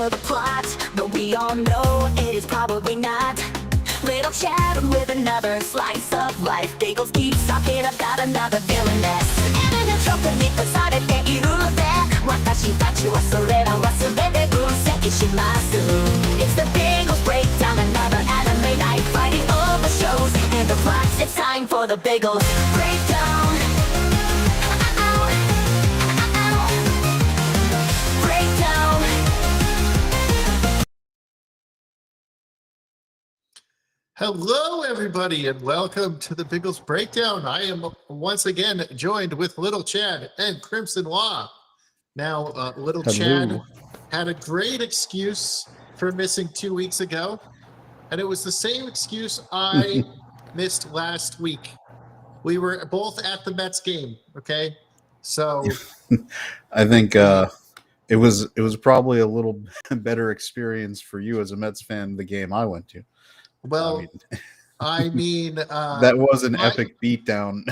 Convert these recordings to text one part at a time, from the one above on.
for the plot, but we all know it is probably not. Little chat with another slice of life. Biggles keeps talking about another villainess. And in trouble beneath the side of the illusion. Watashi tachi wa sorera wa subete vunseiki shimasu. It's the Biggles breakdown, another anime night. Fighting over shows and the plots. It's time for the Biggles breakdown. Hello, everybody, and welcome to the Biggles Breakdown. I am once again joined with Little Chad and Crimson Law. Now, Little Chad had a great excuse for missing 2 weeks ago, and it was the same excuse I missed last week. We were both at the Mets game, okay? So I think it was probably a little better experience for you as a Mets fan, the game I went to. Well, I mean that was an epic beatdown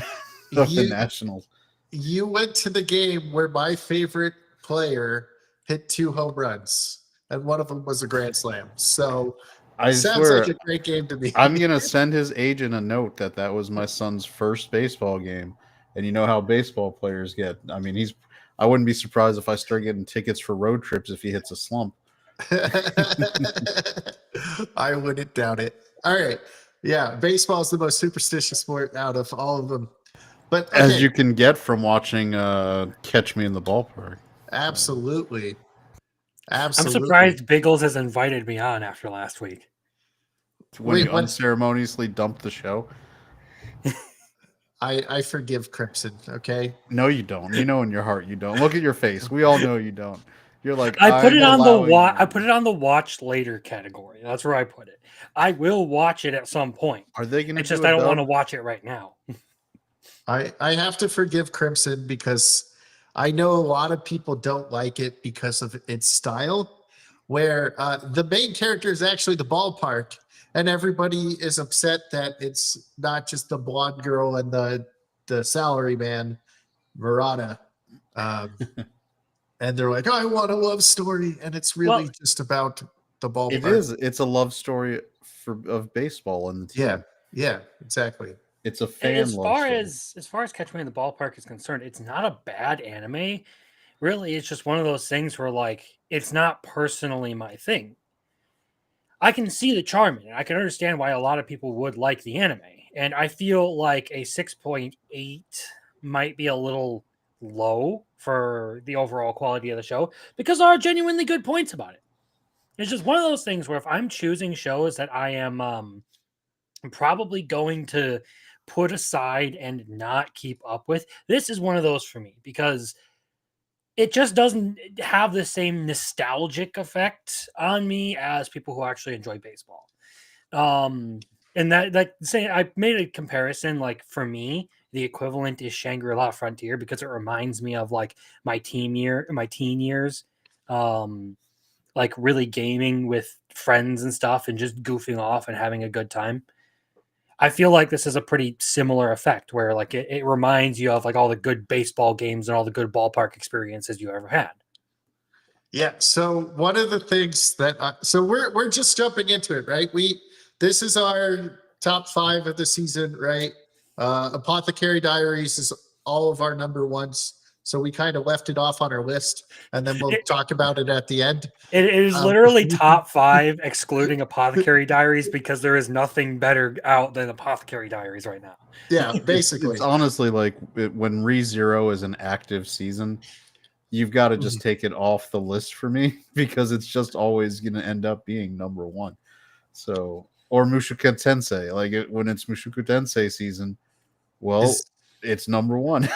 of the Nationals. You went to the game where my favorite player hit 2 home runs, and one of them was a grand slam. So I sounds swear, like a great game to me. I'm gonna send his agent a note that was my son's first baseball game, and you know how baseball players get. I mean, I wouldn't be surprised if I start getting tickets for road trips if he hits a slump. I wouldn't doubt it. All right. Yeah, baseball is the most superstitious sport out of all of them. But okay. As you can get from watching Catch Me in the Ballpark. Absolutely. I'm surprised Biggles has invited me on after last week. When you unceremoniously dumped the show. I forgive Crimson, okay? No, you don't. You know in your heart you don't. Look at your face. We all know you don't. You're like, I put it on the watch later category. That's where I put it. I will watch it at some point. Are they going to? It's just I don't want to watch it right now. I have to forgive Crimson because I know a lot of people don't like it because of its style, where the main character is actually the ballpark, and everybody is upset that it's not just the blonde girl and the salary man, Murata. And they're like, I want a love story. And it's really just about the ballpark. It is. It's a love story of baseball and the team. Yeah, exactly. It's a fan as far as Catch Me in the Ballpark is concerned, it's not a bad anime. Really, it's just one of those things where, like, it's not personally my thing. I can see the charm in it. I can understand why a lot of people would like the anime. And I feel like a 6.8 might be a little low for the overall quality of the show because there are genuinely good points about it. It's just one of those things where if I'm choosing shows that I am probably going to put aside and not keep up with, this is one of those for me because it just doesn't have the same nostalgic effect on me as people who actually enjoy baseball. And that say I made a comparison, like for me, the equivalent is Shangri-La Frontier because it reminds me of like my teen years, like really gaming with friends and stuff and just goofing off and having a good time. I feel like this is a pretty similar effect where like it reminds you of like all the good baseball games and all the good ballpark experiences you ever had. Yeah. So one of the things that so we're just jumping into it, right? This is our top 5 of the season, right? Apothecary Diaries is all of our number ones. So we kind of left it off on our list, and then we'll talk about it at the end. It is literally top 5, excluding Apothecary Diaries, because there is nothing better out than Apothecary Diaries right now. Yeah, basically. It's honestly like when ReZero is an active season, you've got to just take it off the list for me because it's just always going to end up being number 1. So, or Mushoku Tensei, like when it's Mushoku Tensei season, well, it's number 1.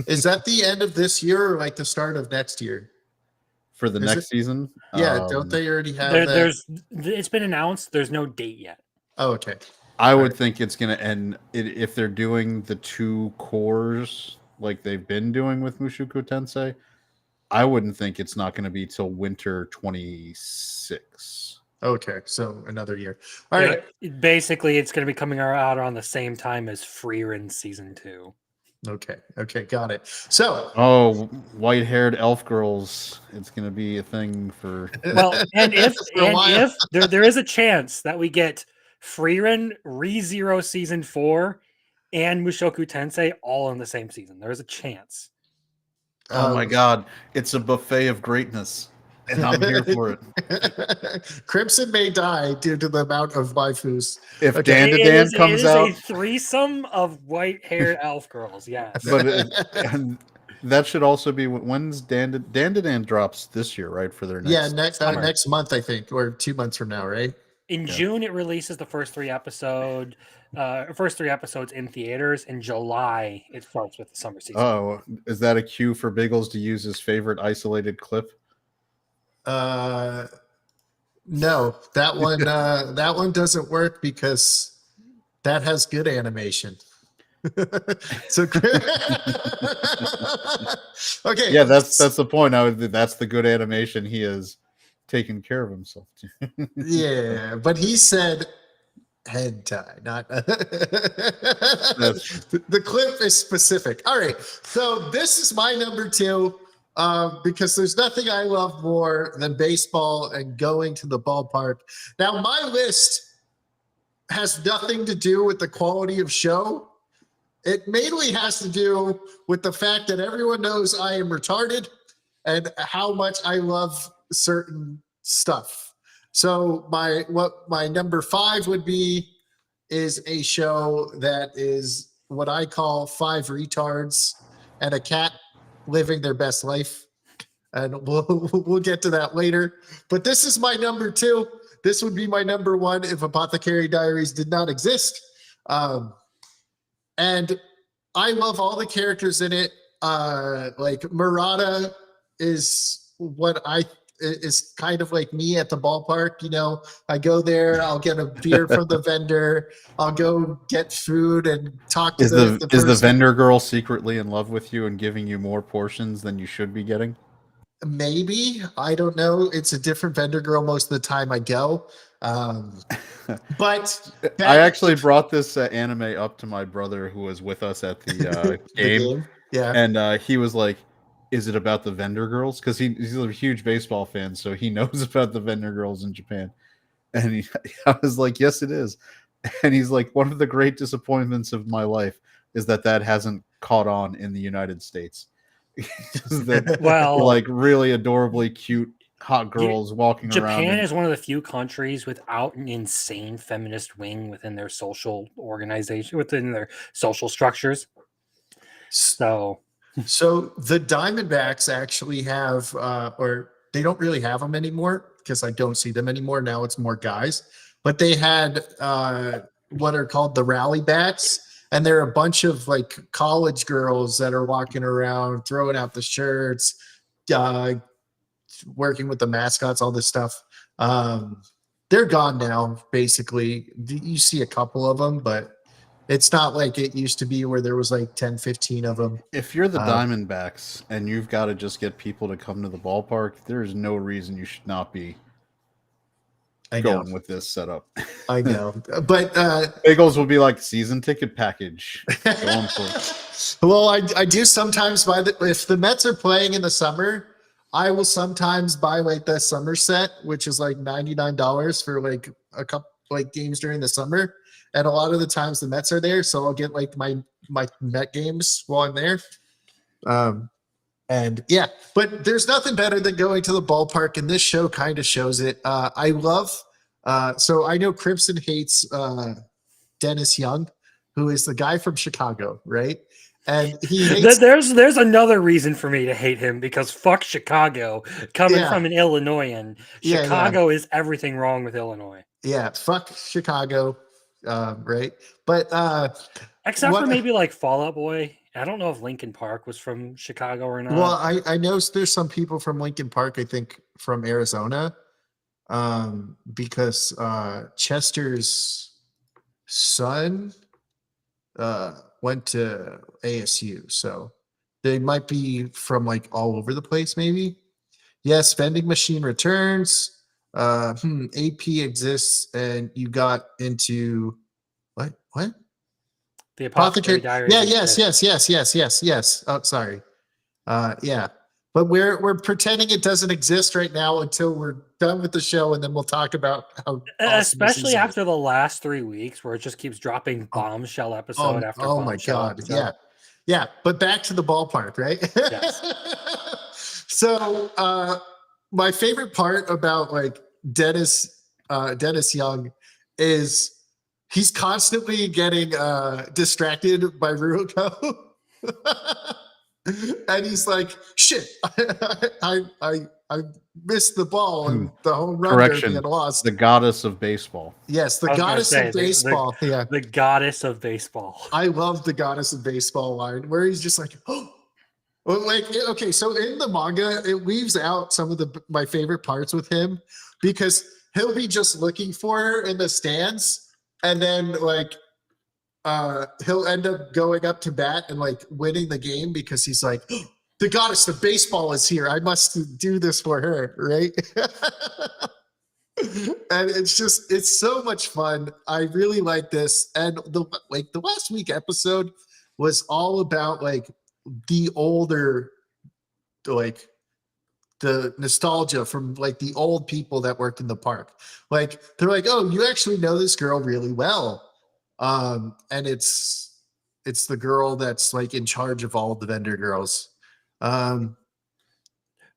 Is that the end of this year or like the start of next year? For the next season? Yeah, don't they already have it's been announced. There's no date yet. Oh, okay. I would think it's going to end if they're doing the 2 cores like they've been doing with Mushoku Tensei. I wouldn't think it's not going to be till winter 26. Okay, so another year. All right. Basically, it's going to be coming out around the same time as Frieren season 2. Okay, got it. So, Oh, white-haired elf girls. It's gonna be a thing for. Well, and if For a while. there is a chance that we get Freeran, ReZero season 4, and Mushoku Tensei all in the same season. There is a chance. Oh my god, it's a buffet of greatness, and I'm here for it. Crimson may die due to the amount of waifus. If Okay. Dan to It Dan is, comes it is out, a threesome of white-haired elf girls. Yes. but and that should also be when's Dan to Dan drops this year, right? For their next. Yeah, Summer. next month, I think, or 2 months from now, right? In June, it releases the first three episodes in theaters. In July, it starts with the summer season. Oh, is that a cue for Biggles to use his favorite isolated clip? No, that one doesn't work because that has good animation. So okay, Yeah, that's the point. That's the good animation. He has taken care of himself. yeah, but he said hentai, not the clip is specific. All right, so this is my number 2 because there's nothing I love more than baseball and going to the ballpark. Now, my list has nothing to do with the quality of show. It mainly has to do with the fact that everyone knows I am retarded and how much I love certain stuff. So my number 5 would be is a show that is what I call 5 retards and a cat living their best life. And we'll get to that later. But this is my number 2. This would be my number 1 if Apothecary Diaries did not exist. And I love all the characters in it. Like Murata is what is kind of like me at the ballpark. You know, I go there, I'll get a beer from the vendor, I'll go get food and talk to the Is the person. vendor girl secretly in love with you and giving you more portions than you should be getting? Maybe, I don't know. It's a different vendor girl most of the time I go. But I actually brought this anime up to my brother who was with us at the game. Yeah. And he was like, "Is it about the vendor girls?" Because he's a huge baseball fan, so he knows about the vendor girls in Japan. And I was like, "Yes, it is." And he's like, "One of the great disappointments of my life is that hasn't caught on in the United States." Well, like really adorably cute hot girls walking around. Japan is one of the few countries without an insane feminist wing within their social organization, within their social structures. So the Diamondbacks actually have, or they don't really have them anymore because I don't see them anymore. Now it's more guys, but they had what are called the Rally Bats. And they're a bunch of like college girls that are walking around, throwing out the shirts, working with the mascots, all this stuff. They're gone now, basically. You see a couple of them, but it's not like it used to be where there was like 10, 15 of them. If you're the Diamondbacks and you've got to just get people to come to the ballpark, there's no reason you should not be going with this setup. I know, but Biggles will be like season ticket package. Going for it. Well, I do sometimes buy if the Mets are playing in the summer, I will sometimes buy like the summer set, which is like $99 for like a couple like games during the summer. And a lot of the times the Mets are there, so I'll get like my Met games while I'm there. And yeah, but there's nothing better than going to the ballpark, and this show kind of shows it. I love. So I know Crimson hates Dennis Young, who is the guy from Chicago, right? And he hates. There's another reason for me to hate him because fuck Chicago. Coming from an Illinoisan, Chicago is everything wrong with Illinois. Yeah, fuck Chicago, right? But except for maybe like Fall Out Boy. I don't know if Lincoln Park was from Chicago or not. Well, I know there's some people from Lincoln Park, I think from Arizona, because Chester's son went to ASU, so they might be from like all over the place. Maybe. Yes, vending machine returns. AP exists, and you got into what? The Apothecary Diaries. Yeah, exist. yes. Oh, sorry. Yeah. But we're pretending it doesn't exist right now until we're done with the show, and then we'll talk about how awesome the Especially season is. after the last 3 weeks where it just keeps dropping bombshell episode after Oh my bombshell God. episode. Yeah. But back to the ballpark, right? Yes. So my favorite part about like Dennis Young is he's constantly getting distracted by Ruko. And he's like, shit, I missed the ball and the home run derby Correction. and lost. The goddess of baseball. Yes, the I was gonna goddess say, of baseball. Yeah. The goddess of baseball. I love the goddess of baseball line where he's just like, oh, well, like, okay, so in the manga, it leaves out some of my favorite parts with him because he'll be just looking for her in the stands, and then like he'll end up going up to bat and like winning the game because he's like, oh, the goddess of baseball is here. I must do this for her, right? And it's so much fun. I really like this. And the last week episode was all about like the older, like the nostalgia from like the old people that worked in the park. Like they're like, oh, you actually know this girl really well. And it's the girl that's like in charge of all the vendor girls. The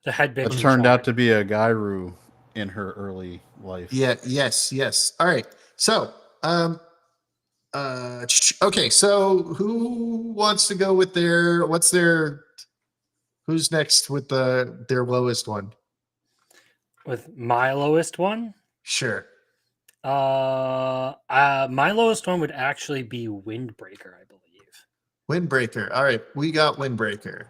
head bitch It in turned out charge. to be a Gairu in her early life. Yeah, yes. All right. So, okay, so who wants to go with who's next with their lowest one? With my lowest one? Sure. My lowest one would actually be Windbreaker, I believe. Windbreaker. All right, we got Windbreaker.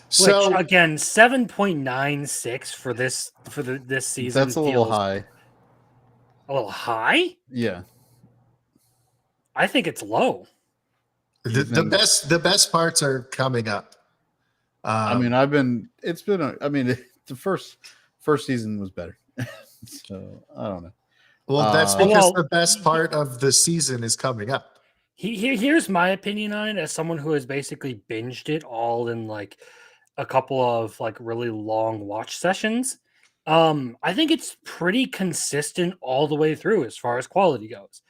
Which So again, 7.96 for this season. That's a little high. A little high? Yeah. I think it's low. The best parts are coming up. I mean, the first season was better. So I don't know. Well, that's because the best part of the season is coming up. Here's my opinion on it as someone who has basically binged it all in like a couple of like really long watch sessions. I think it's pretty consistent all the way through as far as quality goes.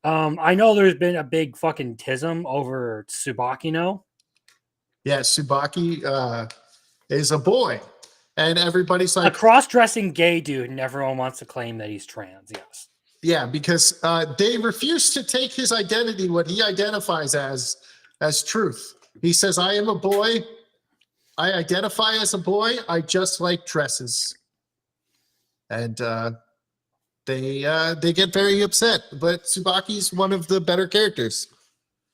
I know there's been a big fucking tism over Tsubaki no. Yeah, Tsubaki is a boy. And everybody's like a cross-dressing gay dude, and everyone wants to claim that he's trans. Yes. Yeah, because they refuse to take his identity, what he identifies as truth. He says, "I am a boy. I identify as a boy. I just like dresses." And they get very upset. But Tsubaki's one of the better characters.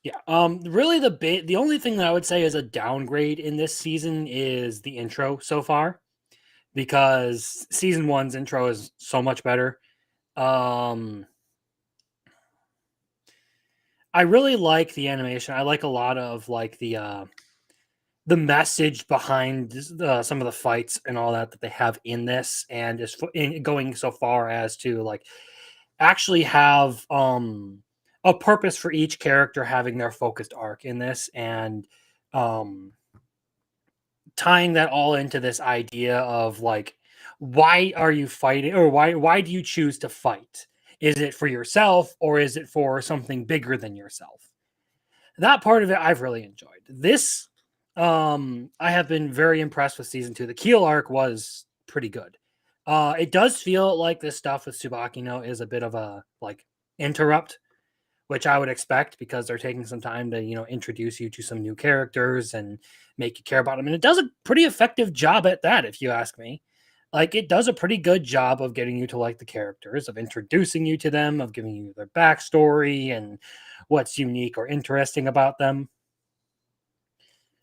Yeah. Really, the only thing that I would say is a downgrade in this season is the intro so far. Because season 1's intro is so much better. I really like the animation. I like a lot of like the message behind some of the fights and all that they have in this, and is going so far as to like actually have a purpose for each character having their focused arc in this, and tying that all into this idea of like, why are you fighting, or why do you choose to fight? Is it for yourself, or is it for something bigger than yourself? That part of it I've really enjoyed. This I have been very impressed with season 2. The Keel arc was pretty good. It does feel like this stuff with Tsubaki no is a bit of a like interrupt, which I would expect because they're taking some time to, introduce you to some new characters and make you care about them. And it does a pretty effective job at that, if you ask me. Like, it does a pretty good job of getting you to like the characters, of introducing you to them, of giving you their backstory and what's unique or interesting about them.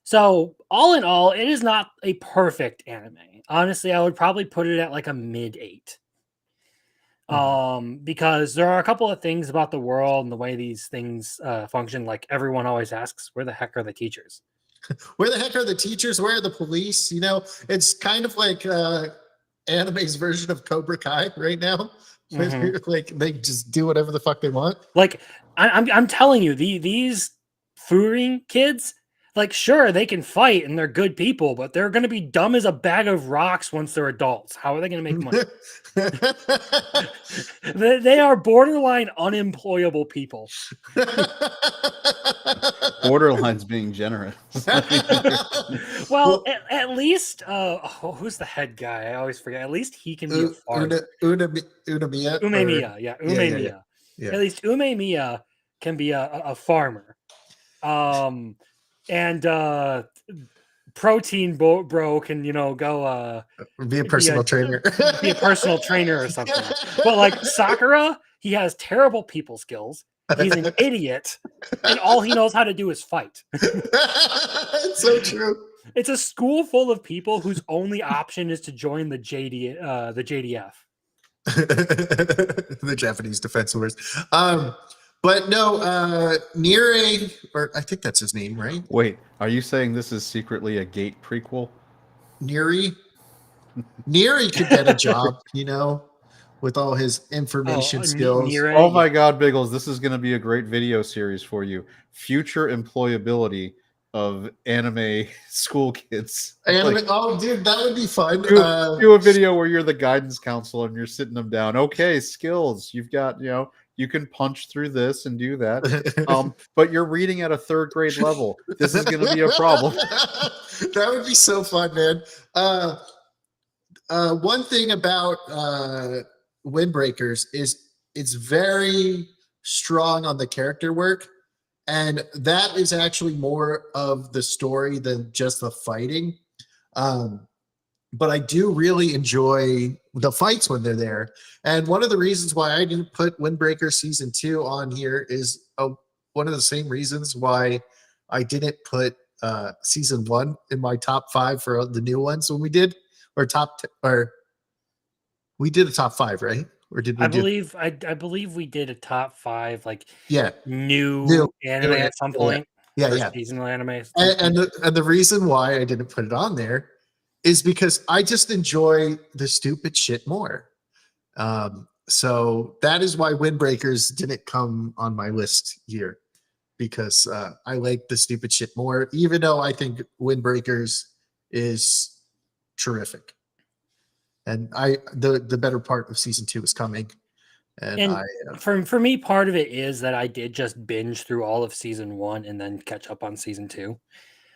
So, all in all, it is not a perfect anime. Honestly, I would probably put it at like a mid-8. Because there are a couple of things about the world and the way these things function. Like, everyone always asks, where the heck are the teachers? Where the heck are the teachers? Where are the police? It's kind of like anime's version of Cobra Kai right now. Mhm. Like they just do whatever the fuck they want. Like I'm telling you, these Furin kids, like sure they can fight and they're good people, but they're gonna be dumb as a bag of rocks once they're adults. How are they gonna make money? They are borderline unemployable people. Borderline's being generous. Well, at least who's the head guy? I always forget. At least he can be a farmer. Unamiya. Umemiya, yeah, Umemiya. Yeah. At least Umemiya can be a farmer. And Protein Bro can go Be a personal trainer. be a personal trainer or something. But like Sakura, he has terrible people skills. He's an idiot, and all he knows how to do is fight. It's so true. It's a school full of people whose only option is to join the JDF. The Japanese Defense Force. But no, Nire, or I think that's his name, right? Wait, are you saying this is secretly a Gate prequel? Nire could get a job, with all his information skills. Nire, Oh my God, Biggles, this is going to be a great video series for you. Future employability of anime school kids. Oh, dude, that would be fun. Do a video where you're the guidance counselor and you're sitting them down. Okay, skills. You've got, you can punch through this and do that. But you're reading at a 3rd grade level. This is going to be a problem. That would be so fun, man. One thing about Windbreakers is it's very strong on the character work, and that is actually more of the story than just the fighting. But I do really enjoy the fights when they're there. And one of the reasons why I didn't put Windbreaker Season 2 on here is one of the same reasons why I didn't put Season 1 in my top 5 for the new ones when we did, we did a top 5, right? Or did we? I believe we did a top 5, like Yeah, new anime at some point. Yeah. Seasonal anime. And the reason why I didn't put it on there is because I just enjoy the stupid shit more. So that is why Windbreakers didn't come on my list here, because I like the stupid shit more, even though I think Windbreakers is terrific. And the better part of Season 2 is coming. And for me, part of it is that I did just binge through all of Season 1 and then catch up on Season 2.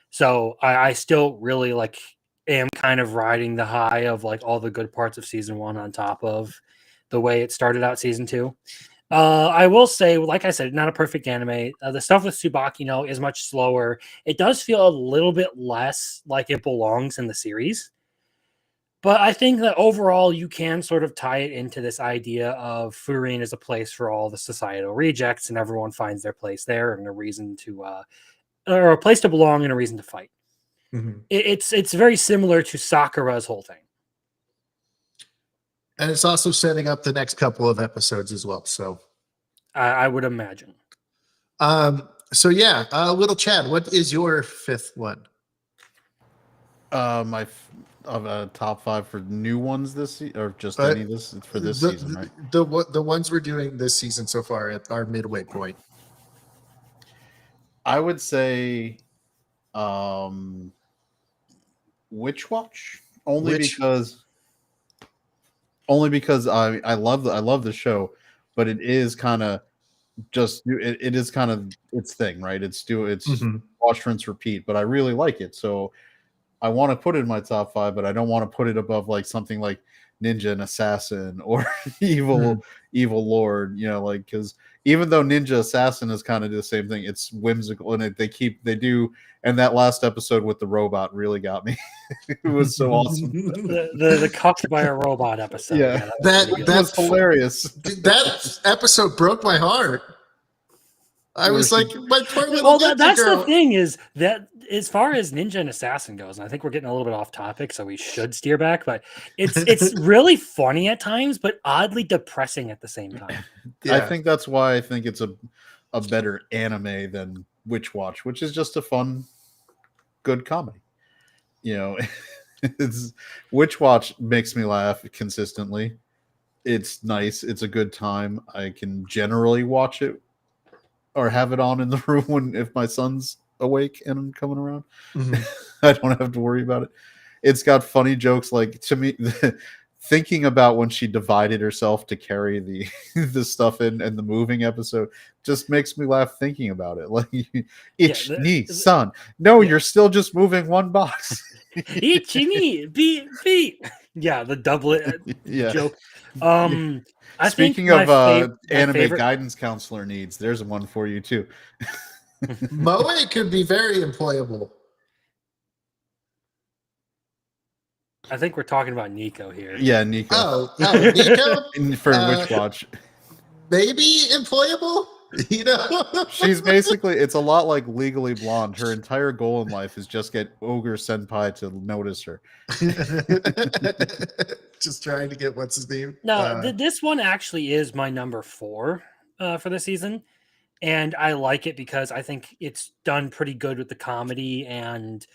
So I still really am kind of riding the high of all the good parts of Season 1 on top of the way it started out Season 2. I will say, like I said, not a perfect anime. The stuff with Tsubaki is much slower. It does feel a little bit less like it belongs in the series. But I think that overall you can sort of tie it into this idea of Furin as a place for all the societal rejects, and everyone finds their place there and a reason to or a place to belong and a reason to fight. Mm-hmm. It's very similar to Sakura's whole thing. And it's also setting up the next couple of episodes as well. So I would imagine. So yeah, little Chad, what is your 5th one? My top 5 for new ones this season, or just any this for this season, right? The ones we're doing this season so far at our midway point. I would say Witch Watch, only because I love the show, but it is kind of just it is kind of its thing, right? It's watch, rinse, repeat, but I really like it, so I want to put it in my top 5, but I don't want to put it above something like Ninja and Assassin or Evil Lord, because even though Ninja Assassin is kind of the same thing, it's whimsical, and they do. And that last episode with the robot really got me. It was so awesome. The cuffed by a robot episode. Yeah, that's hilarious. That episode broke my heart. I was like, my poor little well, that's girl. The thing is that as far as Ninja and Assassin goes, and I think we're getting a little bit off topic, so we should steer back, but it's really funny at times, but oddly depressing at the same time. Yeah. I think that's why I think it's a better anime than Witch Watch, which is just a fun, good comedy. It's Witch Watch makes me laugh consistently. It's nice. It's a good time. I can generally watch it or have it on in the room when if my son's awake and coming around. Mhm. I don't have to worry about it. It's got funny jokes. Like to me, thinking about when she divided herself to carry the the stuff in and the moving episode just makes me laugh thinking about it. Like ich ni son. No, you're still just moving one box. Ichini, beat. Yeah, the doublet Yeah. joke. I think Speaking my, of my anime favorite. guidance counselor needs, there's one for you too. Moe could be very employable. I think we're talking about Nico here. Yeah, Nico. Oh, Nico? For Witch Watch. Maybe employable? You know? She's basically, it's a lot like Legally Blonde. Her entire goal in life is just get Ogre Senpai to notice her. Just trying to get what's his name? No, this one actually is my number 4 for the season. And I like it because I think it's done pretty good with the comedy and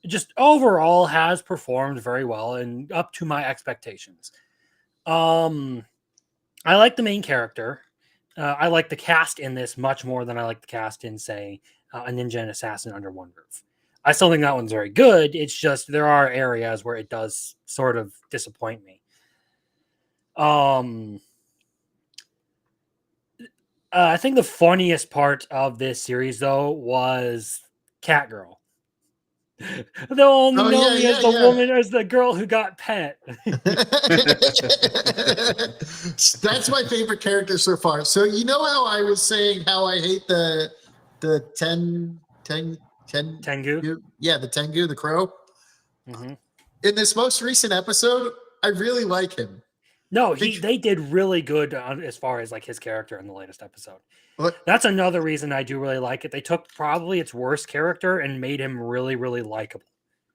just overall has performed very well and up to my expectations. I like the main character. I like the cast in this much more than I like the cast in, say, A Ninja and Assassin Under One Roof. I still think that one's very good. It's just there are areas where it does sort of disappoint me. I think the funniest part of this series, though, was Catgirl. They'll only know me as the woman, as the girl who got pet. That's my favorite character so far. So you know how I was saying how I hate the Tengu? Yeah, the Tengu, the crow. Mm-hmm. In this most recent episode, I really like him. No, they did really good as far as like his character in the latest episode. What? That's another reason I do really like it. They took probably its worst character and made him really, really likable.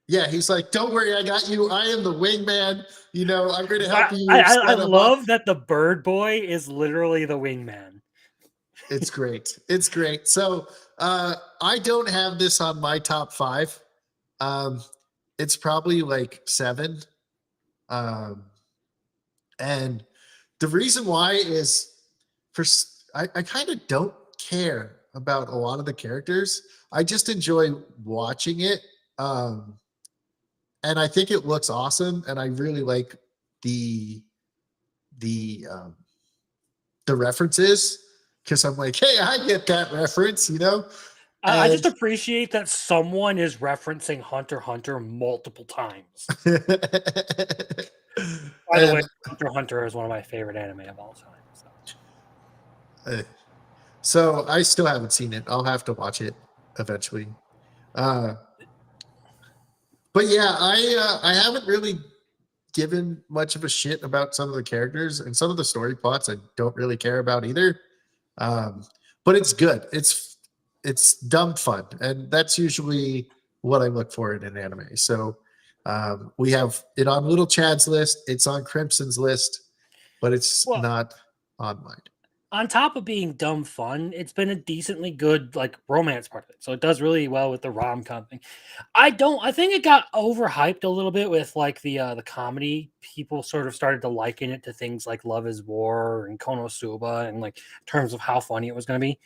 Yeah, he's like, "Don't worry, I got you. I am the wingman. You know, I'm going to help you." I love that the bird boy is literally the wingman. It's great. It's great. So I don't have this on my top 5. It's probably like 7. And the reason why is I kind of don't care about a lot of the characters. I just enjoy watching it. And I think it looks awesome. And I really like the references because I'm like, hey, I get that reference, you know? I just appreciate that someone is referencing Hunter x Hunter multiple times. By the way, Hunter x Hunter is one of my favorite anime of all time. So I still haven't seen it. I'll have to watch it eventually. But yeah, I haven't really given much of a shit about some of the characters and some of the story plots I don't really care about either. But it's good. It's dumb fun, and that's usually what I look for in an anime. So we have it on Little Chad's list. It's on Crimson's list, but it's not on mine. On top of being dumb fun, it's been a decently good like romance part of it. So it does really well with the rom-com thing. I think it got overhyped a little bit with like the comedy. People sort of started to liken it to things like Love is War and Konosuba and like in terms of how funny it was going to be.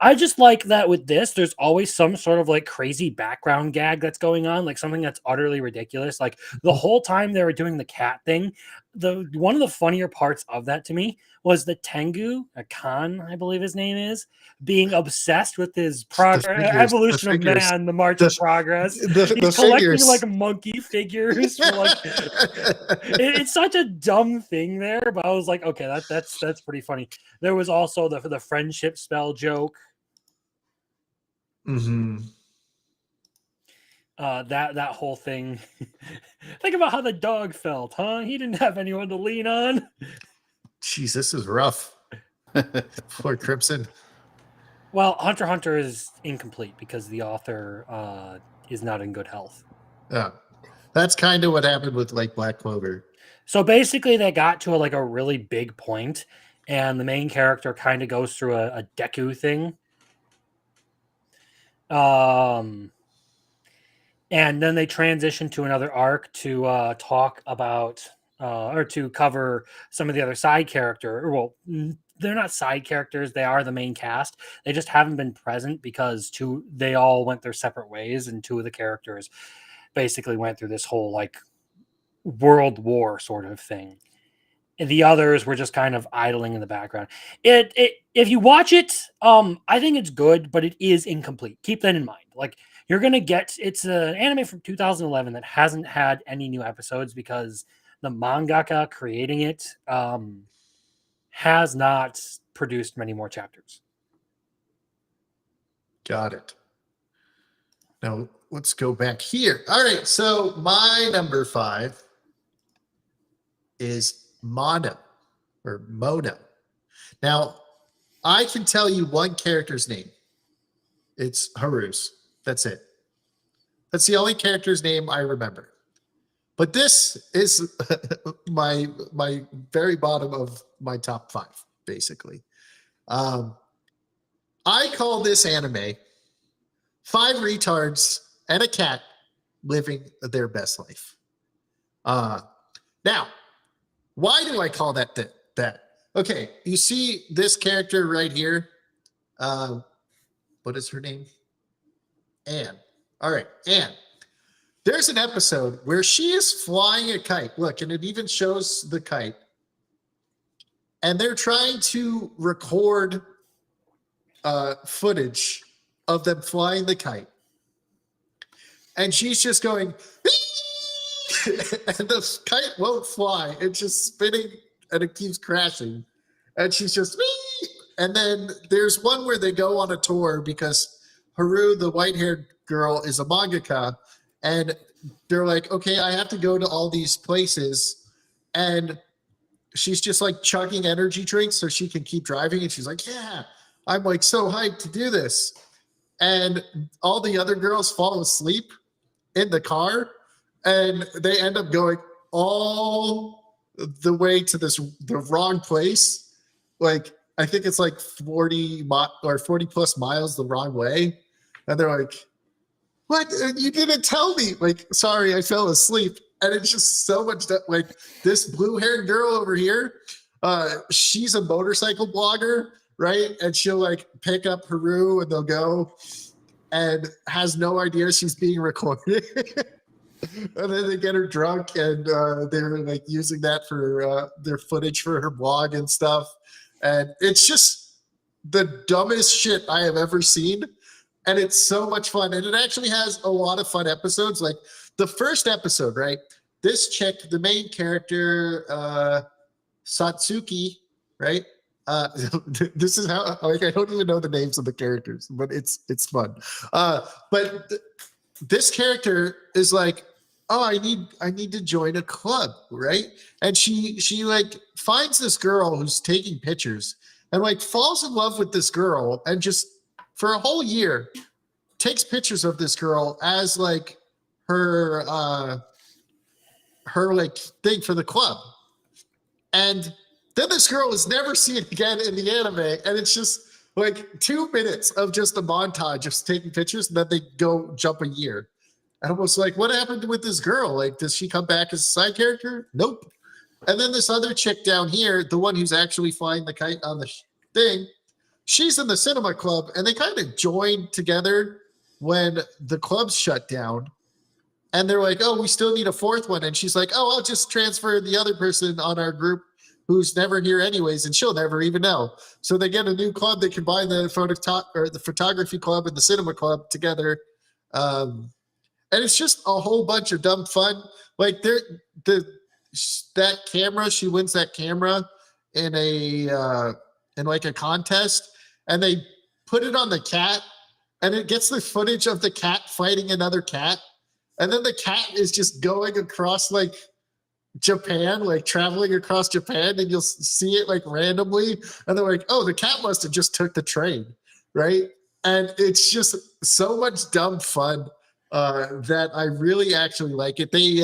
I just like that with this, there's always some sort of like crazy background gag that's going on, like something that's utterly ridiculous. Like the whole time they were doing the cat thing, one of the funnier parts of that to me was the Tengu, Khan, I believe his name is, being obsessed with his evolution of man, the March of Progress. He's collecting like monkey figures. For, like, it's such a dumb thing there, but I was like, okay, that's pretty funny. There was also the friendship spell joke. Mm-hmm. That whole thing. Think about how the dog felt, huh? He didn't have anyone to lean on. Jeez, this is rough. Poor Crimson. Well, Hunter x Hunter is incomplete because the author is not in good health. Yeah, that's kind of what happened with like Black Clover. So basically, they got to a really big point, and the main character kind of goes through a Deku thing. And then they transition to another arc to talk about or to cover some of the other side character. Or, well, they're not side characters; they are the main cast. They just haven't been present because they all went their separate ways, and two of the characters basically went through this whole like world war sort of thing. And the others were just kind of idling in the background. It if you watch it, I think it's good, but it is incomplete. Keep that in mind. Like you're gonna get it's an anime from 2011 that hasn't had any new episodes because the mangaka creating it has not produced many more chapters. Got it. Now let's go back here. All right, so my number 5 is Mono or Mono. Now, I can tell you one character's name. It's Haru's. That's it. That's the only character's name I remember. But this is my very bottom of my top 5, basically. I call this anime 5 retards and a cat living their best life. Now, why do I call that that? Okay, you see this character right here. What is her name? Anne. All right, Anne. There's an episode where she is flying a kite. Look, and it even shows the kite. And they're trying to record footage of them flying the kite. And she's just going, and the kite won't fly. It's just spinning and it keeps crashing. And she's just, and then there's one where they go on a tour because Haru, the white-haired girl, is a mangaka. And they're like, okay, I have to go to all these places. And she's just like chugging energy drinks so she can keep driving. And she's like, yeah, I'm like so hyped to do this. And all the other girls fall asleep in the car. And they end up going all the way to the wrong place. Like, I think it's like 40 plus miles the wrong way. And they're like, what? You didn't tell me. Like, sorry, I fell asleep. And it's just so much that, like, this blue-haired girl over here, she's a motorcycle blogger, right? And she'll, like, pick up Haru and they'll go and has no idea she's being recorded. And then they get her drunk and they're, like, using that for their footage for her blog and stuff. And it's just the dumbest shit I have ever seen. And it's so much fun. And it actually has a lot of fun episodes. Like the first episode, right? This chick, the main character, Satsuki, right? This is how, like, I don't even know the names of the characters, but it's fun. This character is like, oh, I need to join a club, right? And she like finds this girl who's taking pictures and like falls in love with this girl and just for a whole year takes pictures of this girl as like her like thing for the club. And then this girl is never seen again in the anime, and it's just like 2 minutes of just a montage of taking pictures, and then they go jump a year. And I was like, what happened with this girl? Like, does she come back as a side character? Nope. And then this other chick down here, the one who's actually flying the kite on the thing, she's in the cinema club, and they kind of joined together when the club's shut down. And they're like, oh, we still need a fourth one. And she's like, oh, I'll just transfer the other person on our group who's never here anyways, and she'll never even know. So they get a new club. They combine the photography club and the cinema club together. And it's just a whole bunch of dumb fun. Like that camera, she wins that camera in like a contest, and they put it on the cat, and it gets the footage of the cat fighting another cat. And then the cat is just going across like Japan, like traveling across Japan, and you'll see it like randomly. And they're like, oh, the cat must have just took the train, right? And it's just so much dumb fun that I really actually like it. They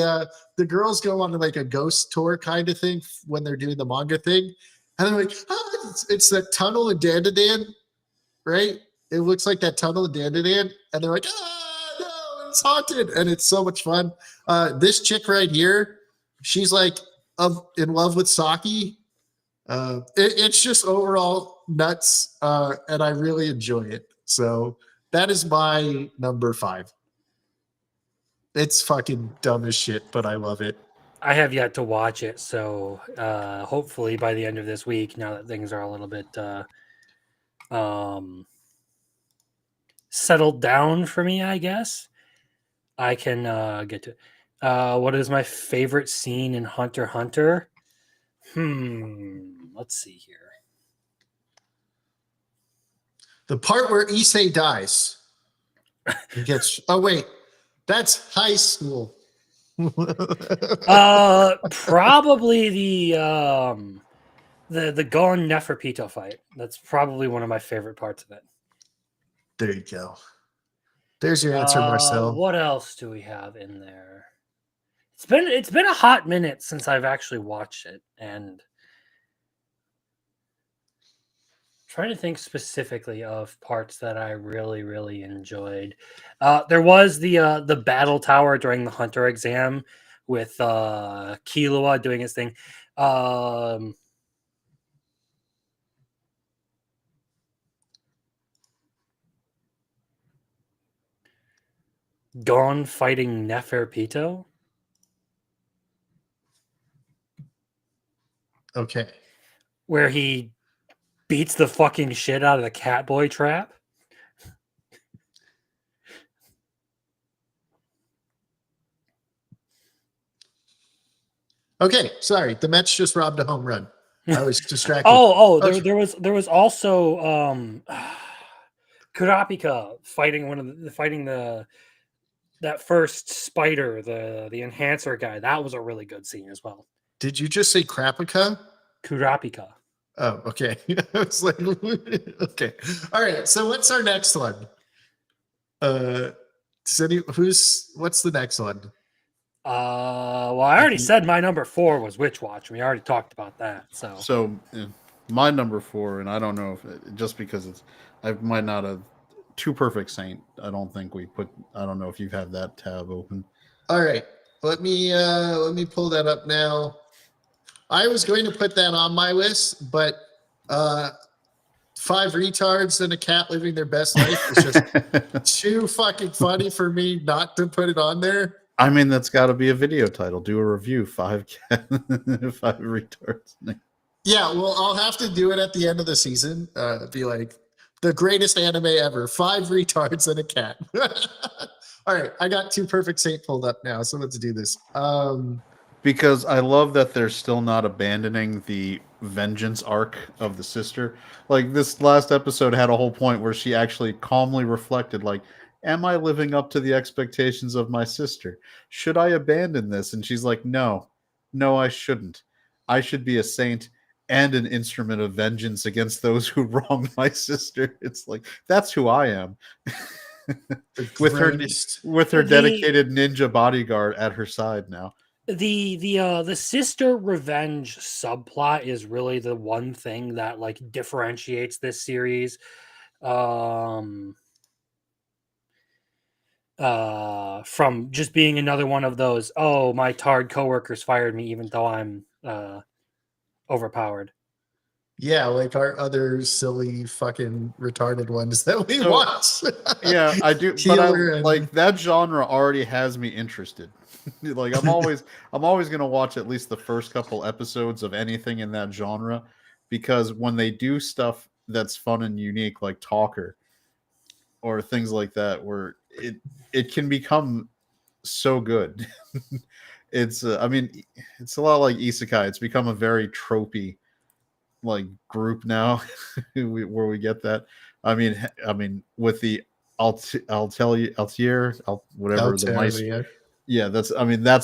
the girls go on like a ghost tour kind of thing when they're doing the manga thing. And they're like, oh, it's that tunnel in Dandadan, right? It looks like that tunnel in Dandadan. And they're like, no, it's haunted. And it's so much fun. This chick right here, she's like in love with Saki. It's just overall nuts, and I really enjoy it. So that is my number 5. It's fucking dumb as shit, but I love it. I have yet to watch it, so hopefully by the end of this week, now that things are a little bit settled down for me, I guess I can get to it. What is my favorite scene in Hunter x Hunter? Let's see here. The part where Issei dies. He gets. Oh wait, that's high school. Probably the Gon Neferpito fight. That's probably one of my favorite parts of it. There you go. There's your answer, Marcel. What else do we have in there? It's been a hot minute since I've actually watched it, and trying to think specifically of parts that I really, really enjoyed. There was the battle tower during the Hunter exam with Killua doing his thing. Gon fighting Neferpito. Okay. Where he beats the fucking shit out of the Catboy trap. Okay, sorry. The Mets just robbed a home run. I was distracted. There was also Kurapika fighting that first spider, the enhancer guy. That was a really good scene as well. Did you just say Krapika? Kurapika. Oh, okay. I was like, okay. All right. So what's our next one? What's the next one? Well, I already said my number 4 was Witch Watch. We already talked about that. So my number 4, and I don't know if just because I might not have Two Perfect Saint. I don't know if you've had that tab open. All right. Let me pull that up now. I was going to put that on my list, but 5 retards and a cat living their best life is just too fucking funny for me not to put it on there. I mean, that's got to be a video title. Do a review. 5 retards. Yeah, well, I'll have to do it at the end of the season. Be like, the greatest anime ever. 5 retards and a cat. All right, I got Two Perfect Saint pulled up now, so let's do this. Because I love that they're still not abandoning the vengeance arc of the sister. Like, this last episode had a whole point where she actually calmly reflected, like, am I living up to the expectations of my sister? Should I abandon this? And she's like, no, I shouldn't. I should be a saint and an instrument of vengeance against those who wronged my sister. It's like, that's who I am. with her dedicated ninja bodyguard at her side now. The sister revenge subplot is really the one thing that like differentiates this series from just being another one of those, oh, my tarred coworkers fired me even though I'm overpowered. Yeah, like our other silly fucking retarded ones that we watch. Yeah, I do. But like that genre already has me interested. Like I'm always gonna watch at least the first couple episodes of anything in that genre, because when they do stuff that's fun and unique, like Talker or things like that, where it can become so good. It's I mean, it's a lot like Isekai. It's become a very tropey like group now where we get that. I mean with the Altier, whatever the mice. Yeah, that's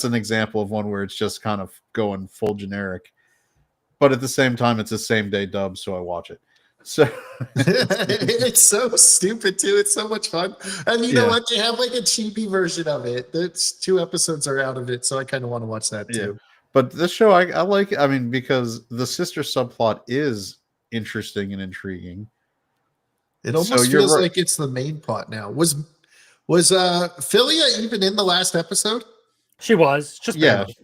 an example of one where it's just kind of going full generic, but at the same time it's a same day dub, so I watch it. So it's so stupid too. It's so much fun, and you know what? They have like a cheapy version of it. That's 2 episodes are out of it, so I kind of want to watch that too. Yeah. But this show I like. I mean, because the sister subplot is interesting and intriguing. It almost feels like it's the main plot now. Was Philia even in the last episode? She was just barely.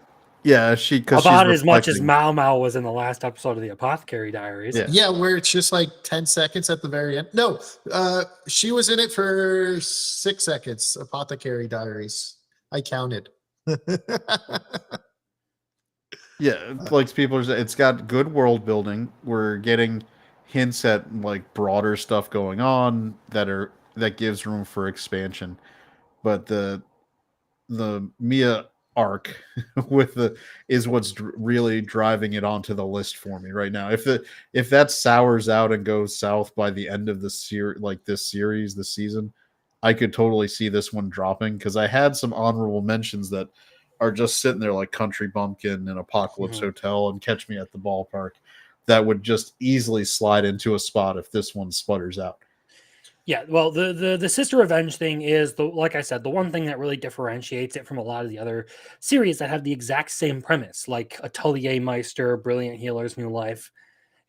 Yeah, because About she's as much as reflecting. Mao Mao was in the last episode of the Apothecary Diaries. Yeah. Yeah, where it's just like 10 seconds at the very end. No, she was in it for 6 seconds. Apothecary Diaries. I counted. Yeah, like people are saying, it's got good world building. We're getting hints at like broader stuff going on that gives room for expansion. But the Mia arc with the is what's really driving it onto the list for me right now. If that sours out and goes south by the end of the series, this season, I could totally see this one dropping because I had some honorable mentions that are just sitting there like Country Bumpkin and Apocalypse Hotel and Catch Me at the Ballpark that would just easily slide into a spot if this one sputters out. Yeah, well, the Sister Revenge thing is like I said, the one thing that really differentiates it from a lot of the other series that have the exact same premise, like Atelier Meister, Brilliant Healer's New Life,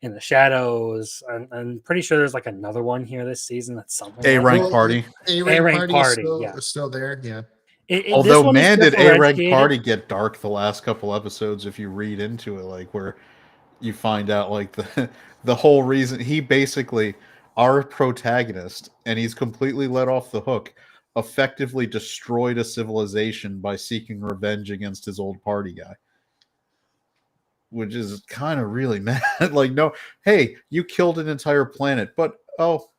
In the Shadows. I'm pretty sure there's like another one here this season that's something A like rank that. party. A-Rank A-Rank Party, yeah. is still there. Yeah. This Although, one is man, did A-Rank differentiated. Party get dark the last couple episodes if you read into it, like where you find out like the whole reason he basically our protagonist, and he's completely let off the hook, effectively destroyed a civilization by seeking revenge against his old party guy. Which is kind of really mad. Like, no, hey, you killed an entire planet, but no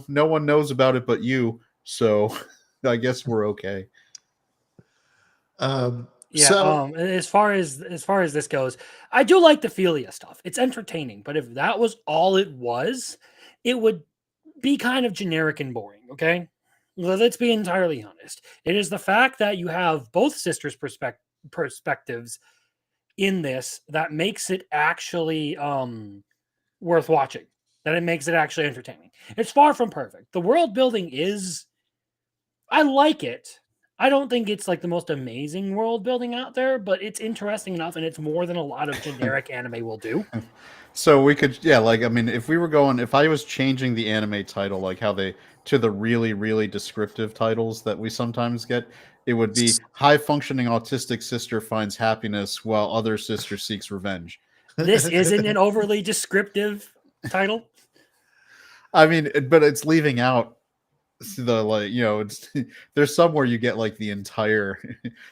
one knows about it but you, so I guess we're okay. So As far as this goes, I do like the Philia stuff. It's entertaining, but if that was all it was, it would be kind of generic and boring. Okay, let's be entirely honest. It is the fact that you have both sisters' perspectives in this that makes it actually worth watching. That it makes it actually entertaining. It's far from perfect. The world building is, I like it. I don't think it's like the most amazing world building out there, but it's interesting enough, and it's more than a lot of generic anime will do. So we could, if I was changing the anime title, like how they, to the really, really descriptive titles that we sometimes get, it would be High Functioning Autistic Sister Finds Happiness While Other Sister Seeks Revenge. This isn't an overly descriptive title. I mean, but it's leaving out it's there's somewhere you get like the entire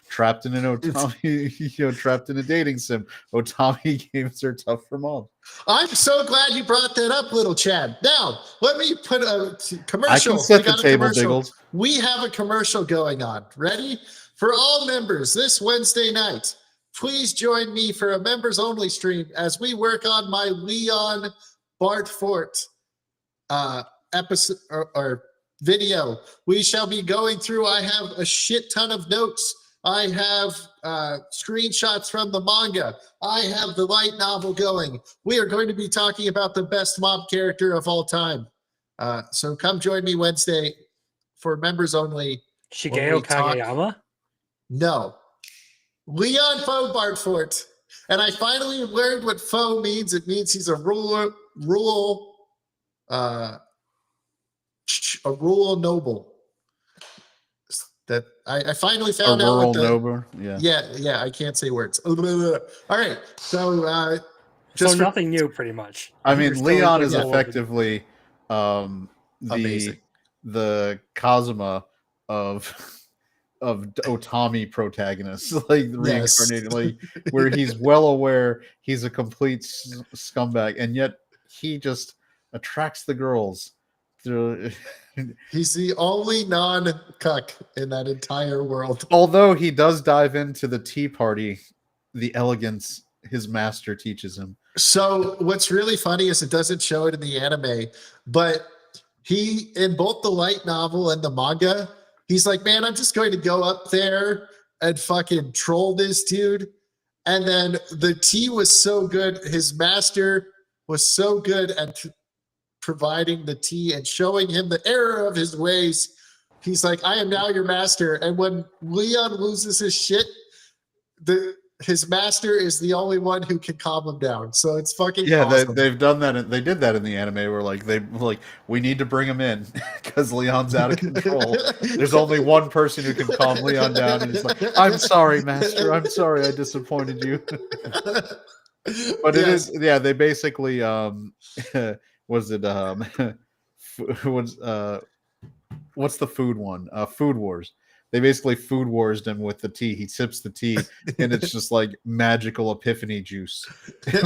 trapped in an Otami, trapped in a dating sim. Otami games are tough for mom. I'm so glad you brought that up, little Chad. Now, let me put a commercial. I can set the table, Biggles. We have a commercial going on. Ready? For all members this Wednesday night, please join me for a members only stream as we work on my Leon Bart Fort episode or video. We shall be going through. I have a shit ton of notes. I have screenshots from the manga. I have the light novel going. We are going to be talking about the best mob character of all time. So come join me Wednesday for members only. Shigeo Kageyama? No. Leon Foe Bartfort. And I finally learned what foe means. It means he's a rural noble. That I finally found out what the noble. Yeah, I can't say words. All right, so nothing new, pretty much. I mean, Leon is effectively amazing. the Kazuma of Otami protagonists, like reincarnated, like where he's well aware he's a complete scumbag, and yet he just attracts the girls. He's the only non-cuck in that entire world. Although he does dive into the tea party, the elegance his master teaches him. So what's really funny is it doesn't show it in the anime, but he, in both the light novel and the manga, he's like, man, I'm just going to go up there and fucking troll this dude. And then the tea was so good. His master was so good at providing the tea and showing him the error of his ways. He's like, I am now your master. And when Leon loses his shit, his master is the only one who can calm him down. So it's fucking Yeah, awesome. they've done that. They did that in the anime where we need to bring him in because Leon's out of control. There's only one person who can calm Leon down, and he's like, "I'm sorry, Master. I'm sorry, I disappointed you." But it is, yeah. They basically, was it what's the food one? Food Wars. They basically food wars him with the tea. He sips the tea, and it's just like magical epiphany juice.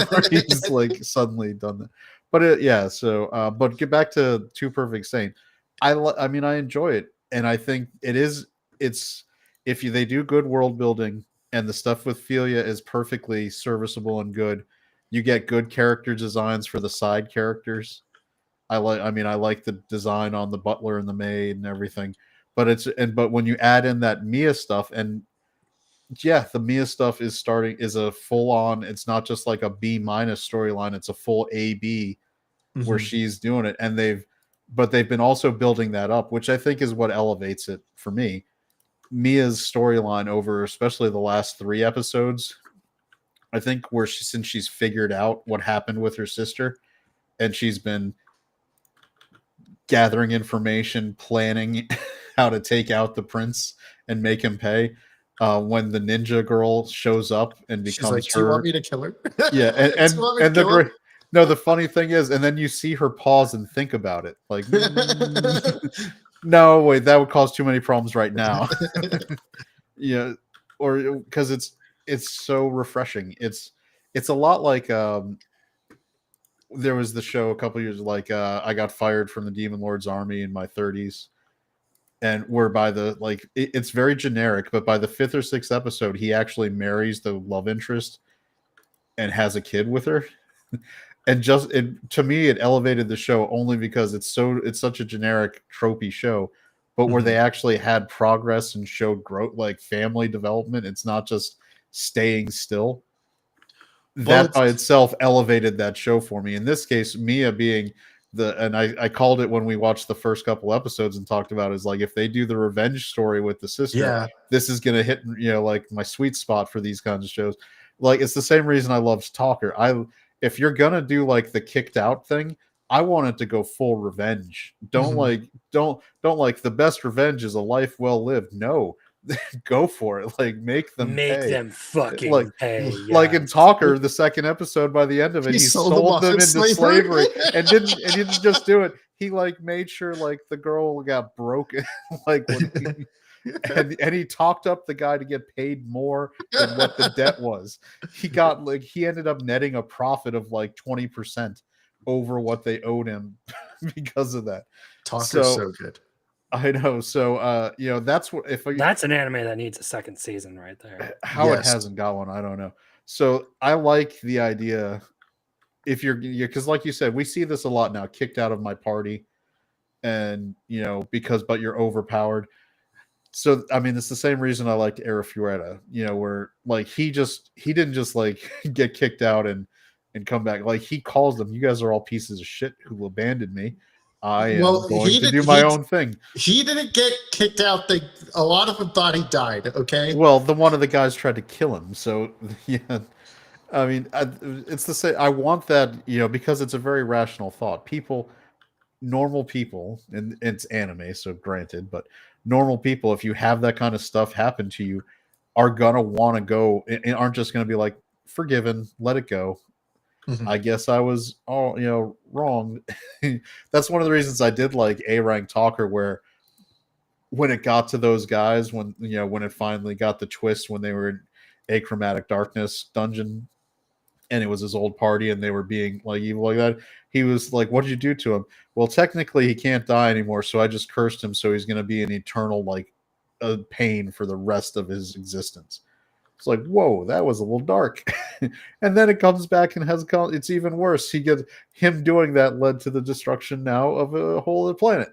Where he's like suddenly done that. But yeah. So, but get back to Two Perfect Saint. I mean, I enjoy it, and I think it's if they do good world building and the stuff with Philia is perfectly serviceable and good. You get good character designs for the side characters. I like the design on the butler and the maid and everything. But when you add in that Mia stuff, and yeah, the Mia stuff is a full on, it's not just like a B- storyline, it's a full AB where she's doing it. And they've been also building that up, which I think is what elevates it for me. Mia's storyline over especially the last 3 episodes, I think since she's figured out what happened with her sister and she's been gathering information, planning how to take out the prince and make him pay. When the ninja girl shows up and becomes like, "Do you want me to kill her?" Yeah, and the great. No, the funny thing is, and then you see her pause and think about it, like, no, wait, that would cause too many problems right now. Yeah, or because it's so refreshing. It's a lot like there was the show a couple years like I got fired from the Demon Lord's army in my 30s, and where by the it's very generic, but by the 5th or 6th episode he actually marries the love interest and has a kid with her. And to me it elevated the show only because it's such a generic tropey show, but where they actually had progress and showed growth, like family development. It's not just staying still. That by itself elevated that show for me. In this case, Mia being and I called it when we watched the first couple episodes and talked about it, is like, if they do the revenge story with the sister, this is gonna hit, like my sweet spot for these kinds of shows. Like, it's the same reason I love Talker. If you're gonna do like the kicked out thing, I want it to go full revenge. Don't like the best revenge is a life well lived. No, go for it. Like, make them fucking pay. Like in Talker, the 2nd episode, by the end of it, he sold them into slavery and didn't just do it. He like made sure like the girl got broken, like and he talked up the guy to get paid more than what the debt was. He ended up netting a profit of like 20% over what they owed him because of that. Talker's so good. I know. So, that's that's an anime that needs a 2nd season right there. How it hasn't got one, I don't know. So I like the idea. If because like you said, we see this a lot now. Kicked out of my party, and but you're overpowered. So I mean, it's the same reason I liked Arifureta. Where like he didn't just like get kicked out and come back. Like, he calls them, "You guys are all pieces of shit who abandoned me. I am going to do my own thing." He didn't get kicked out. A lot of them thought he died. Okay. Well, one of the guys tried to kill him. So yeah, I mean, it's the same. I want that, because it's a very rational thought. Normal people, and it's anime, so granted, but normal people, if you have that kind of stuff happen to you, are gonna want to go and aren't just gonna be like, forgiven, let it go. I guess I was wrong. That's one of the reasons I did like A Rank Talker, where when it got to those guys, when it finally got the twist, when they were in Achromatic Darkness dungeon and it was his old party and they were being like evil like that, he was like, "What did you do to him?" "Well, technically he can't die anymore, so I just cursed him, so he's going to be in eternal pain for the rest of his existence." It's like, whoa, that was a little dark. And then it comes back and it's even worse. Him doing that led to the destruction now of a whole other planet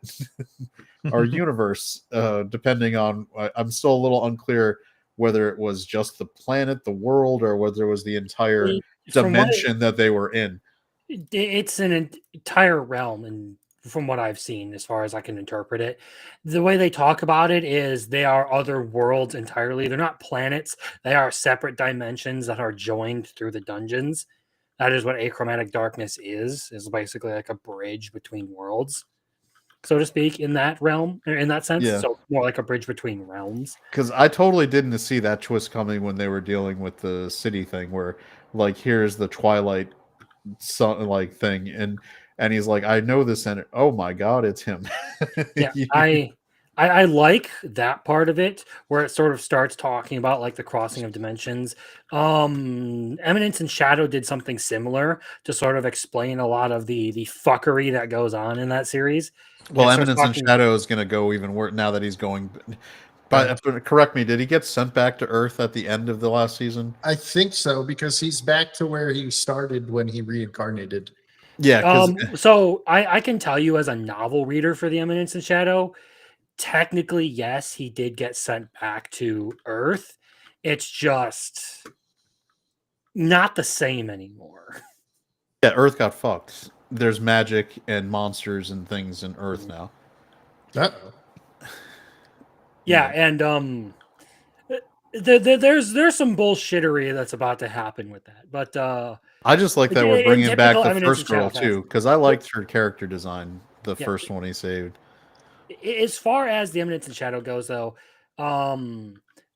or universe, depending on, I'm still a little unclear whether it was just the planet, the world, or whether it was the entire dimension that they were in. It's an entire realm, and from what I've seen, as far as I can interpret it. The way they talk about it is they are other worlds entirely. They're not planets. They are separate dimensions that are joined through the dungeons. That is what achromatic darkness is basically like a bridge between worlds, so to speak, in that realm, or in that sense. Yeah. So more like a bridge between realms. Because I totally didn't see that twist coming when they were dealing with the city thing, where like here's the Twilight sun like thing, and he's like, I know this, and oh my god, it's him. Yeah, I like that part of it where it sort of starts talking about like the crossing of dimensions. Eminence and Shadow did something similar to sort of explain a lot of the fuckery that goes on in that series. Well, It starts Eminence and talking- Shadow is going to go even worse now that he's going. But correct me, did he get sent back to Earth at the end of the last season? I think so, because he's back to where he started when he reincarnated. Yeah. So I can tell you as a novel reader for the Eminence and Shadow, technically, yes, he did get sent back to Earth. It's just not the same anymore. Yeah, Earth got fucked. There's magic and monsters and things in Earth now. Uh-oh. Yeah, and there's some bullshittery that's about to happen with that. But I just like that in we're bringing back typical the Eminence first and Shadow girl too, fashion. because I liked her character design. The Yeah. first one he saved. As far as the Eminence and Shadow goes, though,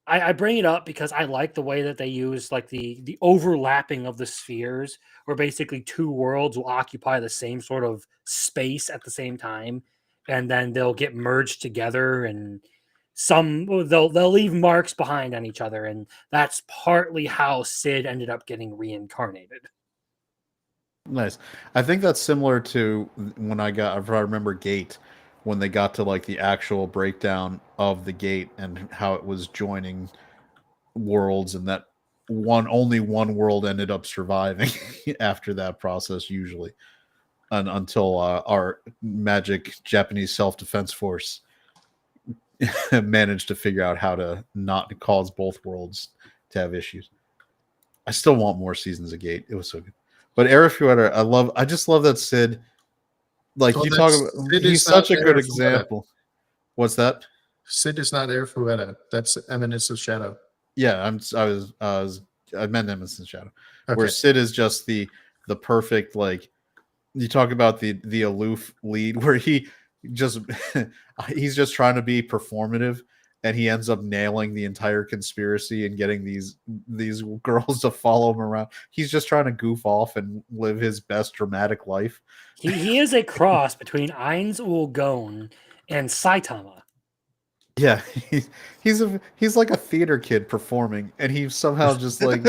I bring it up because I like the way that they use like the overlapping of the spheres, where basically two worlds will occupy the same sort of space at the same time, and then they'll get merged together, and they'll leave marks behind on each other, and that's partly how Sid ended up getting reincarnated. Nice. I think that's similar to when if I remember Gate, when they got to like the actual breakdown of the Gate and how it was joining worlds, and that only one world ended up surviving after that process usually, and until our magic Japanese self-defense force managed to figure out how to not cause both worlds to have issues. I still want more seasons of Gate. It was so good. But Arifureta, I just love that Sid. Like Well, you talk that's- about, Sid he's is not such a good Arifureta. example. What's that? Sid is not Air That's Eminence of Shadow. Yeah, I meant Eminence and Shadow. Okay. Where Sid is just the perfect, like, you talk about the aloof lead where he just he's just trying to be performative, and he ends up nailing the entire conspiracy and getting these girls to follow him around. He's just trying to goof off and live his best dramatic life. He is a cross between Ainz Ul Gon and Saitama. Yeah, he's like a theater kid performing, and he somehow just like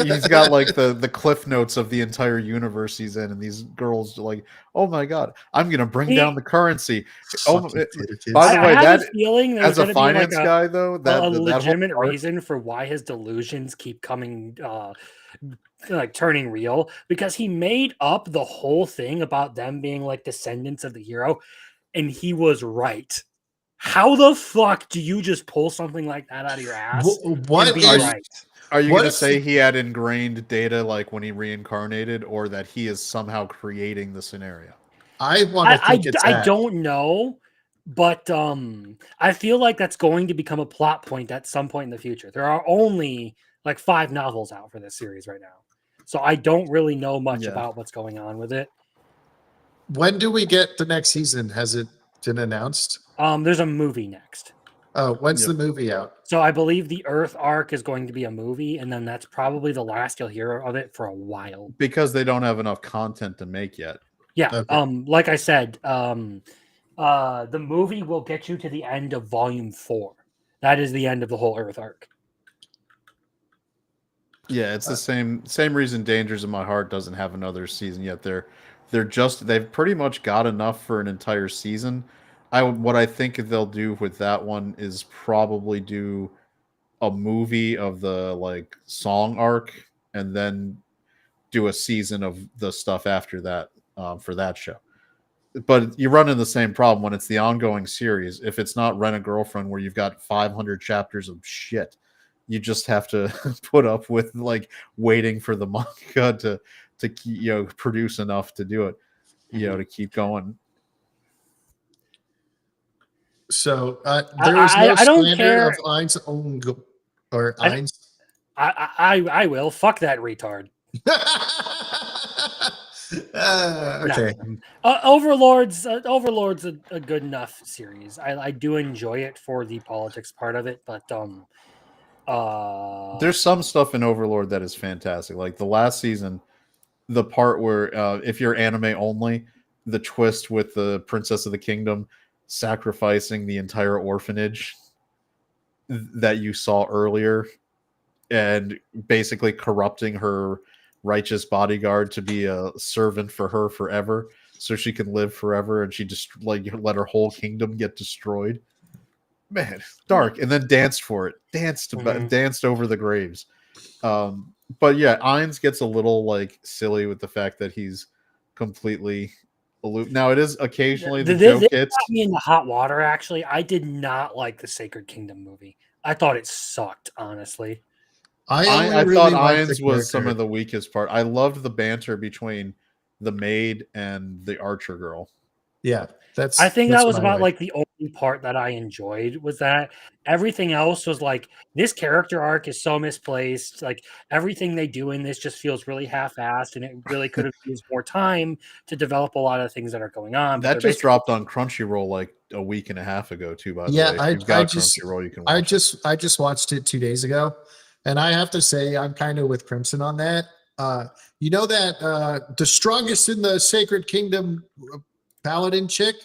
he's got like the cliff notes of the entire universe he's in, and these girls are like, oh my god, I'm gonna bring down the currency. Oh, Fucking theater kids. by the way, I have that a feeling as there's a going to be like finance guy though, that a whole legitimate arc- reason for why his delusions keep coming, like turning real, because he made up the whole thing about them being like descendants of the hero, and he was right. How the fuck do you just pull something like that out of your ass? What and be if- right? Are you What going to if say the- he had ingrained data like when he reincarnated, or that he is somehow creating the scenario? I want to think it's I that. don't know, but I feel like that's going to become a plot point at some point in the future. There are only like 5 novels out for this series right now, so I don't really know much about what's going on with it. When do we get the next season? Has it been announced? There's a movie next. When's the movie out? So I believe the Earth arc is going to be a movie, and then that's probably the last you'll hear of it for a while. Because they don't have enough content to make yet. Yeah. Okay. Like I said, the movie will get you to the end of Volume 4. That is the end of the whole Earth arc. Yeah, it's the same reason Dangers in My Heart doesn't have another season yet. They've pretty much got enough for an entire season. What I think they'll do with that one is probably do a movie of the like song arc, and then do a season of the stuff after that for that show. But you run into the same problem when it's the ongoing series. If it's not Rent a Girlfriend, where you've got 500 chapters of shit, you just have to put up with like waiting for the manga to produce enough to do it, to keep going. So there is no I don't slander care. of Ein's own or I, Ein's. I will. Fuck that retard. Okay. Overlord's a good enough series. I do enjoy it for the politics part of it, but There's some stuff in Overlord that is fantastic. Like the last season, the part where if you're anime only, the twist with the Princess of the Kingdom sacrificing the entire orphanage that you saw earlier and basically corrupting her righteous bodyguard to be a servant for her forever so she can live forever, and she just like let her whole kingdom get destroyed. Man, dark. And then danced for it, danced over the graves. But yeah, Ainz gets a little like silly with the fact that he's completely aloof. Now it is occasionally the joke This hits. got me in the hot water. Actually, I did not like the Sacred Kingdom movie. I thought it sucked, honestly. I only I thought really liked the Ainz was some character. of the weakest part. I loved the banter between the maid and the archer girl. Yeah, that's. I think that's that was what I about like. like the only part that I enjoyed was that everything else was like this character arc is so misplaced. Like everything they do in this just feels really half-assed, and it really could have used more time to develop a lot of things that are going on. But That they're just basically dropped on Crunchyroll like a week and a half ago, too, by the Yeah, way. If you've I got just Crunchyroll, you can watch it. I just watched it 2 days ago, and I have to say I'm kind of with Crimson on that. You know that the strongest in the Sacred Kingdom paladin chick,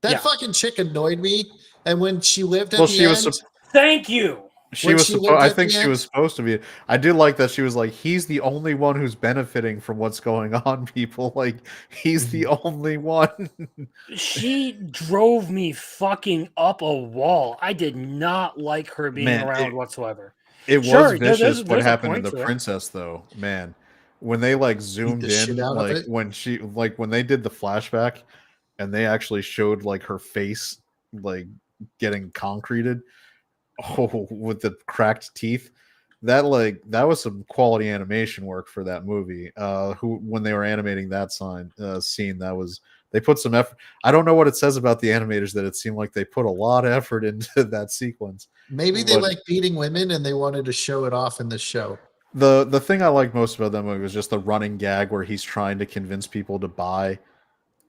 that Yeah. fucking chick annoyed me. And when she lived at Well, the she was end, Thank you. She when was she supposed. lived I at think the she end, was supposed to be. I do like that she was like, he's the only one who's benefiting from what's going on. People like he's the only one. She drove me fucking up a wall. I did not like her being Man, around whatsoever. it was Sure, vicious. What there's a happened to point the to it. princess though? Man, when they like beat the zoomed shit in, out of like it. when they did the flashback, and they actually showed like her face like getting concreted. Oh, with the cracked teeth. That was some quality animation work for that movie. Who when they were animating that scene, that was they put some effort. I don't know what it says about the animators that it seemed like they put a lot of effort into that sequence. Maybe they But like beating women and they wanted to show it off in the show. the thing I liked most about that movie was just the running gag where he's trying to convince people to buy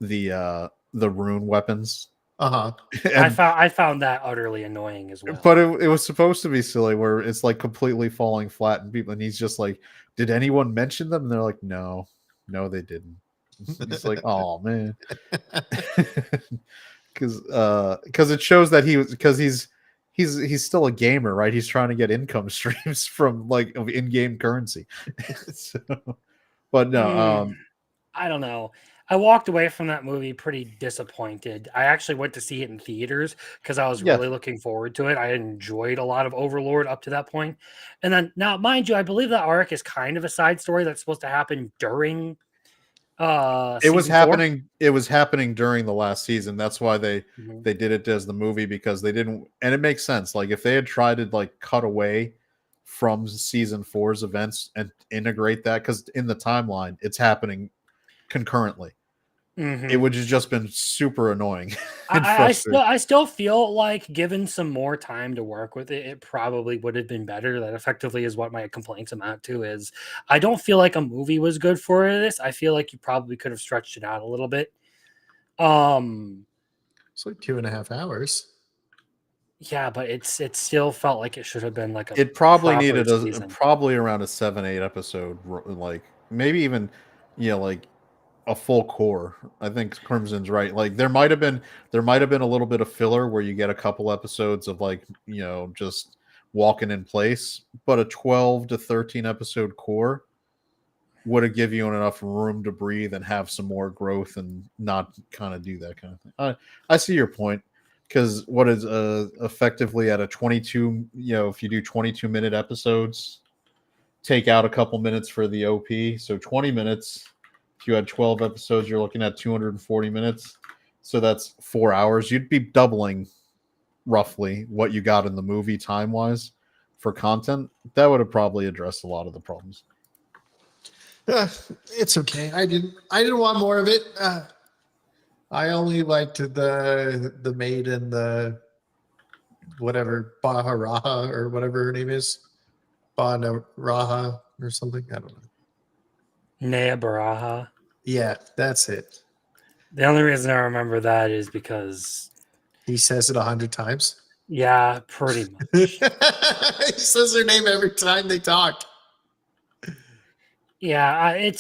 the rune weapons. Uh-huh. And I found that utterly annoying as well. but it was supposed to be silly where it's like completely falling flat and people and he's just like, did anyone mention them? And they're like, no, they didn't. It's like, oh man. Because it shows that he's still a gamer, right? He's trying to get income streams from like of in-game currency. So, but no, I don't know. I walked away from that movie pretty disappointed. I actually went to see it in theaters because I was yeah, really looking forward to it. I enjoyed a lot of Overlord up to that point. And then now, mind you, I believe that arc is kind of a side story that's supposed to happen during it was season 4. happening. It was happening during the last season. That's why they Mhm. did it as the movie because they didn't, and it makes sense. Like if they had tried to like cut away from season 4's events and integrate that, because in the timeline it's happening concurrently. Mhm. It would have just been super annoying. And I still feel like given some more time to work with it, it probably would have been better. That effectively is what my complaints amount to is I don't feel like a movie was good for this. I feel like you probably could have stretched it out a little bit. It's like 2.5 hours. Yeah, but it still felt like it should have been like a it probably proper needed season. probably around a 7-8 episode, like maybe even like a full core. I think Crimson's right. Like there might have been a little bit of filler where you get a couple episodes of like just walking in place, but a 12 to 13 episode core would have give you enough room to breathe and have some more growth and not kind of do that kind of thing. I see your point because what is effectively at a 22, if you do 22-minute episodes, take out a couple minutes for the OP, so 20 minutes. If you had 12 episodes, you're looking at 240 minutes. So that's 4 hours. You'd be doubling roughly what you got in the movie time-wise for content. That would have probably addressed a lot of the problems. It's okay. I didn't want more of it. I only liked the maid and the whatever Baharaha or whatever her name is, Baharaha or something. I don't know. Nea Baraha. Yeah, that's it. The only reason I remember that is because, He says it 100 times. yeah, pretty He much. says her name every time they talk. Yeah, I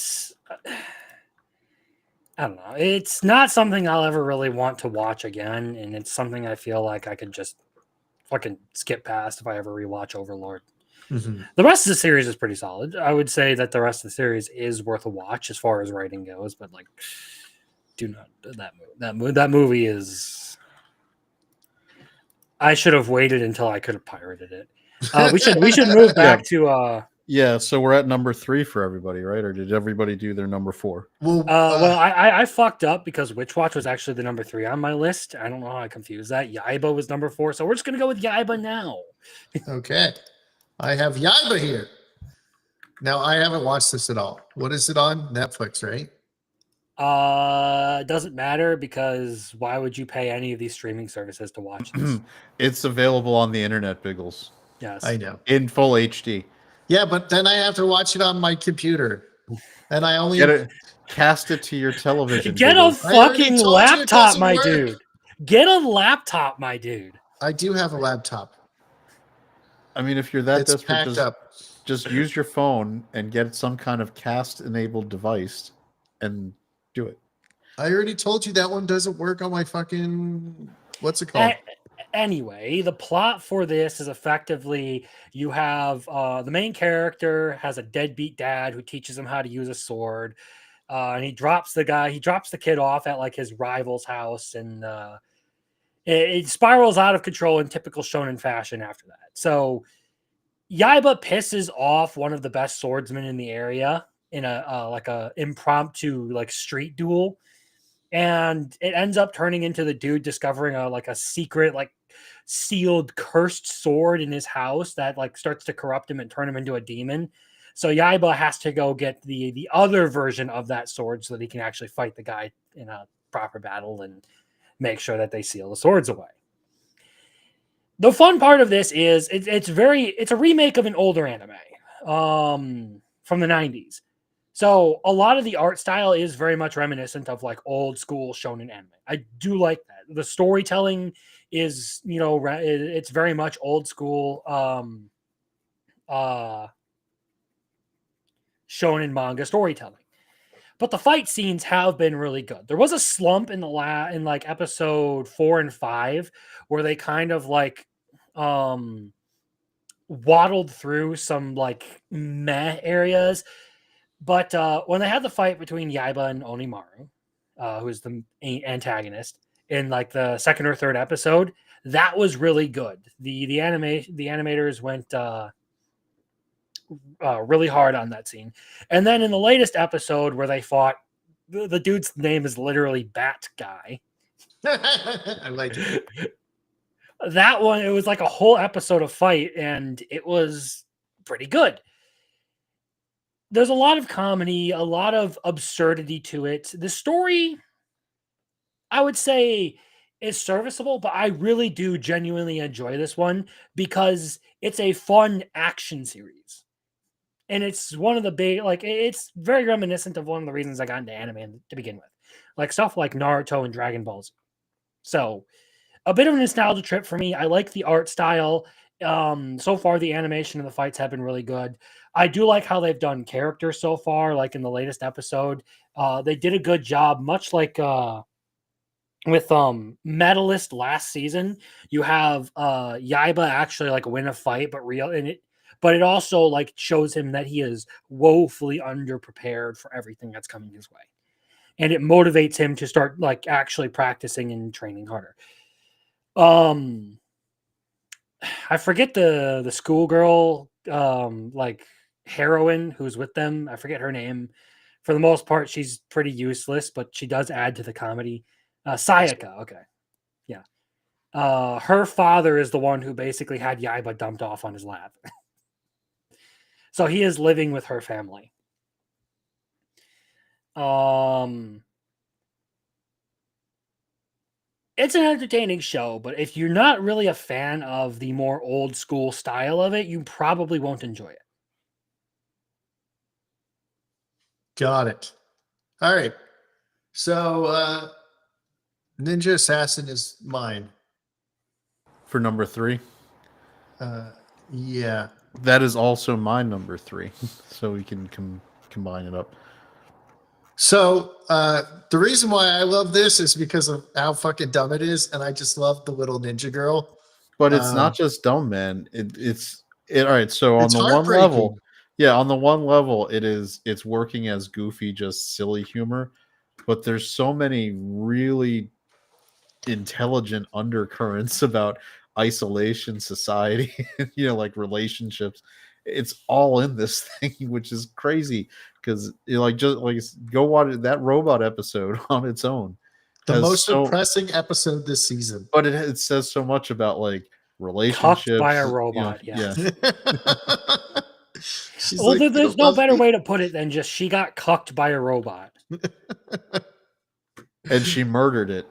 don't know. It's not something I'll ever really want to watch again, and it's something I feel like I could just fucking skip past if I ever rewatch Overlord. Mm-hmm. The rest of the series is pretty solid. I would say that the rest of the series is worth a watch as far as writing goes, but like, do not that movie is. I should have waited until I could have pirated it. We should move back to Yeah, so we're at number 3 for everybody, right? Or did everybody do their number 4? well, I fucked up because Witch Watch was actually the number 3 on my list. I don't know how I confused that. Yaiba was number 4, so we're just gonna go with Yaiba now. Okay. I have Yaiba here. Now, I haven't watched this at all. What is it on? Netflix, right? Doesn't matter because why would you pay any of these streaming services to watch this? It's available on the internet, Biggles, Yes, I know. in full HD. Yeah, but then I have to watch it on my computer. And I only Get it, cast it to your television. Get a Biggles. I already fucking told you it laptop, doesn't my work. dude. Get a laptop, my dude. I do have a laptop. I mean, if you're that It's desperate, packed up. just use your phone and get some kind of cast-enabled device and do it. I already told you that one doesn't work on my fucking what's it called? Anyway, the plot for this is effectively you have the main character has a deadbeat dad who teaches him how to use a sword, and he drops the kid off at like his rival's house, and it spirals out of control in typical shonen fashion after that. So Yaiba pisses off one of the best swordsmen in the area in a like a impromptu like street duel, and it ends up turning into the dude discovering a secret like sealed cursed sword in his house that like starts to corrupt him and turn him into a demon. So Yaiba has to go get the other version of that sword so that he can actually fight the guy in a proper battle and make sure that they seal the swords away. The fun part of this is it's a remake of an older anime from the 90s. So a lot of the art style is very much reminiscent of like old school shonen anime. I do like that. The storytelling is, it's very much old school shonen manga storytelling. But the fight scenes have been really good. There was a slump in in like episode 4 and 5 where they kind of like waddled through some like meh areas. But when they had the fight between Yaiba and Onimaru, who is the antagonist, in like the second or third episode, that was really good. The animators went really hard on that scene. And then in the latest episode where they fought, the dude's name is literally Bat Guy. I like it. That one, it was like a whole episode of fight, and it was pretty good. There's a lot of comedy, a lot of absurdity to it. The story, I would say, is serviceable, but I really do genuinely enjoy this one because it's a fun action series. And it's one of the big, like, it's very reminiscent of one of the reasons I got into anime to begin with. Like stuff like Naruto and Dragon Ball Z. So, a bit of a nostalgia trip for me. I like the art style. So far, the animation and the fights have been really good. I do like how they've done characters so far, like in the latest episode. They did a good job, much like with Medalist last season. You have Yaiba actually like win a fight, but it also like shows him that he is woefully underprepared for everything that's coming his way. And it motivates him to start like actually practicing and training harder. I forget the schoolgirl like heroine who's with them. I forget her name. For the most part, she's pretty useless, but she does add to the comedy. Sayaka, okay. Yeah. Her father is the one who basically had Yaiba dumped off on his lap. So he is living with her family. It's an entertaining show, but if you're not really a fan of the more old school style of it, you probably won't enjoy it. Got it. All right. So Ninja Assassin is mine. For number 3. Yeah. That is also my number 3. So we can combine it up. So the reason why I love this is because of how fucking dumb it is, and I just love the little ninja girl. But it's not just dumb, man. It's all right. So on It's the one heartbreaking. level, on the one level, it's working as goofy, just silly humor. But there's so many really intelligent undercurrents about isolation, society, like relationships. It's all in this thing, which is crazy because go watch that robot episode on its own. The most So, depressing episode this season. but it says so much about like relationships. Cucked by a robot, yeah. She's Well, like, there's "You no love better me?" way to put it than just she got cucked by a robot. And she murdered it.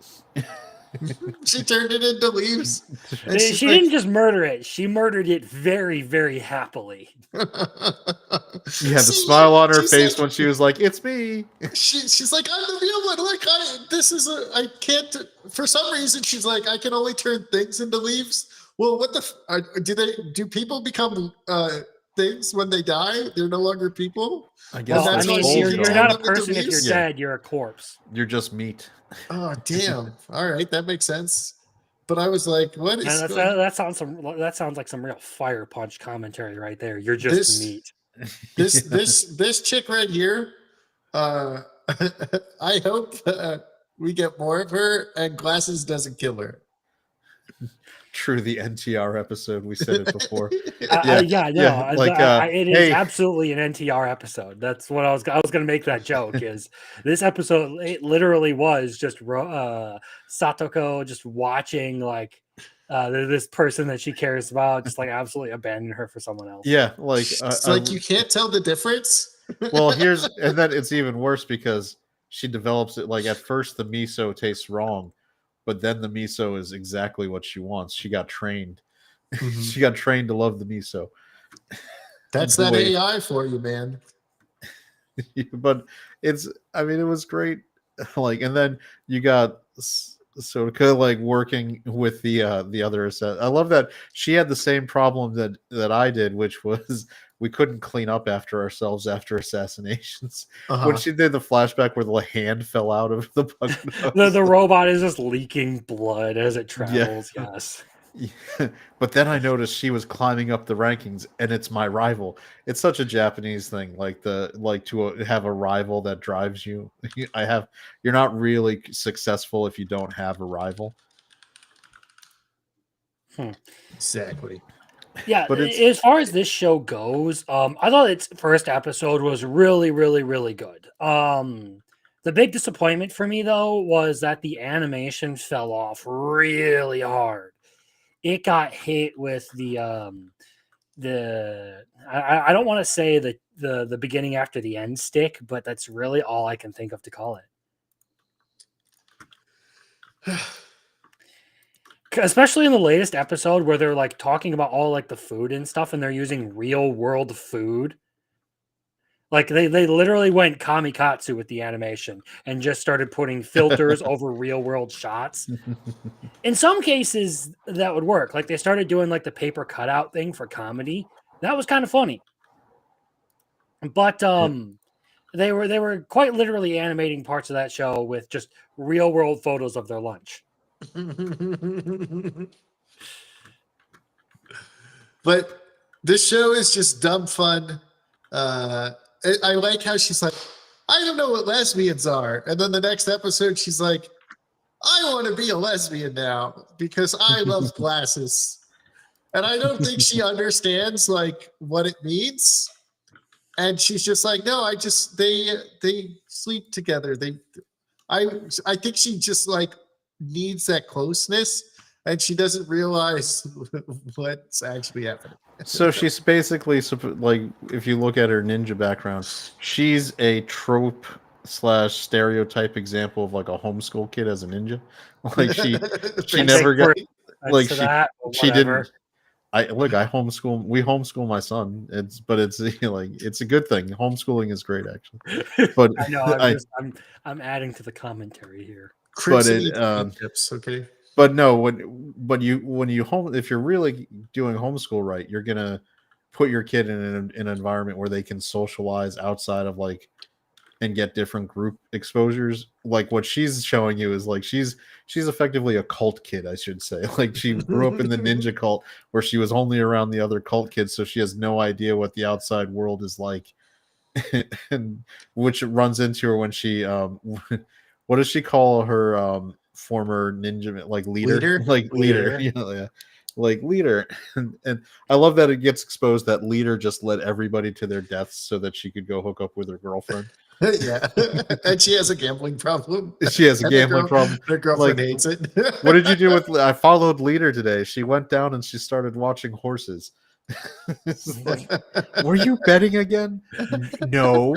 She turned it into leaves. And She she's didn't just murder it; she murdered it very, very happily. Yeah, the smile on her face when she was like, "It's me." She's like, "I'm the real one. Like, I can't." For some reason, she's like, "I can only turn things into leaves." Well, what the do people become things when they die? They're no longer people. I guess Well, I that's mean, why she you're can not turn a them into person if you're leaves? dead; you're a corpse. You're just meat. Oh, damn. All right, that makes sense. But I was like, "What is?" And that sounds like some real fire punch commentary right there. You're just This- meat. This chick right here. I hope we get more of her, and Glasses doesn't kill her. True, the NTR episode. We said it before. It is hey. absolutely an NTR episode. That's what I was going to make that joke. Is this episode? It literally was just Satoko just watching like this person that she cares about, just like absolutely abandon her for someone else. Yeah, like It's like you can't tell the difference. well, and then it's even worse because she develops it. Like at first, the miso tastes wrong, but then the miso is exactly what she wants. She got trained. She got trained to love the miso. That's that AI for you, man. But it was great. Like, and then you got so kind of like working with the other assassin. I love that she had the same problem that I did, which was we couldn't clean up after ourselves after assassinations. When she did the flashback where the hand fell out of the bug the robot is just leaking blood as it travels. Yeah. Yes. Yeah. But then I noticed she was climbing up the rankings, and it's my rival. It's such a Japanese thing, to have a rival that drives you. You're not really successful if you don't have a rival. Exactly. Yeah, but as far as this show goes, I thought its first episode was really, really, really good. The big disappointment for me though was that the animation fell off really hard. It got hit with I don't want to say the beginning after the end stick, but that's really all I can think of to call it. Especially in the latest episode where they're like talking about all like the food and stuff, and they're using real world food. Like they literally went kamikaze with the animation and just started putting filters over real world shots. In some cases that would work. Like they started doing like the paper cutout thing for comedy. That was kind of funny. But they were quite literally animating parts of that show with just real world photos of their lunch. But this show is just dumb fun. I like how she's like, I don't know what lesbians are. And then the next episode, she's like, I want to be a lesbian now because I love glasses. And I don't think she understands like what it means. And she's just like, no, they sleep together. I think she just like needs that closeness, and she doesn't realize what's actually happening. So she's basically like, if you look at her ninja background, she's a trope slash stereotype example of like a homeschool kid as a ninja. Like she Thanks, never got Nick. like to that, or she whatever. didn't. We homeschool my son. It's like it's a good thing. Homeschooling is great actually. But I know. I'm adding to the commentary here. Crimson it, eats tips, okay? but no, when you home if you're really doing homeschool right, you're gonna put your kid in an environment where they can socialize outside of like and get different group exposures. Like what she's showing you is like she's effectively a cult kid, I should say. Like she grew up in the ninja cult where she was only around the other cult kids, so she has no idea what the outside world is like. And which runs into her when she what does she call her former ninja like leader? Like leader. Yeah. Yeah. Like leader. And I love that it gets exposed that leader just led everybody to their deaths so that she could go hook up with her girlfriend. Yeah. And she has a gambling problem. She has a And gambling problem. Her girlfriend Like, hates it. what did you do with I followed leader today? She went down and she started watching horses. It's like, were you betting again? No.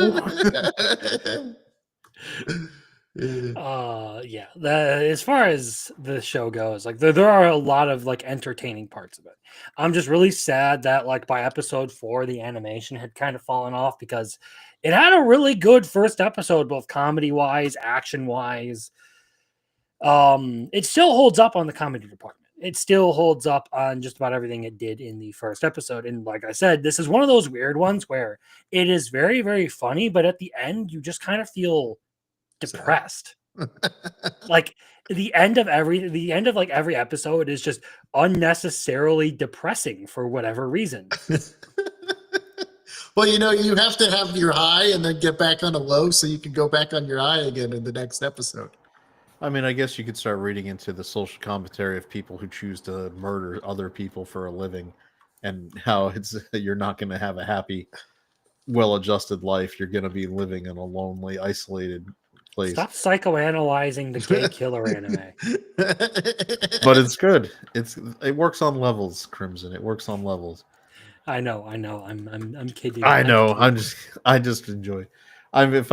Yeah. As far as the show goes, like there are a lot of like entertaining parts of it. I'm just really sad that like by episode 4 the animation had kind of fallen off because it had a really good first episode, both comedy wise, action wise. It still holds up on the comedy department. It still holds up on just about everything it did in the first episode. And like I said, this is one of those weird ones where it is very, very funny, but at the end you just kind of feel depressed. Like the end of like every episode is just unnecessarily depressing for whatever reason. Well, you have to have your high and then get back on a low so you can go back on your high again in the next episode. I mean, I guess you could start reading into the social commentary of people who choose to murder other people for a living and how it's you're not going to have a happy, well-adjusted life. You're going to be living in a lonely, isolated place. Stop psychoanalyzing the gay killer anime. But it's good. It works on levels, Crimson. It works on levels. I know. I'm kidding. I know. I'm I just enjoy. If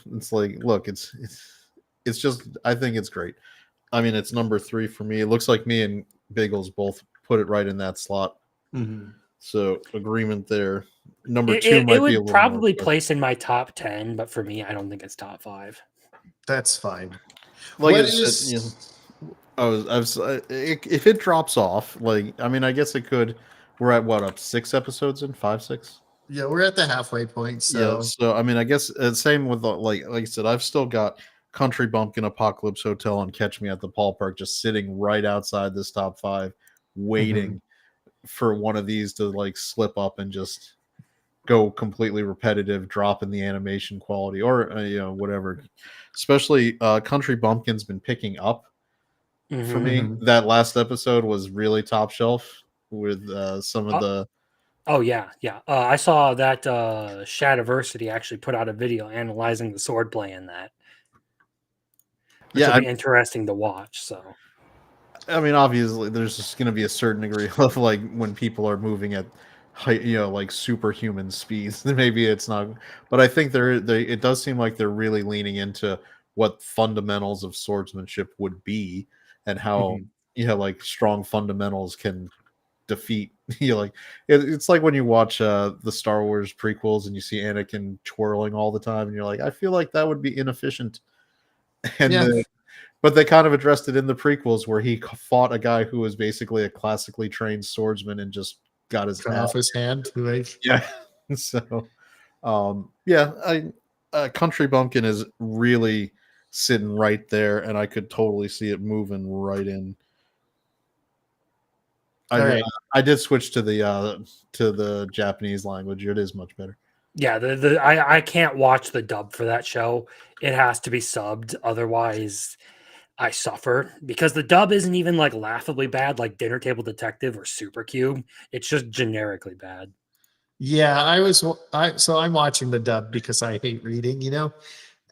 it's like, look, it's just. I think it's great. I mean, it's number 3 for me. It looks like me and Biggles both put it right in that slot. Mm-hmm. So agreement there. Number 2 it might would be a little probably more place in my top 10, but for me, I don't think it's top 5. That's fine. like What I is- said, if it drops off, like I mean, I guess it could. We're at what up 6 episodes in 5, 6. Yeah, we're at the halfway point. So Yeah, so I mean, I guess same with like I said, I've still got Country Bumpkin, Apocalypse Hotel, and Catch Me at the Ballpark just sitting right outside this top 5, waiting for one of these to like slip up and just go completely repetitive, drop in the animation quality or whatever. Especially Country Bumpkin's been picking up for me. That last episode was really top shelf with some of the. Oh yeah. I saw that Shadiversity actually put out a video analyzing the swordplay in that. Which will be interesting to watch. So, I mean, obviously, there's just going to be a certain degree of like when people are moving at like superhuman speeds. Then maybe it's not, but I think it does seem like they're really leaning into what fundamentals of swordsmanship would be and how like strong fundamentals can defeat like it's like when you watch the Star Wars prequels and you see Anakin twirling all the time and you're like, I feel like that would be inefficient. And but they kind of addressed it in the prequels where he fought a guy who was basically a classically trained swordsman and just got his cut off his hand. Yeah. So Country Bumpkin is really sitting right there and I could totally see it moving right in. I did switch to the Japanese language. It is much better. Yeah, I can't watch the dub for that show. It has to be subbed, otherwise I suffer because the dub isn't even like laughably bad like Dinner Table Detective or Super Cube. It's just generically bad. Yeah, I'm watching the dub because I hate reading,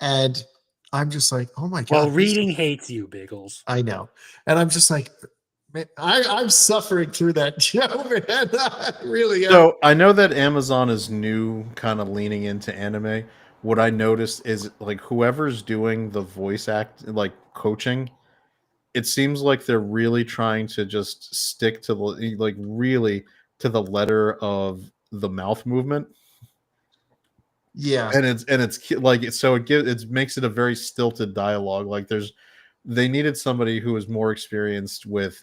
and I'm just like, oh my god. Well, reading hates you, Biggles. I know, and I'm just like, man, I'm suffering through that show, man. I really am. So I know that Amazon is new, kind of leaning into anime, what I noticed is like whoever's doing the voice act, like coaching, it seems like they're really trying to just stick to the like really to the letter of the mouth movement, Yeah. and it's like so it makes it a very stilted dialogue. Like they needed somebody who was more experienced with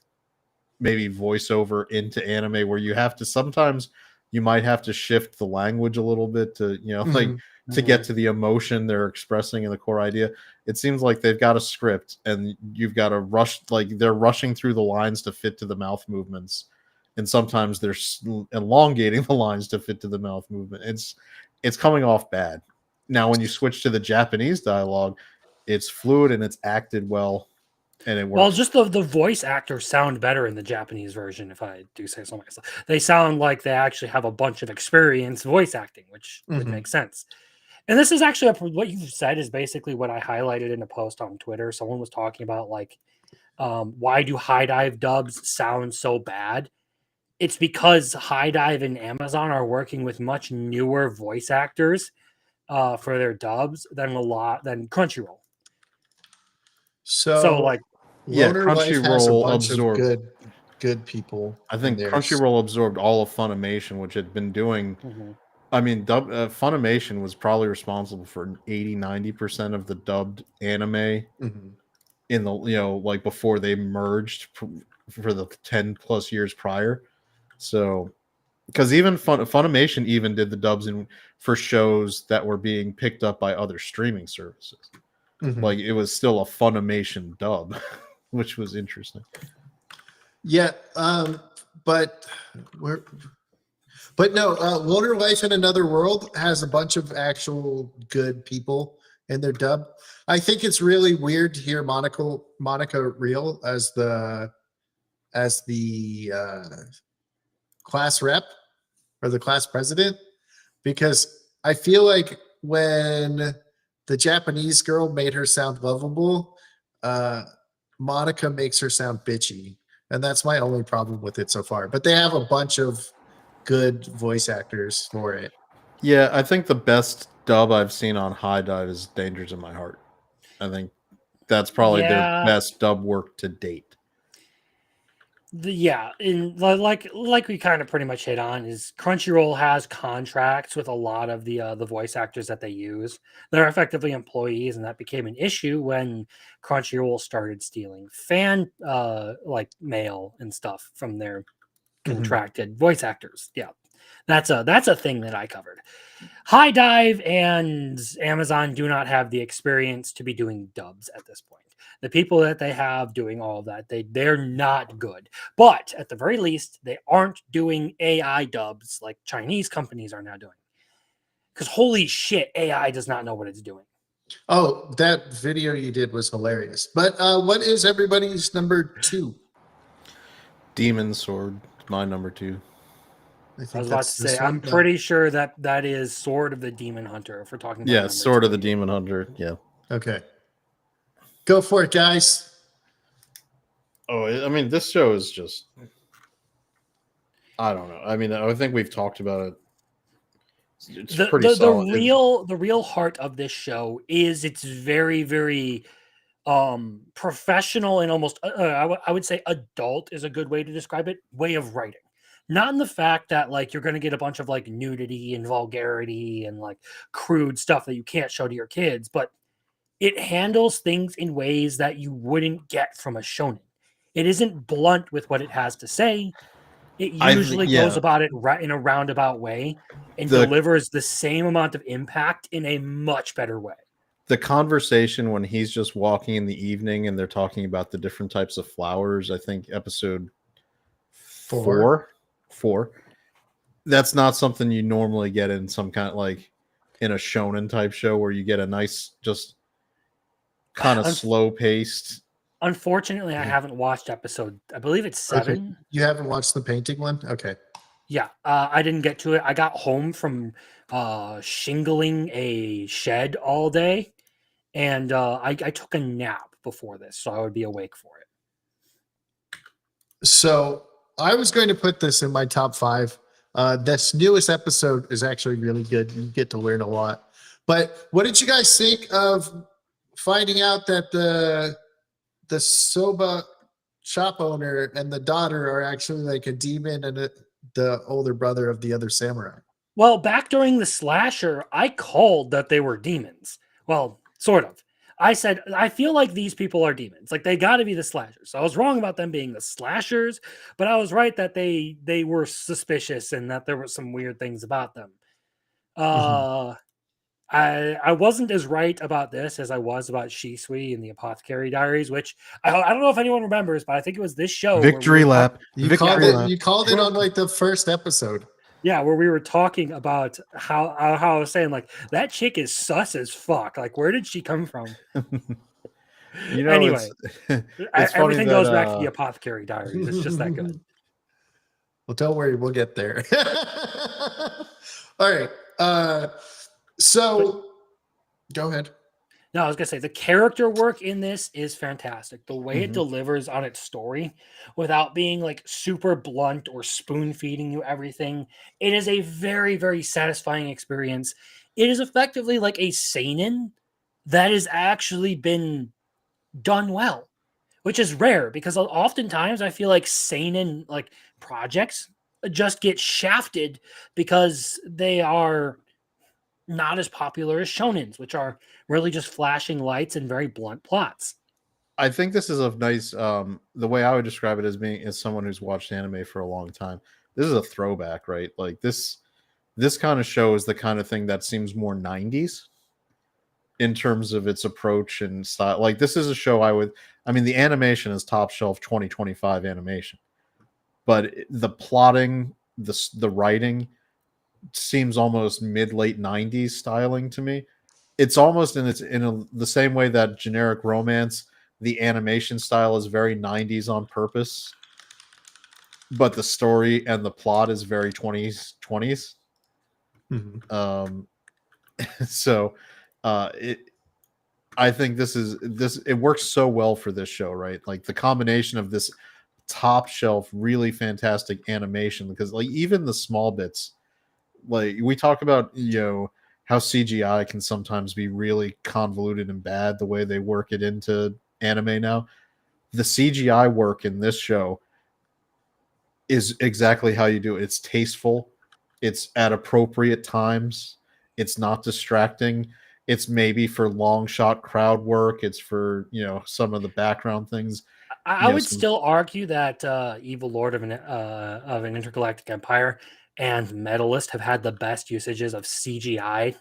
maybe voiceover into anime, where you have to sometimes you might have to shift the language a little bit to like Mhm. to get to the emotion they're expressing in the core idea. It seems like they've got a script and you've got to rush, like they're rushing through the lines to fit to the mouth movements, and sometimes they're elongating the lines to fit to the mouth movement. It's coming off bad. Now when you switch to the Japanese dialogue, it's fluid and it's acted well, and it Well, works. just the voice actors sound better in the Japanese version, if I do say so myself. They sound like they actually have a bunch of experience voice acting, which would Mhm. make sense. And this is actually what you've said is basically what I highlighted in a post on Twitter. Someone was talking about like, why do high dive dubs sound so bad? It's because high dive and Amazon are working with much newer voice actors for their dubs than Crunchyroll. So So like, Yeah, Loner Life has a Crunchyroll bunch of absorbed. good people I in think theirs. Crunchyroll absorbed all of Funimation, which had been doing. mhm. I mean, Funimation was probably responsible for 80-90% of the dubbed anime Mhm. in the like before they merged for the 10 plus years prior. So because even Funimation even did the dubs in for shows that were being picked up by other streaming services. Mhm. Like it was still a Funimation dub, which was interesting. Yeah, but we're but no, Loner Life in Another World has a bunch of actual good people in their dub. I think it's really weird to hear Monica Real as the class rep or the class president, because I feel like when the Japanese girl made her sound lovable, uh, Monica makes her sound bitchy, and that's my only problem with it so far. But they have a bunch of good voice actors for it. Yeah, I think the best dub I've seen on High Dive is Dangers in My Heart. I think that's probably their Yeah, best dub work to date. yeah, and like we kind of pretty much hit on is Crunchyroll has contracts with a lot of the voice actors that they use. They're effectively employees, and that became an issue when Crunchyroll started stealing fan like mail and stuff from their Mhm. contracted voice actors. Yeah, that's a thing that I covered. High Dive and Amazon do not have the experience to be doing dubs at this point. The people that they have doing all of that, they're not good. But at the very least, they aren't doing AI dubs like Chinese companies are now doing. Because holy shit, AI does not know what it's doing. Oh, that video you did was hilarious. But what is everybody's number two? Demon Sword, my number 2. I I think was about that's to say, this I'm one. No. pretty sure that is Sword of the Demon Hunter if we're talking about Yeah, number Sword of the two. Demon Hunter. Yeah. Okay. Go for it, guys. Oh, I mean, this show is just. I don't know. I mean, I think we've talked about it. It's The, pretty the the solid. real the real heart of this show is it's very very professional and almost I would say adult is a good way to describe it, way of writing, not in the fact that like you're going to get a bunch of like nudity and vulgarity and like crude stuff that you can't show to your kids, but it handles things in ways that you wouldn't get from a shonen. It isn't blunt with what it has to say. It I think, usually goes yeah, about it right in a roundabout way and the delivers the same amount of impact in a much better way. the conversation when he's just walking in the evening and they're talking about the different types of flowers. I think episode Four. four. That's not something you normally get in some kind of like in a shonen type show where you get a nice, just kind of Un- slow paced. Unfortunately, I haven't watched episode. I believe it's Okay. 7. You haven't watched the painting one? Okay. Yeah, I didn't get to it. I got home from shingling a shed all day, and I took a nap before this, so I would be awake for it. So I was going to put this in my top 5. This newest episode is actually really good. You get to learn a lot. But what did you guys think of finding out that the soba shop owner and the daughter are actually like a demon and the older brother of the other samurai? Well, back during the slasher, I called that they were demons. Well, sort of. I said, I feel like these people are demons. Like they got to be the slashers. So I was wrong about them being the slashers, but I was right that they were suspicious and that there were some weird things about them. Uh I wasn't as right about this as I was about Shisui and the Apothecary Diaries, which I don't know if anyone remembers, but I think it was this show where we Victory were lap. You Victory called it. lap. You called it on like the first episode. Yeah, where we were talking about how I was saying like that chick is sus as fuck. Like, where did she come from? You know, Anyway, it's funny everything that, goes back to the Apothecary Diaries. It's just that good. Well, don't worry, we'll get there. All right. So go ahead. No, I was gonna say the character work in this is fantastic. The way it Mhm. delivers on its story without being like super blunt or spoon feeding you everything. It is a very, very satisfying experience. It is effectively like a seinen that has actually been done well, which is rare because oftentimes I feel like seinen like projects just get shafted because they are not as popular as shonens, which are really just flashing lights and very blunt plots. I think this is a nice the way I would describe it as being as someone who's watched anime for a long time. This is a throwback, right? Like this kind of show is the kind of thing that seems more 90s in terms of its approach and style. Like this is a show I mean the animation is top shelf 2025 animation. But the plotting, the writing seems almost mid late 90s styling to me. It's almost the same way that generic romance, the animation style is very 90s on purpose, but the story and the plot is very 20s. Mhm. So it I think this it works so well for this show, right? Like the combination of this top shelf really fantastic animation, because like even the small bits, like we talk about, how CGI can sometimes be really convoluted and bad the way they work it into anime now. The CGI work in this show is exactly how you do it. It's tasteful, it's at appropriate times, it's not distracting. It's maybe for long shot crowd work, it's for, some of the background things. I would still argue that Evil Lord of an Intergalactic Empire and Medalist have had the best usages of CGI,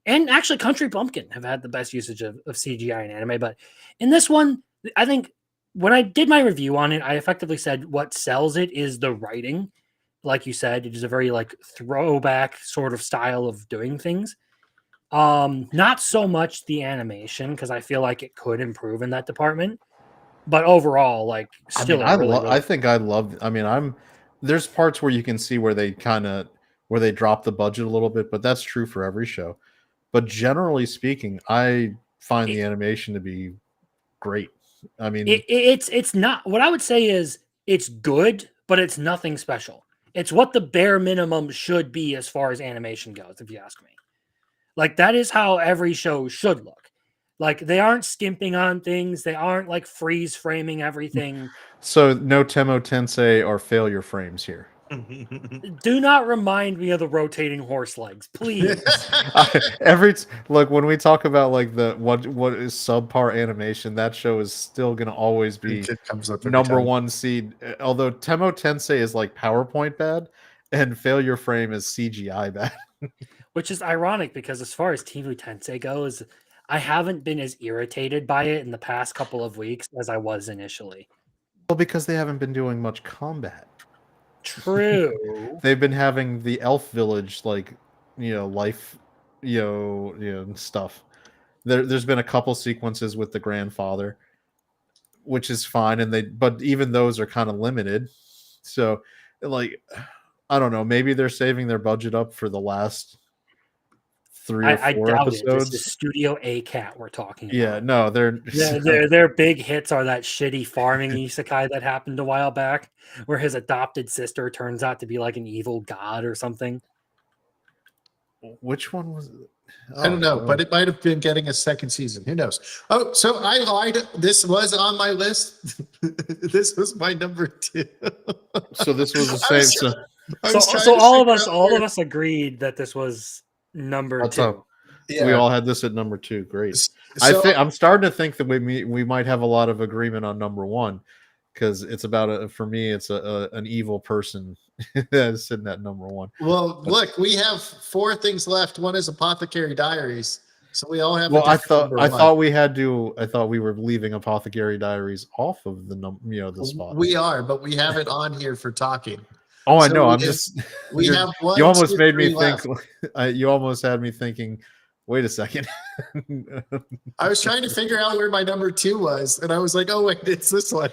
and actually Country Bumpkin have had the best usage of CGI in anime. But in this one, I think when I did my review on it, I effectively said what sells it is the writing. Like you said, it is a very like throwback sort of style of doing things. Not so much the animation because I feel like it could improve in that department. But overall, like I mean, still a really, I think I love. I mean, there's parts where you can see where they drop the budget a little bit, but that's true for every show. But generally speaking, I find the animation to be great. I mean, it's not what I would say is it's good, but it's nothing special. It's what the bare minimum should be as far as animation goes, if you ask me. Like that is how every show should look. Like they aren't skimping on things, they aren't like freeze framing everything. so no Temo Tensei or failure frames here. Do not remind me of the rotating horse legs, please. Look, when we talk about like the what is subpar animation, that show is still gonna always be It comes up every number time. one seed. Although Temo Tensei is like PowerPoint bad, and failure frame is CGI bad. Which is ironic because as far as TV Tensei goes, I haven't been as irritated by it in the past couple of weeks as I was initially. Well, because they haven't been doing much combat. True. They've been having the elf village, like, life, stuff. There's been a couple sequences with the grandfather, which is fine, but even those are kind of limited. So, like, I don't know, maybe they're saving their budget up for the last 3 or 4 I doubt episodes. it. This is Studio A Cat we're talking about. Yeah, no, Their big hits are that shitty farming isekai that happened a while back, where his adopted sister turns out to be like an evil god or something. which one was it? I don't know, but it might have been getting a second season. Who knows? Oh, so I lied. This was on my list. This was my number 2. So this was the I same. was- So I was trying So to all of figure us, out all where- of us agreed that this was number That's 2. up. Yeah. We all had this at number 2. Great. So, I'm starting to think that we might have a lot of agreement on number 1 because it's about for me it's an evil person that's sitting at number 1. well, look, we have 4 things left. One is Apothecary Diaries, so we all have. Well, a different number one. I thought we were leaving Apothecary Diaries off of the spot. We are, but we have it on here for talking. Oh, I So know. we I'm have- just. We have one. You almost 2, made me 3 think. left. You almost had me thinking. Wait a second. I was trying to figure out where my number 2 was, and I was like, "Oh wait, it's this one."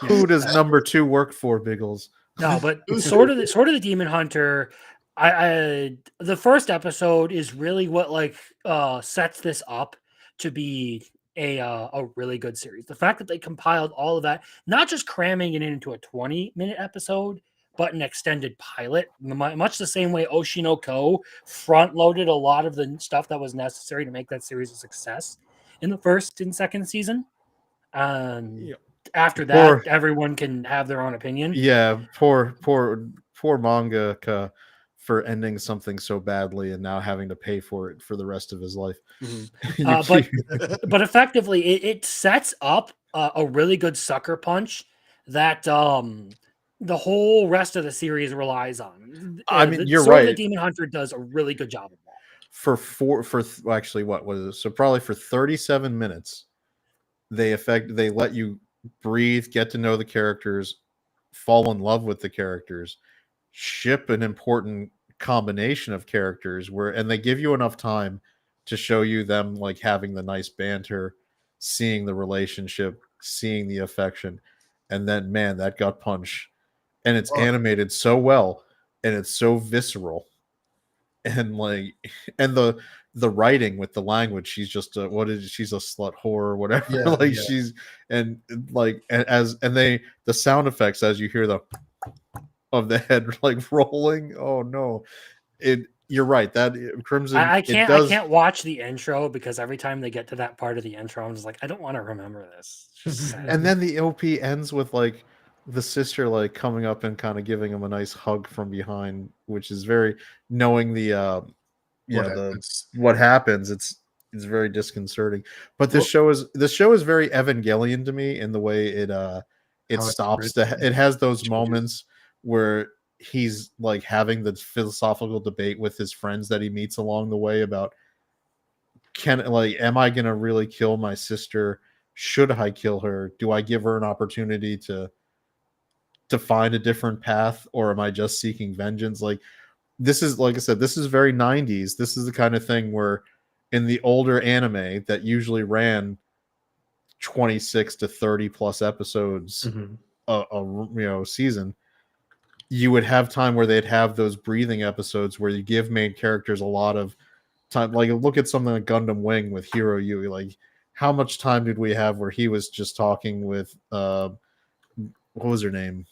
Who does number 2 work for, Biggles? No, but sort of the Demon Hunter. I the first episode is really what sets this up to be a really good series. The fact that they compiled all of that, not just cramming it into a 20-minute episode, but an extended pilot, much the same way Oshinoko front loaded a lot of the stuff that was necessary to make that series a success in the first and second season. After that, everyone can have their own opinion. Yeah, poor mangaka for ending something so badly and now having to pay for it for the rest of his life. But effectively, it sets up a really good sucker punch that the whole rest of the series relies on. I mean, you're Sword of right. The Demon Hunter does a really good job of that. Actually, what was it? So probably for 37 minutes, they let you breathe, get to know the characters, fall in love with the characters, ship an important combination of characters and they give you enough time to show you them like having the nice banter, seeing the relationship, seeing the affection, and then man, that gut punch. And it's animated so well and it's so visceral. And the writing with the language, she's just she's a slut whore or whatever. Yeah, she's and the sound effects as you hear the of the head like rolling. Oh no. You're right. That Crimson I can't watch the intro because every time they get to that part of the intro, I'm just like, I don't want to remember this. And then the OP ends with like the sister like coming up and kind of giving him a nice hug from behind, which is very knowing what happens. It's very disconcerting. But this show is very Evangelion to me in the way it has those moments where he's like having the philosophical debate with his friends that he meets along the way about am I gonna really kill my sister? Should I kill her? Do I give her an opportunity to find a different path, or am I just seeking vengeance? Like this is, like I said, this is very 90s. This is the kind of thing where in the older anime that usually ran 26 to 30 plus episodes a season, you would have time where they'd have those breathing episodes where you give main characters a lot of time. Like look at something like Gundam Wing with Hiro Yui. Like how much time did we have where he was just talking with what was her name?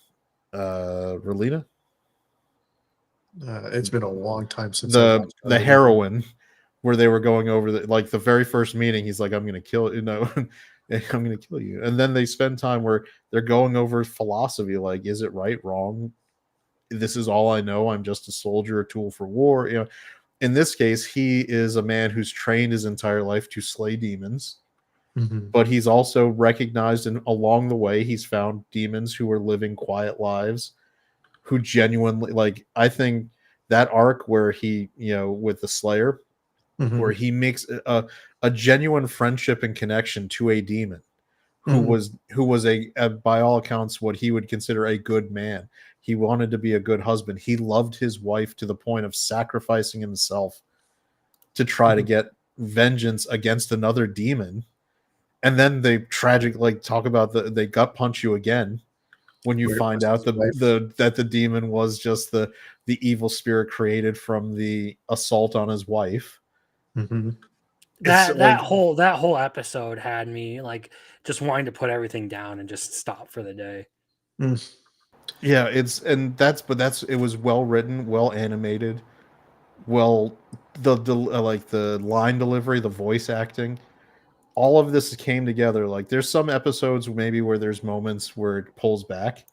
Relina? It's been a long time since the heroine, where they were going over the very first meeting. He's like, I'm gonna kill you know I'm gonna kill you. And then they spend time where they're going over philosophy, like, is it right, wrong? This is all I know. I'm just a soldier, a tool for war. In this case, he is a man who's trained his entire life to slay demons. But he's also recognized, and along the way, he's found demons who are living quiet lives, who genuinely, like, I think that arc where he, with the Slayer, where he makes a genuine friendship and connection to a demon who was a by all accounts what he would consider a good man. He wanted to be a good husband. He loved his wife to the point of sacrificing himself to try to get vengeance against another demon. And then they talk about they gut punch you again when you find out that the demon was just the evil spirit created from the assault on his wife. That whole episode had me like just wanting to put everything down and just stop for the day. Yeah, it was well written, well animated. Well, the like the line delivery, the voice acting, all of this came together. Like there's some episodes maybe where there's moments where it pulls back,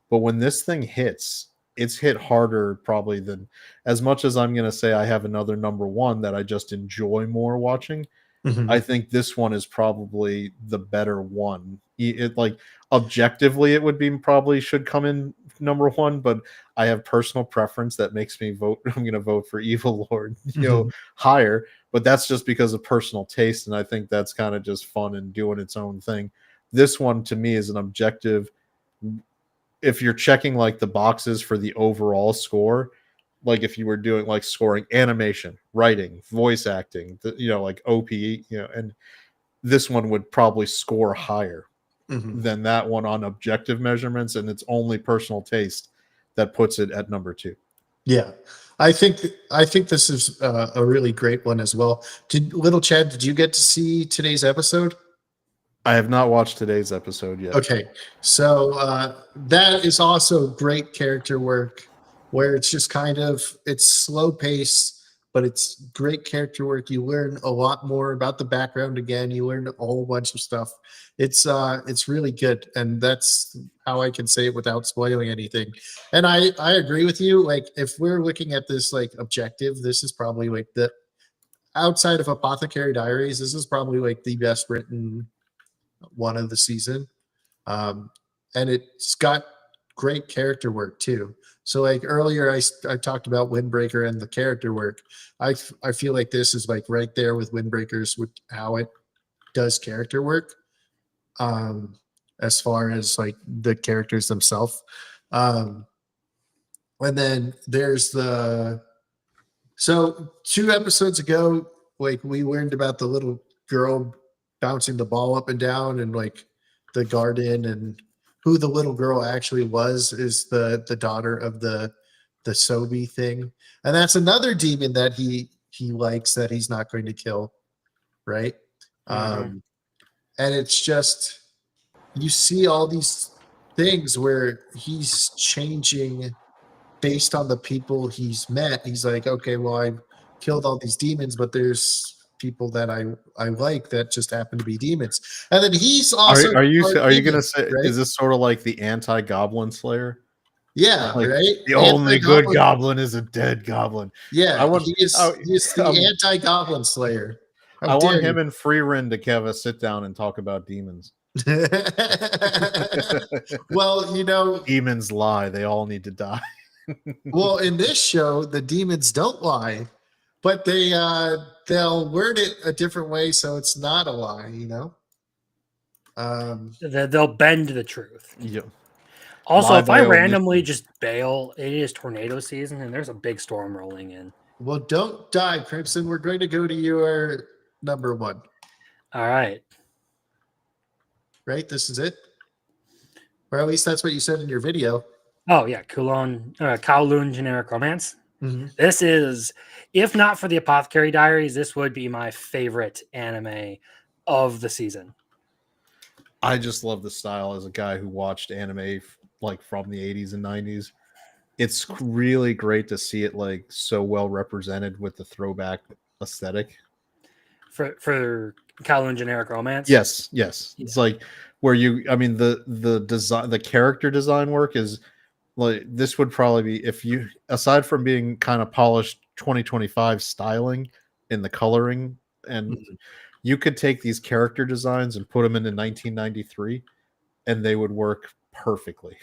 but when this thing hits, it's hit harder probably than, as much as I'm going to say I have another number one that I just enjoy more watching. I Mhm. think this one is probably the better one. It like objectively, it would be probably should come in number one, but I have personal preference that makes me vote. I'm going to vote for Evil Lord, Mhm. higher. But that's just because of personal taste, and I think that's kind of just fun and doing its own thing. This one to me is an objective. If you're checking like the boxes for the overall score, like if you were doing like scoring animation, writing, voice acting, like OP, and this one would probably score higher Mhm. than that one on objective measurements, and it's only personal taste that puts it at number two. Yeah, I think this is a really great one as well. Did little Chad? Did you get to see today's episode? I have not watched today's episode yet. Okay, so that is also great character work, where it's just kind of it's slow pace, but it's great character work. You learn a lot more about the background again. You learn a whole bunch of stuff. It's really good, and that's how I can say it without spoiling anything. And I agree with you. Like if we're looking at this like objective, this is probably like the outside of Apothecary Diaries. This is probably like the best written one of the season, um, and it's got great character work too. So like earlier, I talked about Windbreaker and the character work. I feel like this is like right there with Windbreakers with how it does character work, um, as far as like the characters themselves. Um, and then there's the so 2 episodes ago, like we learned about the little girl bouncing the ball up and down, and like the garden, and who the little girl actually was is the daughter of the Sobe thing, and that's another demon that he likes that he's not going to kill, right? Mm-hmm. Um, and it's just you see all these things where he's changing based on the people he's met. He's like, okay, well, I've killed all these demons, but there's people that I like that just happen to be demons. And then he's Are also are you part are you gonna demon, say, right? is this sort of like the anti-Goblin Slayer? Yeah, Like right. the only good Anti-goblin. goblin is a dead goblin. I Yeah, want he is the I, anti-goblin slayer. How I want dare him you? and Free Ren to have a sit down and talk about demons. Well, Demons lie. They all need to die. well, in this show, the demons don't lie, but they'll word it a different way so it's not a lie. Um, They'll bend the truth. Yeah. Also, Lie if I by randomly omission. just bail, it is tornado season and there's a big storm rolling in. well, don't die, Crimson. We're going to go to your number one, All right. right? This is it, or at least that's what you said in your video. Oh yeah, Kowloon generic romance. Mm-hmm. This is, if not for the Apothecary Diaries, this would be my favorite anime of the season. I just love the style as a guy who watched anime like from the 80s and 90s. It's really great to see it like so well represented with the throwback aesthetic. For Kowloon generic romance. Yes. Yeah. It's like where the design, the character design work is like, this would probably be, if you, aside from being kind of polished 2025 styling in the coloring, and Mhm. you could take these character designs and put them into 1993 and they would work perfectly.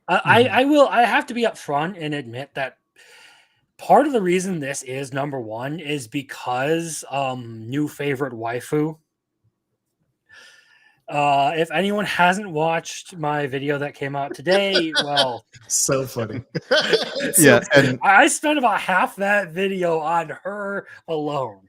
I have to be upfront and admit that part of the reason this is number one is because new favorite waifu. If anyone hasn't watched my video that came out today, well, So funny. Yeah, and I spent about half that video on her alone.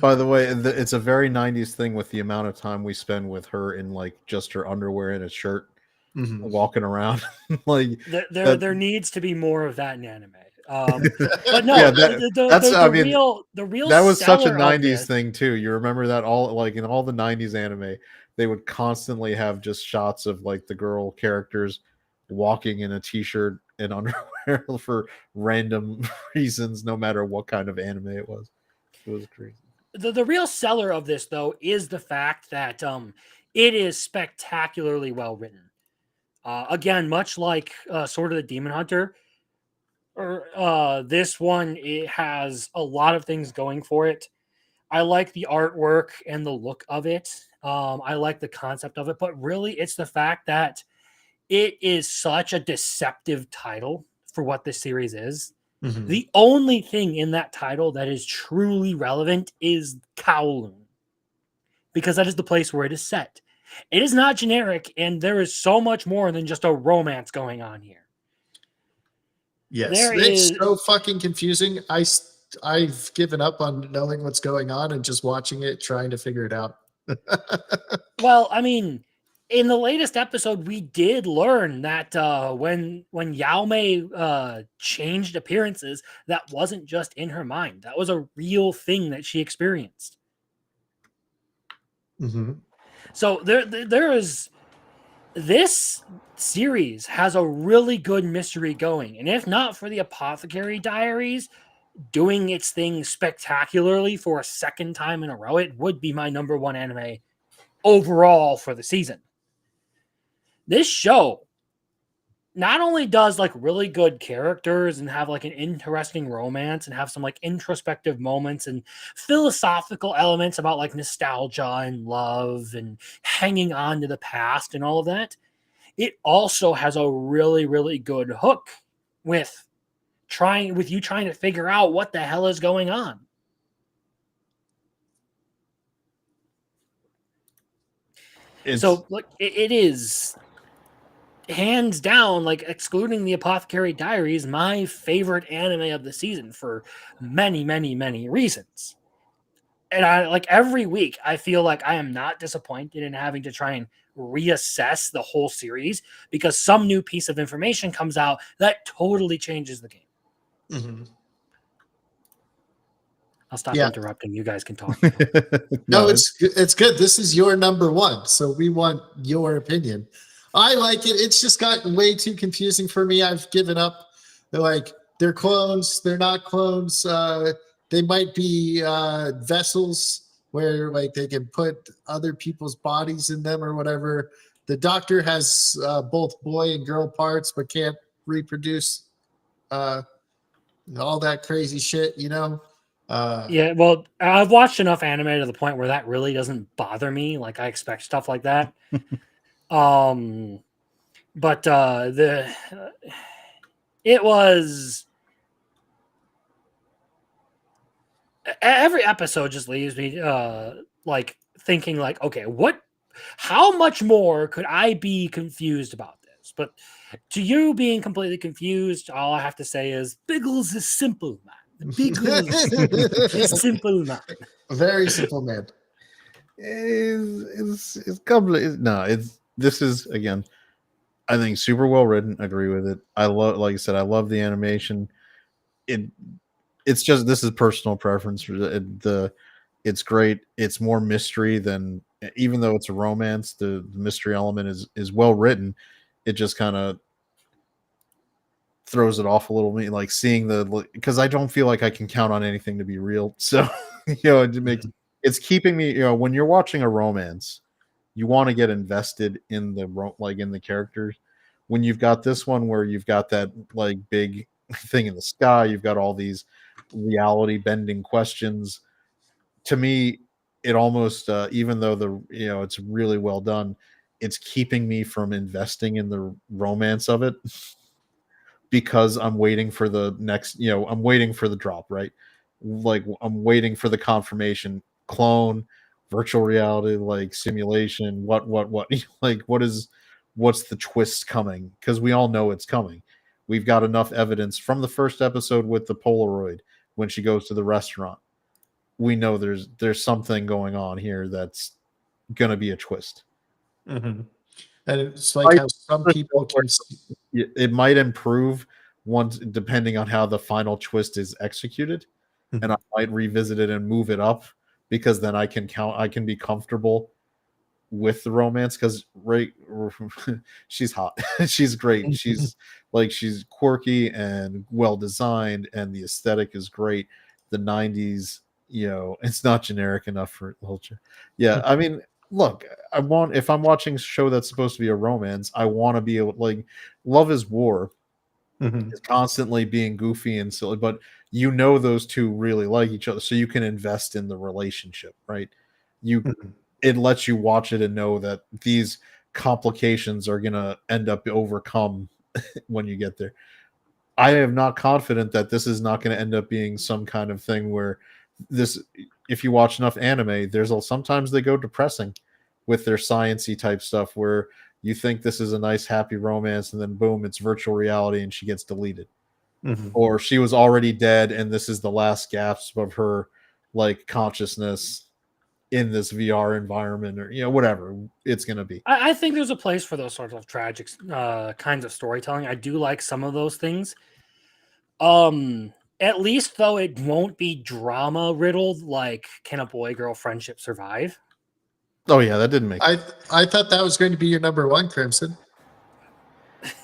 by the way, it's a very 90s thing with the amount of time we spend with her in like just her underwear and a shirt Mhm. walking around. Like There needs to be more of that in anime. But no, Yeah, the real that was such a seller of 90s this- thing too. You remember that, all like in all the 90s anime, they would constantly have just shots of like the girl characters walking in a t-shirt and underwear for random reasons, no matter what kind of anime it was. It was crazy. The real seller of this, though, is the fact that it is spectacularly well written. Again, much like Sword of the Demon Hunter, this one, it has a lot of things going for it. I like the artwork and the look of it. I like the concept of it, but really it's the fact that it is such a deceptive title for what this series is. Mhm. The only thing in that title that is truly relevant is Kowloon, because that is the place where it is set. It is not generic, and there is so much more than just a romance going on here. Yes, There it's is- so fucking confusing. I've given up on knowing what's going on and just watching it, trying to figure it out. Well, I mean, in the latest episode, we did learn that when Yao Mei changed appearances, that wasn't just in her mind. That was a real thing that she experienced. Mm-hmm. So there is, this series has a really good mystery going, and if not for the Apothecary Diaries doing its thing spectacularly for a second time in a row, it would be my number one anime overall for the season. This show not only does like really good characters and have like an interesting romance and have some like introspective moments and philosophical elements about like nostalgia and love and hanging on to the past and all of that, it also has a really, really good hook with you trying to figure out what the hell is going on. So like it is hands down, like excluding the Apothecary Diaries, my favorite anime of the season for many, many, many reasons. And I like every week, I feel like I am not disappointed in having to try and reassess the whole series because some new piece of information comes out that totally changes the game. Mm-hmm. I'll stop interrupting. You guys can talk. No, it's good. This is your number one, so we want your opinion. I like it. It's just gotten way too confusing for me. I've given up. They're clones. They're not clones. They might be vessels where like they can put other people's bodies in them or whatever. The doctor has both boy and girl parts, but can't reproduce. All that crazy shit, you know. Yeah, well, I've watched enough anime to the point where that really doesn't bother me. Like I expect stuff like that. But it was every episode just leaves me like thinking like, okay, how much more could I be confused about this? But to you being completely confused, all I have to say is Biggles is simple, man. Biggles is simple, man. Very simple, man. This is again, I think super well written. Agree with it. I love, like I said, I love the animation. It's just, this is personal preference. It's great. It's more mystery than, even though it's a romance, the mystery element is well written. It just kind of throws it off a little bit, like seeing because I don't feel like I can count on anything to be real. So it's keeping me, when you're watching a romance, you want to get invested in the characters. When you've got this one where you've got that like big thing in the sky, you've got all these reality bending questions. To me, it almost, even though it's really well done, it's keeping me from investing in the romance of it. Because I'm waiting for the next, I'm waiting for the drop, right? Like I'm waiting for the confirmation, clone, virtual reality, like simulation, what, like what's the twist coming? Because we all know it's coming. We've got enough evidence from the first episode with the Polaroid when she goes to the restaurant. We know there's something going on here that's gonna be a twist. Mm-hmm. And it's like how some people can. It might improve once, depending on how the final twist is executed, Mm-hmm. and I might revisit it and move it up, because then I can be comfortable with the romance because she's hot. She's great. She's quirky and well designed, and the aesthetic is great. The 90s, it's not generic enough for culture. Yeah, I mean, look, if I'm watching a show that's supposed to be a romance, I want to be able, like, Love is War is constantly being goofy and silly, but those two really like each other, so you can invest in the relationship, right? It lets you watch it and know that these complications are gonna end up overcome when you get there. I am not confident that this is not going to end up being some kind of thing where if you watch enough anime, sometimes they go depressing with their sciencey type stuff where you think this is a nice happy romance and then boom, it's virtual reality and she gets deleted. Or she was already dead and this is the last gasp of her like consciousness in this VR environment, or whatever it's going to be. I think there's a place for those sorts of tragic kinds of storytelling. I do like some of those things. At least though it won't be drama riddled like can a boy girl friendship survive? Oh yeah, that didn't make I thought that was going to be your number one, Crimson.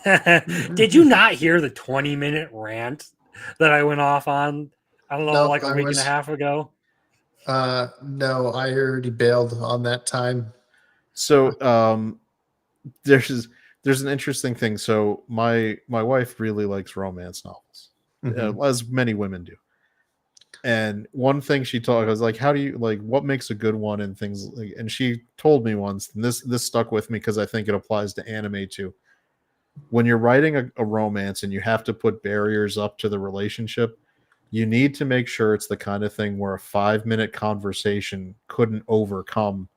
Did you not hear the 20-minute rant that I went off on? I don't know, No, like a week and a half ago. No, I already bailed on that time. So there's an interesting thing. So my wife really likes romance novels, as many women do. And one thing she told, I was like, how do you like, what makes a good one and things like, and she told me once, and this stuck with me because I think it applies to anime too. When you're writing a romance and you have to put barriers up to the relationship, you need to make sure it's the kind of thing where a 5-minute conversation couldn't overcome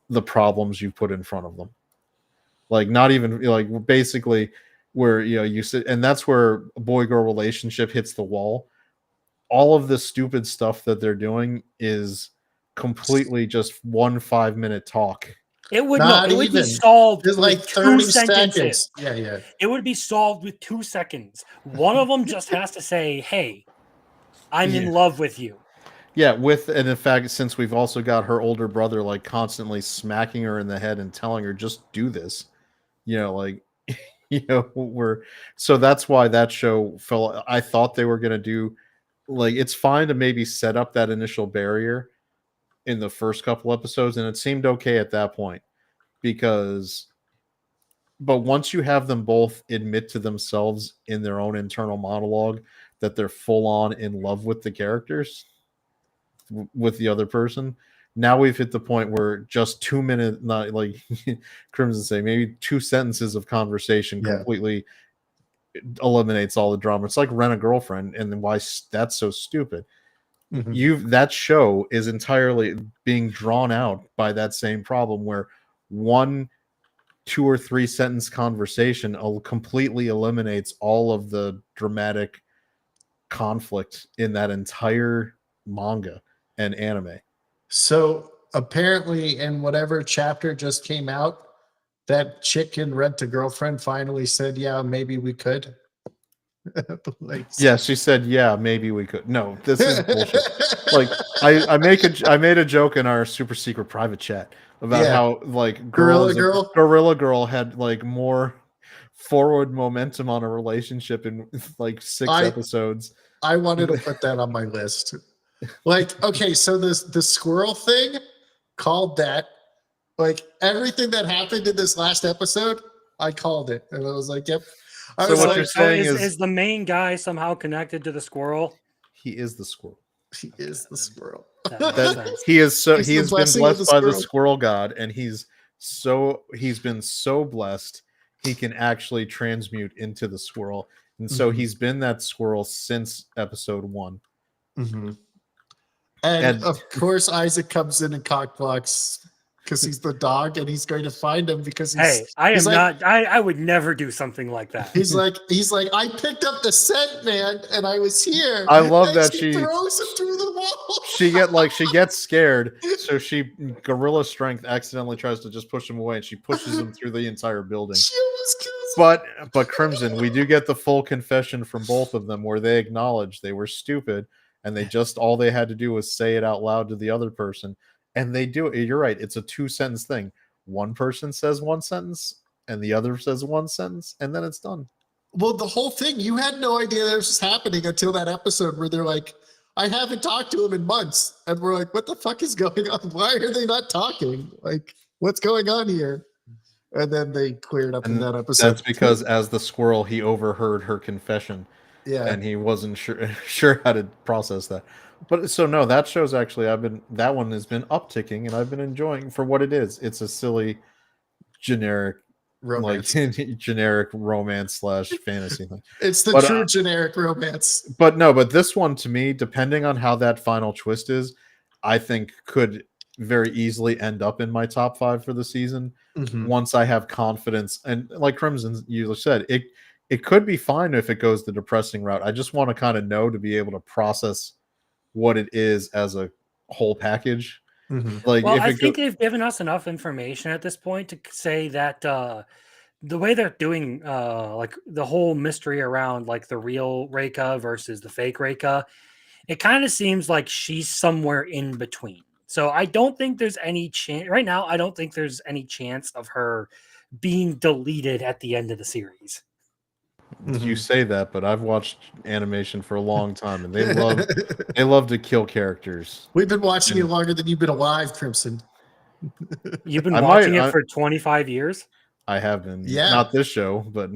the problems you put in front of them. Like, not even like basically where, you sit, and that's where a boy-girl relationship hits the wall. All of the stupid stuff that they're doing is completely just 1 5-minute talk. It would be solved with like 30 seconds. Yeah. It would be solved with 2 seconds. One of them just has to say, "Hey, I'm in love with you." Yeah, and in fact, since we've also got her older brother like constantly smacking her in the head and telling her just do this, so that's why that show fell. I thought they were gonna do, like, it's fine to maybe set up that initial barrier in the first couple episodes, and it seemed okay at that point but once you have them both admit to themselves in their own internal monologue that they're full on in love with the characters, with the other person, now we've hit the point where just 2 minutes, not like Crimson say, maybe 2 sentences of conversation completely eliminates all the drama. It's like Rent a Girlfriend, and then why that's so stupid. That show is entirely being drawn out by that same problem where 1, 2 or 3 sentence conversation completely eliminates all of the dramatic conflict in that entire manga and anime. So apparently in whatever chapter just came out, that chick in Rent a Girlfriend finally said, yeah, maybe we could. Yeah, she said, yeah, maybe we could. No, this is bullshit. Like, I made a joke in our super secret private chat about how like Gorilla Girl had like more forward momentum on a relationship in like 6 episodes. I wanted to put that on my list. Like, okay, so the squirrel thing, called that. Like, everything that happened in this last episode, I called it, and I was like, yep. So what you're saying is the main guy somehow connected to the squirrel? He is the squirrel. He is the squirrel. He has been blessed by the squirrel god, and he's been so blessed he can actually transmute into the squirrel, and so he's been that squirrel since episode 1. And of course, Isaac comes in and cockblocks because he's the dog, and he's going to find him because I would never do something like that. He's like, I picked up the scent, man, and I was here. I love that she throws him through the wall. She gets scared, so she gorilla strength accidentally tries to just push him away, and she pushes him through the entire building. She almost kills him. But Crimson, we do get the full confession from both of them where they acknowledge they were stupid, and all they had to do was say it out loud to the other person. and they do it. You're right. It's a 2-sentence thing. One person says one sentence, and the other says one sentence, and then it's done. Well, the whole thing, you had no idea this was happening until that episode where they're like, I haven't talked to him in months. And we're like, what the fuck is going on? Why are they not talking? Like, what's going on here? And then they cleared up in that episode. That's because as the squirrel, he overheard her confession. Yeah. And he wasn't sure how to process that. But so no, that show's actually that one has been upticking, and I've been enjoying for what it is. It's a silly, generic romance. Like generic romance / fantasy thing. It's the true generic romance. But no, but this one to me, depending on how that final twist is, I think could very easily end up in my top 5 for the season. Once I have confidence, and like Crimson you said, it could be fine if it goes the depressing route. I just want to kind of know to be able to process what it is as a whole package. Like, well, I think they've given us enough information at this point to say that the way they're doing like the whole mystery around like the real Reika versus the fake Reika, it kind of seems like she's somewhere in between. So I don't think there's any chance right now. I don't think there's any chance of her being deleted at the end of the series. You say that, but I've watched animation for a long time, and they love to kill characters. We've been watching it longer than you've been alive, Crimson. You've been watching it for 25 years? I have been. Yeah. Not this show, but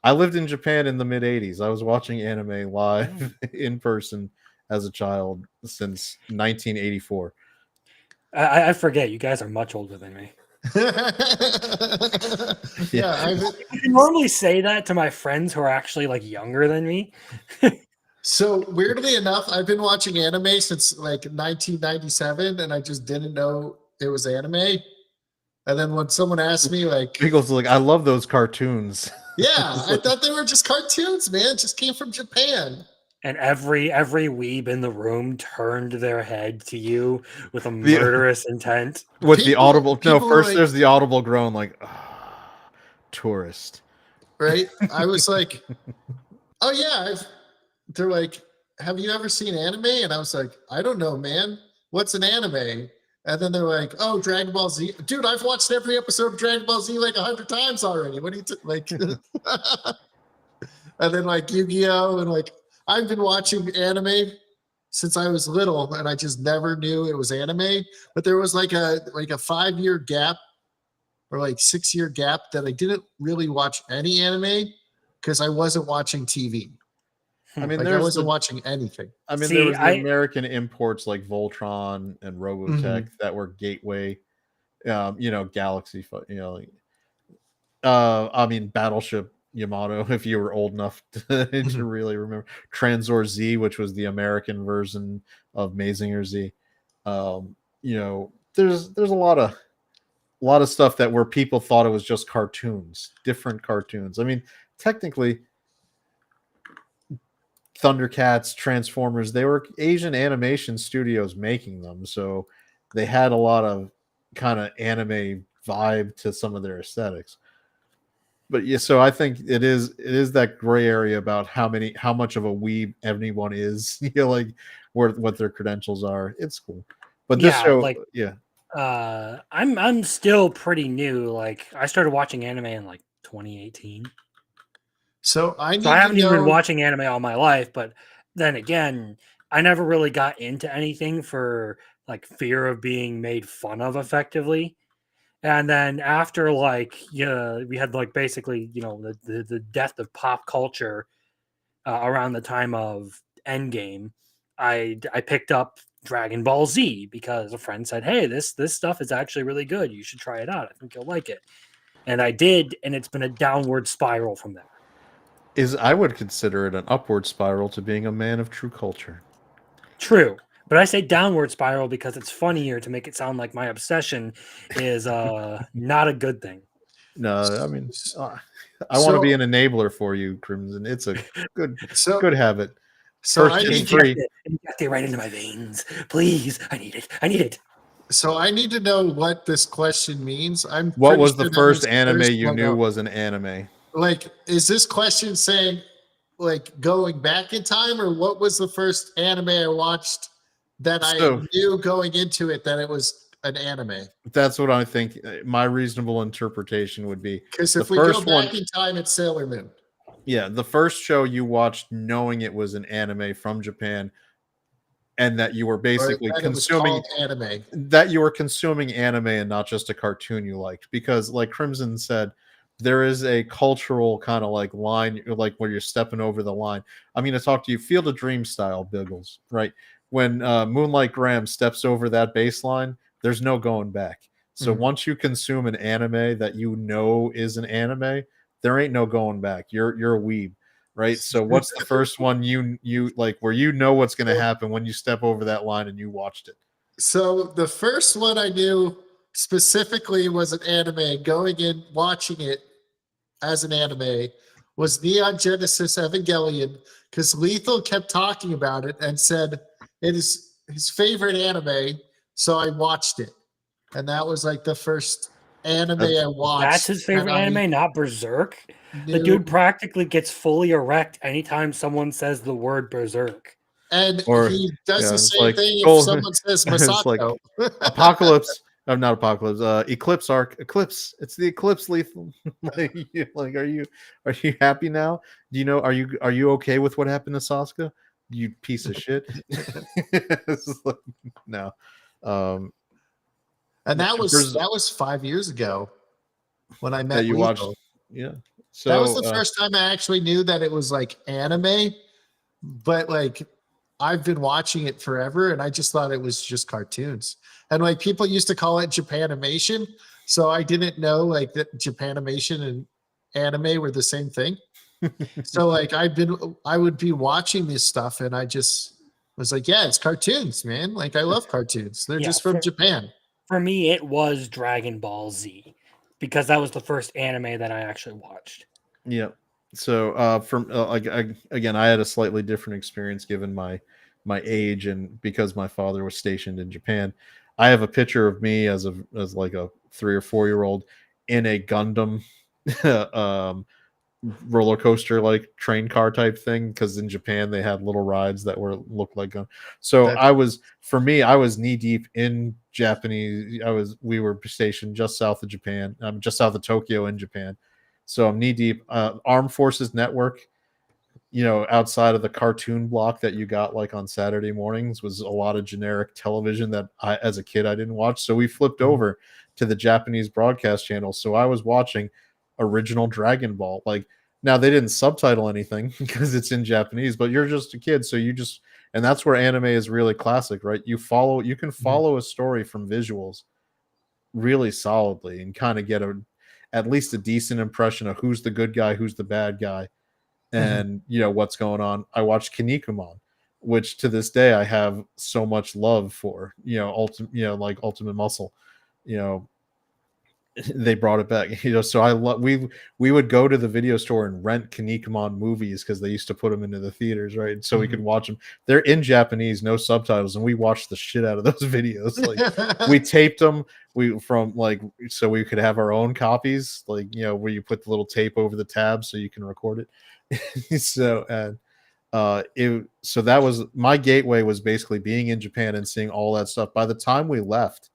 I lived in Japan in the mid-'80s. I was watching anime live in person as a child since 1984. I forget. You guys are much older than me. Yeah, I normally say that to my friends who are actually like younger than me. So weirdly enough, I've been watching anime since like 1997, and I just didn't know it was anime. And then when someone asked me, like, Biggles, like, I love those cartoons. Yeah, I thought they were just cartoons, man. It just came from Japan. And every weeb in the room turned their head to you with a murderous intent. With the audible, no, first like, there's the audible groan, like, tourist. Right? I was like, oh yeah. They're like, have you ever seen anime? And I was like, I don't know, man. What's an anime? And then they're like, oh, Dragon Ball Z. Dude, I've watched every episode of Dragon Ball Z like 100 times already. What do you like? And then like Yu-Gi-Oh! And like, I've been watching anime since I was little, and I just never knew it was anime. But there was like a 5-year gap or like 6-year gap that I didn't really watch any anime because I wasn't watching TV. I mean, like I wasn't watching anything. I mean, there was the American imports like Voltron and Robotech that were gateway, Galaxy, I mean, Battleship Yamato, if you were old enough to really remember. Transor Z, which was the American version of Mazinger Z. There's a lot of stuff that where people thought it was just cartoons, different cartoons. I mean, technically, Thundercats, Transformers, they were Asian animation studios making them, so they had a lot of kind of anime vibe to some of their aesthetics. But yeah, so I think it is that gray area about how much of a weeb anyone is, like what their credentials are. It's cool. But this show, like, I'm still pretty new. Like, I started watching anime in like 2018. So I haven't even been watching anime all my life, but then again, I never really got into anything for like fear of being made fun of effectively. And then after we had like basically, the death of pop culture around the time of Endgame, I picked up Dragon Ball Z because a friend said, hey, this stuff is actually really good. You should try it out. I think you'll like it. And I did, and it's been a downward spiral from there. I would consider it an upward spiral to being a man of true culture. True. But I say downward spiral because it's funnier to make it sound like my obsession is not a good thing. No, I mean, I want to be an enabler for you, Crimson. It's a good habit. So I need it. Get right into my veins. Please. I need it. So I need to know what this question means. What was the first anime you knew was an anime? Like, is this question saying, like, going back in time, or what was the first anime I watched that I So knew going into it that it was an anime. that's what I think. My reasonable interpretation would be Because the if we go first one. back in time, it's Sailor Moon. Yeah, the first show you watched knowing it was an anime from Japan, and that you were Or basically that it was consuming called anime. anime and not just a cartoon you liked. Because like Crimson said, there is a cultural kind of like line, like where you're stepping over the line. I'm going to talk to you Field of Dreams style, Biggles, right? When Moonlight Graham steps over that baseline, there's no going back. So Mhm. once you consume an anime that you know is an anime, there ain't no going back. You're a weeb, right? So what's the first one you like where you know what's going to happen when you step over that line and you watched it? So the first one I knew specifically was an anime. Going in, watching it as an anime was Neon Genesis Evangelion because Lethal kept talking about it and said it is his favorite anime. So I watched it, and that was like the first anime That's I That's watched his that favorite I anime, not Berserk. The knew. dude practically gets fully erect anytime someone says the word Berserk. And Or he does yeah, the it's same like thing if gold. someone says It's like Masato. Apocalypse. I'm not Apocalypse. Eclipse arc. Eclipse. It's the Eclipse Lethal. like, are you happy now? Do you know? Are you okay with what happened to Sasuke? You piece of shit. It's like, no. Um, And that was there's 5 years ago when I that met you watched. Lethal. Yeah. That was So the first time I actually knew that it was like anime, but like I've been watching it forever and I just thought it was just cartoons. And like people used to call it Japanimation, so I didn't know like that Japanimation and anime were the same thing. So like I would be watching this stuff and I just was like, yeah, it's cartoons, man. Like I love cartoons. They're Yeah, just from Japan. for me, it was Dragon Ball Z because that was the first anime that I actually watched. yeah. So from again, I had a slightly different experience given my age and because my father was stationed in Japan. I have a picture of me as like a 3 or 4 year old in a Gundam um, roller coaster like train car type thing because in Japan they had little rides that were looked like so That I was knee deep in Japanese. We were stationed just south of Japan, just south of Tokyo in Japan, so I'm knee deep. Armed Forces Network, outside of the cartoon block that you got like on Saturday mornings, was a lot of generic television that as a kid I didn't watch. So we flipped over to the Japanese broadcast channel. So I was watching original Dragon Ball. Like now they didn't subtitle anything because it's in Japanese, but you're just a kid, so and that's where anime is really classic, right? You can follow a story from visuals really solidly and kind of get at least a decent impression of who's the good guy, who's the bad guy, and what's going on. I watched Kinnikuman, which to this day I have so much love for. Like Ultimate Muscle. You know, they brought it back. So I love we would go to the video store and rent Kinnikuman movies because they used to put them into the theaters, right? So we could watch them. They're in Japanese, no subtitles, and we watched the shit out of those videos. Like we taped them. So we could have our own copies, like where you put the little tape over the tab so you can record it. So that was my gateway, was basically being in Japan and seeing all that stuff. By the time we left,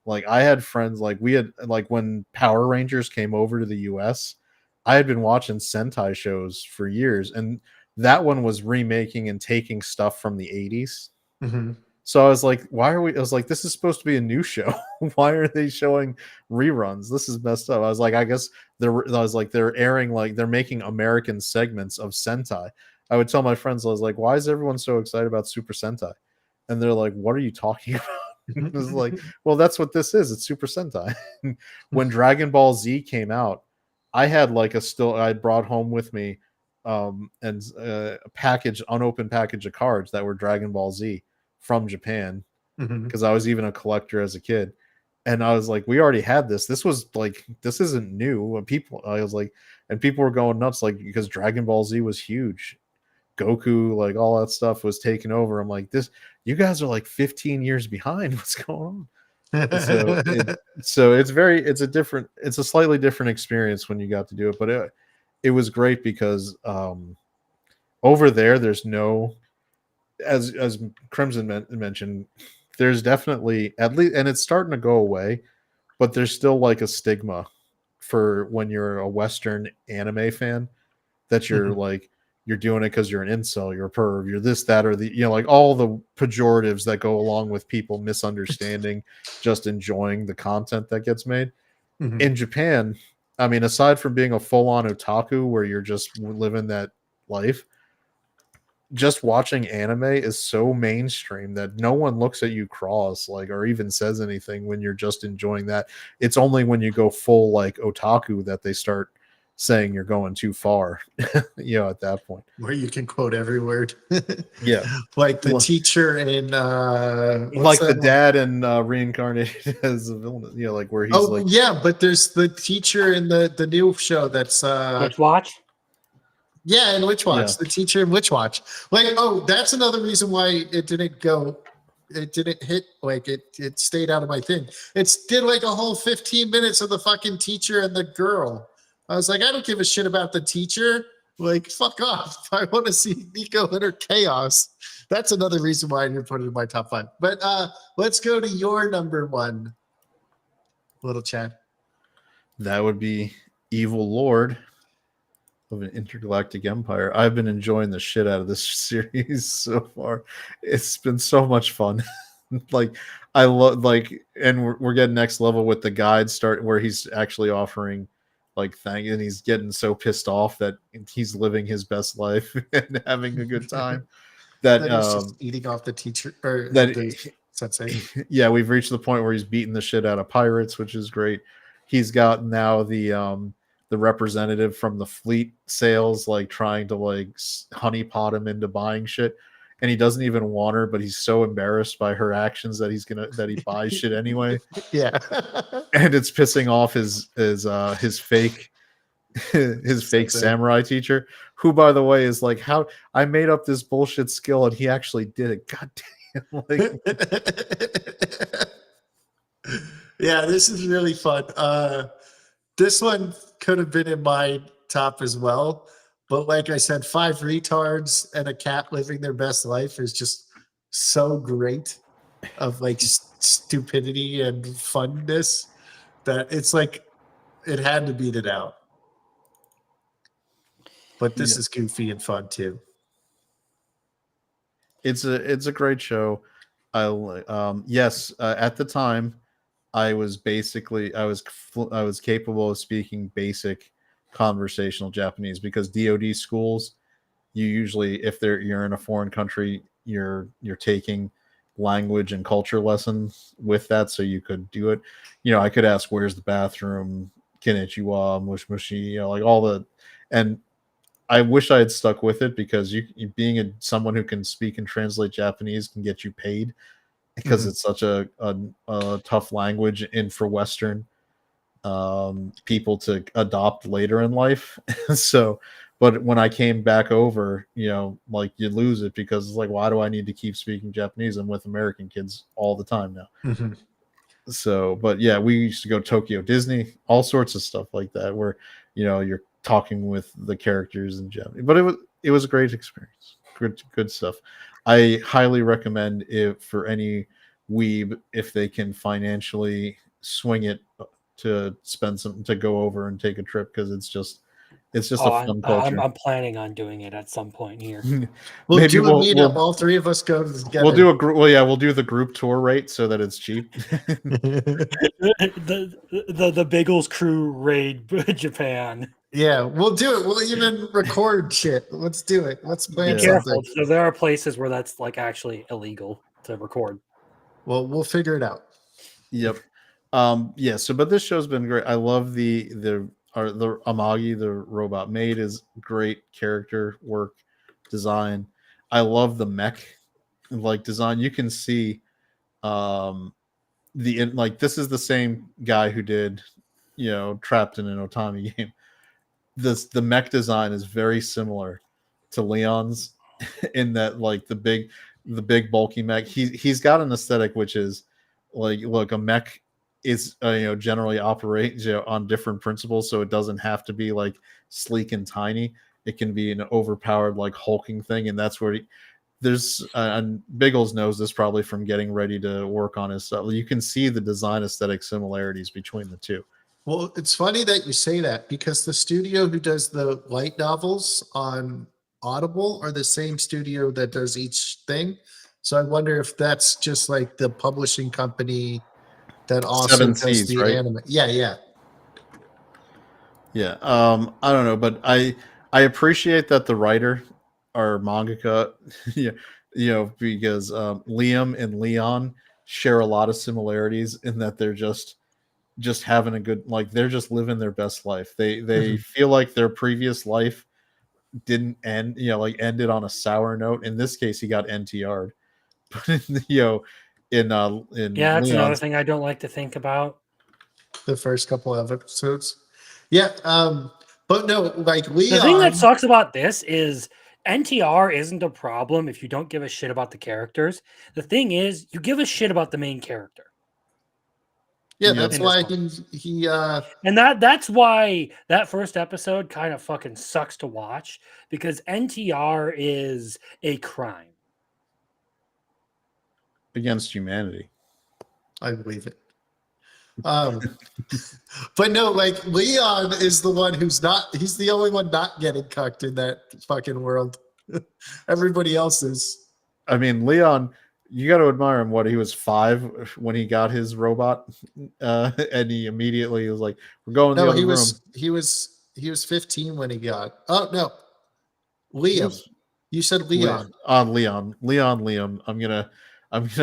like I had friends, like we had, like when Power Rangers came over to the US, I had been watching Sentai shows for years, and that one was remaking and taking stuff from the 80s. So I was like, I was like, this is supposed to be a new show. Why are they showing reruns? This is messed up. I was like, I guess they're airing, like they're making American segments of Sentai. I would tell my friends, I was like, why is everyone so excited about Super Sentai? And they're like, what are you talking about? It was like, well, that's what this is. It's Super Sentai. When Dragon Ball Z came out, I had like I brought home with me and a unopened package of cards that were Dragon Ball Z from Japan, because I was even a collector as a kid. And I was like, we already had this. This isn't new. And people were going nuts, like, because Dragon Ball Z was huge. Goku, like all that stuff was taken over. I'm like, you guys are like 15 years behind. What's going on? So it's a slightly different experience when you got to do it, but it was great because over there's no as Crimson mentioned, there's definitely at least, and it's starting to go away, but there's still like a stigma for when you're a Western anime fan that you're like you're doing it because you're an incel, you're a perv, you're this, that, or the like all the pejoratives that go along with people misunderstanding, just enjoying the content that gets made. In Japan, I mean, aside from being a full-on otaku where you're just living that life, just watching anime is so mainstream that no one looks at you cross like or even says anything when you're just enjoying that. It's only when you go full like otaku that they start saying you're going too far, at that point. Where you can quote every word. Yeah. Like the teacher in like the dad in Reincarnated as a villain, like where he's like, yeah, but there's the teacher in the new show that's Let's watch. Yeah, in Witch Watch, the teacher in Witch Watch. Like, that's another reason why it didn't hit, like it stayed out of my thing. It did like a whole 15 minutes of the fucking teacher and the girl. I was like, I don't give a shit about the teacher. Like, fuck off. I want to see Nico and her chaos. That's another reason why I didn't put it in my top 5. But let's go to your number 1, little Chad. That would be Evil Lord of an Intergalactic Empire. I've been enjoying the shit out of this series so far. It's been so much fun. Like I love and we're getting next level with the guide start where he's actually offering and he's getting so pissed off that he's living his best life and having a good time that he's just eating off the teacher or that sensei. Yeah, we've reached the point where he's beating the shit out of pirates, which is great. He's got now the representative from the fleet sales trying to honeypot him into buying shit, and he doesn't even want her, but he's so embarrassed by her actions that he buys shit anyway. Yeah. And it's pissing off his fake fake samurai teacher, who by the way is like, how I made up this bullshit skill and he actually did it. God damn. Yeah, this is really fun. This one could have been in my top as well, but like I said, 5 retards and a cat living their best life is just so great of stupidity and funness that it's like it had to beat it out. But this is goofy and fun too. It's a great show. At the time I was capable of speaking basic conversational Japanese because DoD schools, you usually, if you're in a foreign country, you're taking language and culture lessons with that, so you could do it. I could ask, "Where's the bathroom?" Konnichiwa, mush mushi, all the, and I wish I had stuck with it because you being someone who can speak and translate Japanese can get you paid because it's such a tough language for Western people to adopt later in life. So, but when I came back over, you lose it because it's like, why do I need to keep speaking Japanese? I'm with American kids all the time now. So, but yeah, we used to go to Tokyo Disney, all sorts of stuff like that, where you're talking with the characters in Japanese. But it was a great experience. Good stuff. I highly recommend it for any weeb if they can financially swing it to spend some to go over and take a trip, because it's just a fun culture. I'm planning on doing it at some point here. We'll do a meetup. All 3 of us go together. We'll do a group. Well, yeah, we'll do the group tour rate so that it's cheap. the Biggles crew raid Japan. Yeah, we'll do it. We'll even record shit. Let's do it. Let's plan something. So there are places where that's actually illegal to record. Well, we'll figure it out. Yep. So but this show's been great. I love the Amagi, the robot maid, is great character work design. I love the mech design. You can see this is the same guy who did Trapped in an Otami game. The mech design is very similar to Leon's in that the big bulky mech. He's got an aesthetic which is look, a mech is generally operates on different principles, so it doesn't have to be sleek and tiny. It can be an overpowered hulking thing, and that's where there's and Biggles knows this probably from getting ready to work on his stuff. You can see the design aesthetic similarities between the two. Well, it's funny that you say that because the studio who does the light novels on Audible are the same studio that does each thing. So I wonder if that's just like the publishing company that also Seven does Seas, the right? anime. Yeah, yeah. Yeah. I don't know, but I appreciate that the writer or mangaka, yeah, because Liam and Leon share a lot of similarities in that they're just having a good, like, they're just living their best life. They Mhm. feel like their previous life didn't end, like ended on a sour note. In this case, he got NTR'd. But in Yeah, that's another Leon's, thing I don't like to think about. The first couple of episodes. Yeah. But no, like The thing that Leon, sucks about this is NTR isn't a problem if you don't give a shit about the characters. The thing is, you give a shit about the main character yeah, Yep. that's in this why one. he And that's why that first episode kind of fucking sucks to watch because NTR is a crime. against humanity. I believe it. Um, but no, like Leon is the one who's not. He's the only one not getting cucked in that fucking world. Everybody else is. I mean, Leon, you got to admire him. What, he was 5 when he got his robot, and he immediately was like, "We're going in the No, other he room." was 15 when he got. Oh no, He Liam. was You said Leon. Liam. I'm gonna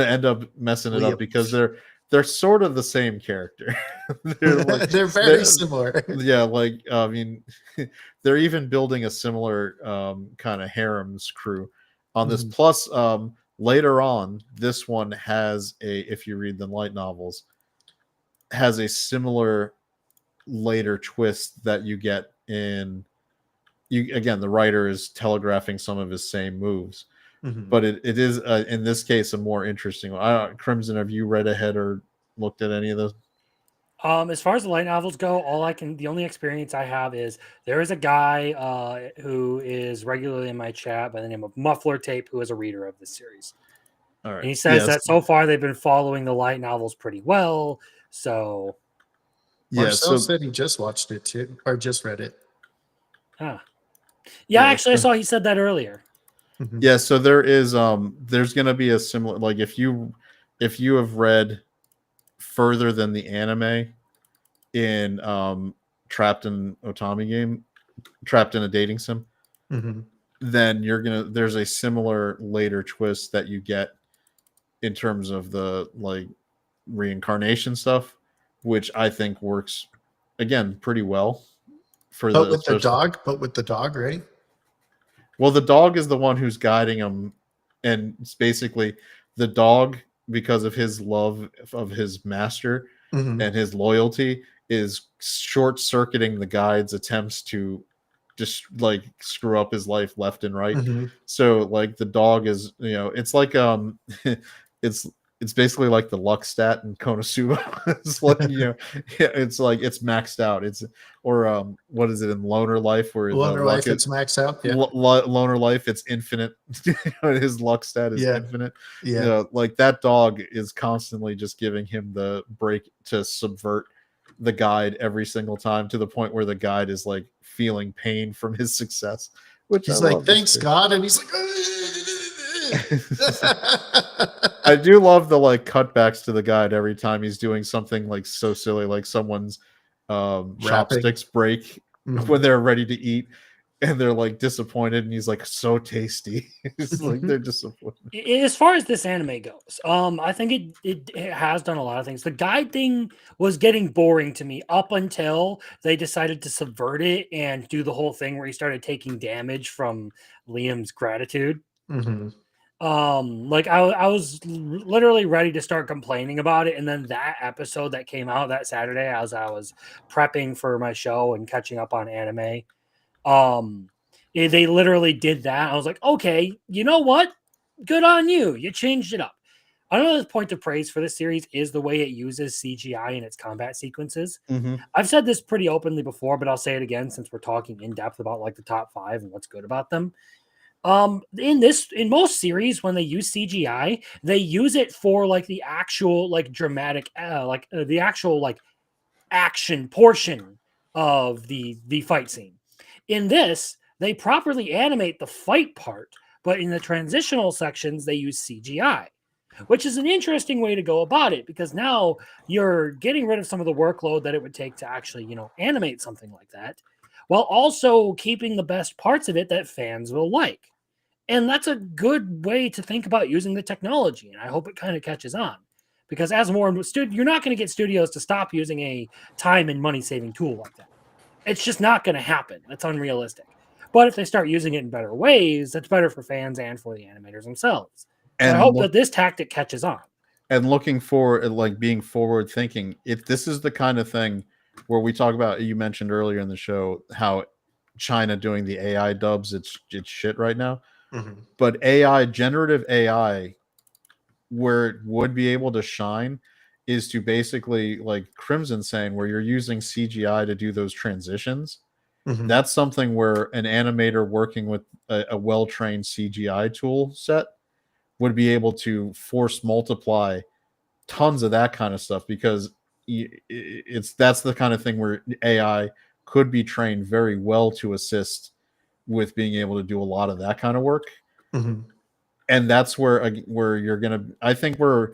end up messing it up Liam. because they're sort of the same character. They're like They're very they're similar. yeah, like I mean, they're even building a similar kind of harems crew on this. Mhm. Plus, later on, this one has if you read the light novels, has a similar later twist that you get in. You again, the writer is telegraphing some of his same moves, Mhm. but it is in this case a more interesting one. Crimson, have you read ahead or looked at any of those? As far as the light novels go, the only experience I have is there is a guy who is regularly in my chat by the name of Muffler Tape, who is a reader of this series. All And right. he says Yes. that so far they've been following the light novels pretty well. So, Yeah. Marcel So said he just watched it too, or just read it. yeah, yeah. actually, I saw he said that earlier. Mhm. Yeah. So there's gonna be a similar, like, if you have read further than the anime in Trapped in Otami game, Trapped in a Dating Sim, Mhm. then there's a similar later twist that you get in terms of the, like, reincarnation stuff, which I think works again pretty well for But the with the especially. dog, right? Well, the dog is the one who's guiding him, and it's basically the dog, because of his love of his master Mhm. and his loyalty, is short circuiting the guide's attempts to just, like, screw up his life left and right. Mhm. So, like, the dog is, it's like it's it's basically like the luck stat in Konosuba. It's like, yeah, it's like it's maxed out. It's, or what is it in Loner Life, where the Loner luck life, is it's max out. Yeah. Loner Life, it's infinite. His luck stat is Yeah. infinite. Yeah. Like, that dog is constantly just giving him the break to subvert the guide every single time, to the point where the guide is, like, feeling pain from his success, which I He's like, love. It's thanks, great. God. And he's like, I do love the, like, cutbacks to the guide every time he's doing something, like, so silly, like someone's rapping. chopsticks break Mhm. when they're ready to eat, and they're, like, disappointed, and he's like, so tasty. It's like they're disappointed. As far as this anime goes, I think it has done a lot of things. The guide thing was getting boring to me up until they decided to subvert it and do the whole thing where he started taking damage from Liam's gratitude. Mhm. Like I was literally ready to start complaining about it, and then that episode that came out that Saturday, as I was prepping for my show and catching up on anime, they literally did that. I was like, okay, you know what? Good on you. You changed it up. Another point of praise for this series is the way it uses CGI in its combat sequences. I've said this pretty openly before, but I'll say it again since we're talking in depth about, like, the top 5 and what's good about them. In most series, when they use CGI, they use it for like the actual like dramatic, the actual like action portion of the fight scene. In this, they properly animate the fight part, but in the transitional sections, they use CGI, which is an interesting way to go about it because now you're getting rid of some of the workload that it would take to actually, animate something like that, while also keeping the best parts of it that fans will like. And that's a good way to think about using the technology. And I hope it kind of catches on because as more and you're not going to get studios to stop using a time and money saving tool like that. It's just not going to happen. That's unrealistic. But if they start using it in better ways, that's better for fans and for the animators themselves. So I hope that this tactic catches on. And looking forward, like being forward thinking, if this is the kind of thing where we talk about, you mentioned earlier in the show how China doing the AI dubs, it's shit right now. Mm-hmm. But AI, generative AI, where it would be able to shine is to basically, like Crimson saying, where you're using CGI to do those transitions. Mm-hmm. That's something where an animator working with a well-trained CGI tool set would be able to force multiply tons of that kind of stuff because that's the kind of thing where AI could be trained very well to assist with being able to do a lot of that kind of work. Mm-hmm. And that's where you're gonna. I think we're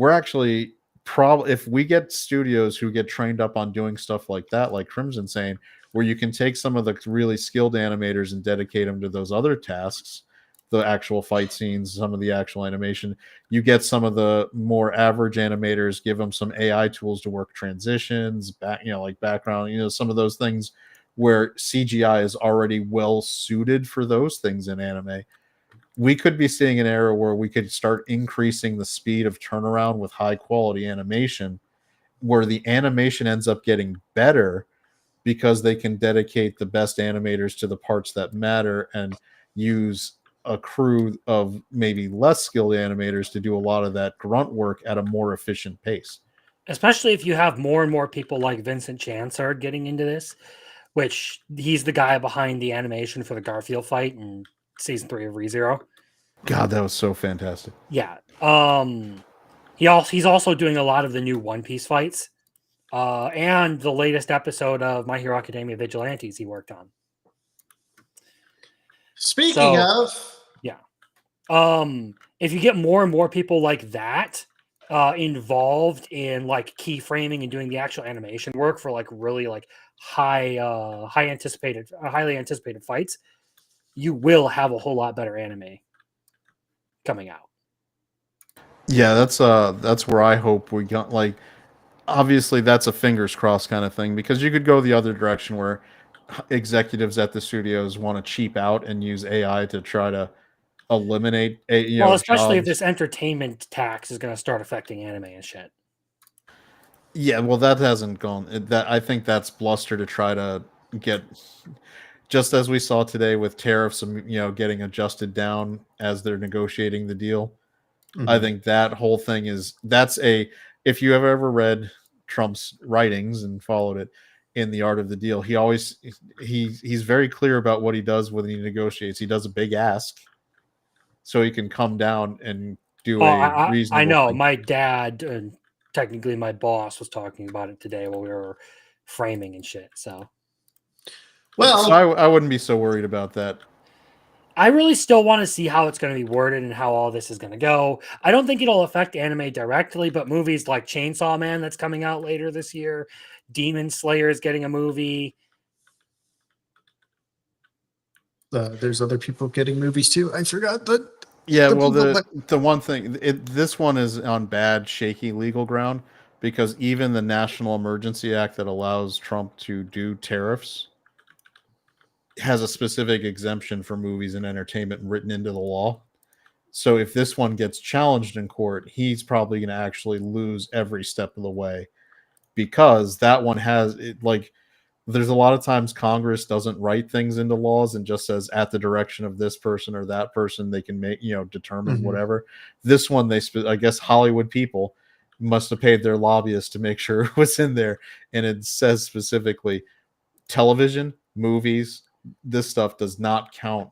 actually probably, if we get studios who get trained up on doing stuff like that, like Crimson saying, where you can take some of the really skilled animators and dedicate them to those other tasks, the actual fight scenes, some of the actual animation. You get some of the more average animators, give them some AI tools to work transitions, like background, some of those things where CGI is already well suited for those things in anime. We could be seeing an era where we could start increasing the speed of turnaround with high quality animation, where the animation ends up getting better because they can dedicate the best animators to the parts that matter and use a crew of maybe less skilled animators to do a lot of that grunt work at a more efficient pace. Especially if you have more and more people like Vincent Chansard getting into this, which he's the guy behind the animation for the Garfield fight in season 3 of ReZero. God, that was so fantastic. Yeah. He's also doing a lot of the new One Piece fights. And the latest episode of My Hero Academia Vigilantes he worked on. Speaking of, yeah. If you get more and more people like that involved in like keyframing and doing the actual animation work for like really like highly anticipated fights, you will have a whole lot better anime coming out. Yeah, that's where I hope we got, like, obviously that's a fingers crossed kind of thing, because you could go the other direction where executives at the studios want to cheap out and use AI to try to eliminate especially if jobs. this entertainment tax is going to start affecting anime and shit. Yeah, well, that hasn't gone. That, I think that's bluster to try to get, just as we saw today with tariffs, getting adjusted down as they're negotiating the deal. mm-hmm. I think that whole thing if you have ever read Trump's writings and followed it in The Art of the Deal, he's very clear about what he does when he negotiates. He does a big ask so he can come down and do a reasonable I know thing. my dad, technically my boss, was talking about it today while we were framing and shit. So I wouldn't be so worried about that. I really still want to see how it's going to be worded and how all this is going to go. I don't think it'll affect anime directly, but movies like Chainsaw Man that's coming out later this year, Demon Slayer is getting a movie. There's other people getting movies too. I forgot, but the one thing, this one is on bad, shaky legal ground, because even the National Emergency Act that allows Trump to do tariffs has a specific exemption for movies and entertainment written into the law. So if this one gets challenged in court, he's probably going to actually lose every step of the way, because that one has it, like, there's a lot of times Congress doesn't write things into laws and just says at the direction of this person or that person they can make, determine mm-hmm. whatever. This one, I guess Hollywood people must have paid their lobbyists to make sure it was in there, and it says specifically television, movies, this stuff does not count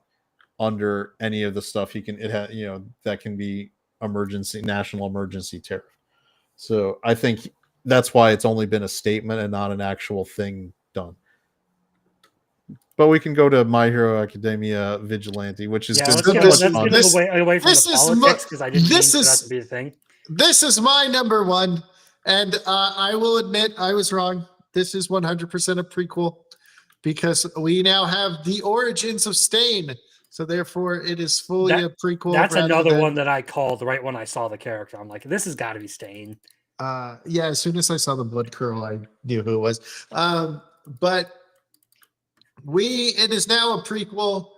under any of the stuff that can be national emergency tariff. So I think that's why it's only been a statement and not an actual thing done. But we can go to My Hero Academia Vigilante, which is let's good. get away from the politics because I didn't mean for that to be a thing. This is my number one, and I will admit I was wrong. This is 100% a prequel because we now have the origins of Stain. So therefore, it is fully a prequel. That's another one that I called right when I saw the character. I'm like, this has got to be Stain. Yeah, as soon as I saw the blood curl, I knew who it was. But it is now a prequel.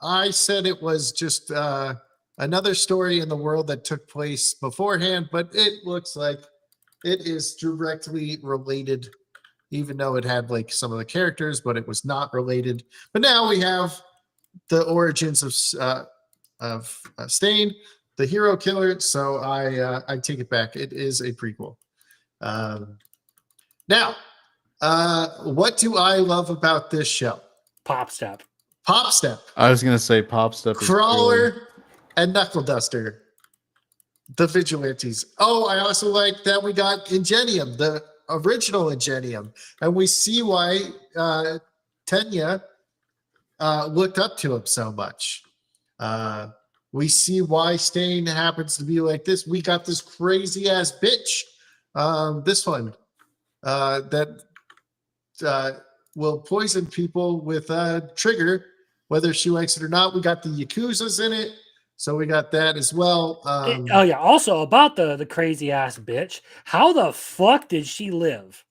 I said it was just another story in the world that took place beforehand, but it looks like it is directly related, even though it had like some of the characters, but it was not related. But now we have the origins of Stain, the hero killer. So I take it back. It is a prequel. Now, what do I love about this show? Pop Step. I was gonna say Pop Step. Crawler and Knuckle Duster, the vigilantes. Oh, I also like that we got Ingenium, the original Ingenium, and we see why Tenya looked up to him so much. We see why Stain happens to be like this. We got this crazy ass bitch, this one, that will poison people with a trigger, whether she likes it or not. We got the Yakuzas in it, so we got that as well. Oh yeah. Also about the crazy ass bitch. How the fuck did she live?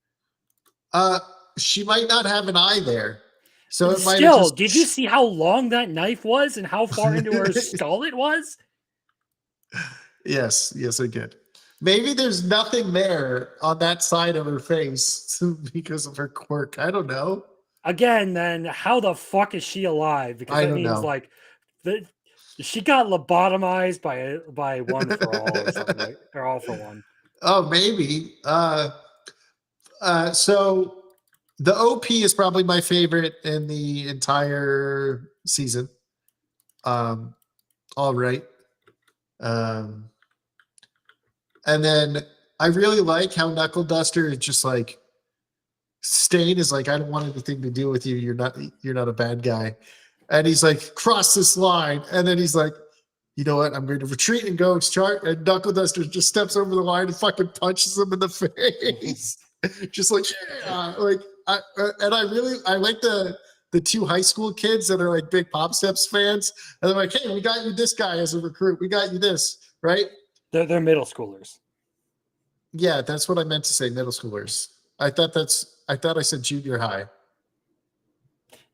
She might not have an eye there. So it might still, did you see how long that knife was and how far into her skull it was? Yes, I did. Maybe there's nothing there on that side of her face because of her quirk. I don't know. Again, then how the fuck is she alive? Because that means like she got lobotomized by One for All or something, or All for One. Oh, maybe. So the OP is probably my favorite in the entire season. All right. And then I really like how Knuckle Duster is just like, Stain is like, I don't want anything to do with you. You're not a bad guy. And he's like, cross this line. And then he's like, you know what? I'm going to retreat and go chart. And Knuckle Duster just steps over the line and fucking punches him in the face. Just like, yeah. I like the two high school kids that are like big Pop Steps fans. And they're like, hey, we got you this guy as a recruit. We got you this, right? They're middle schoolers. Yeah, that's what I meant to say, middle schoolers. I thought I said junior high.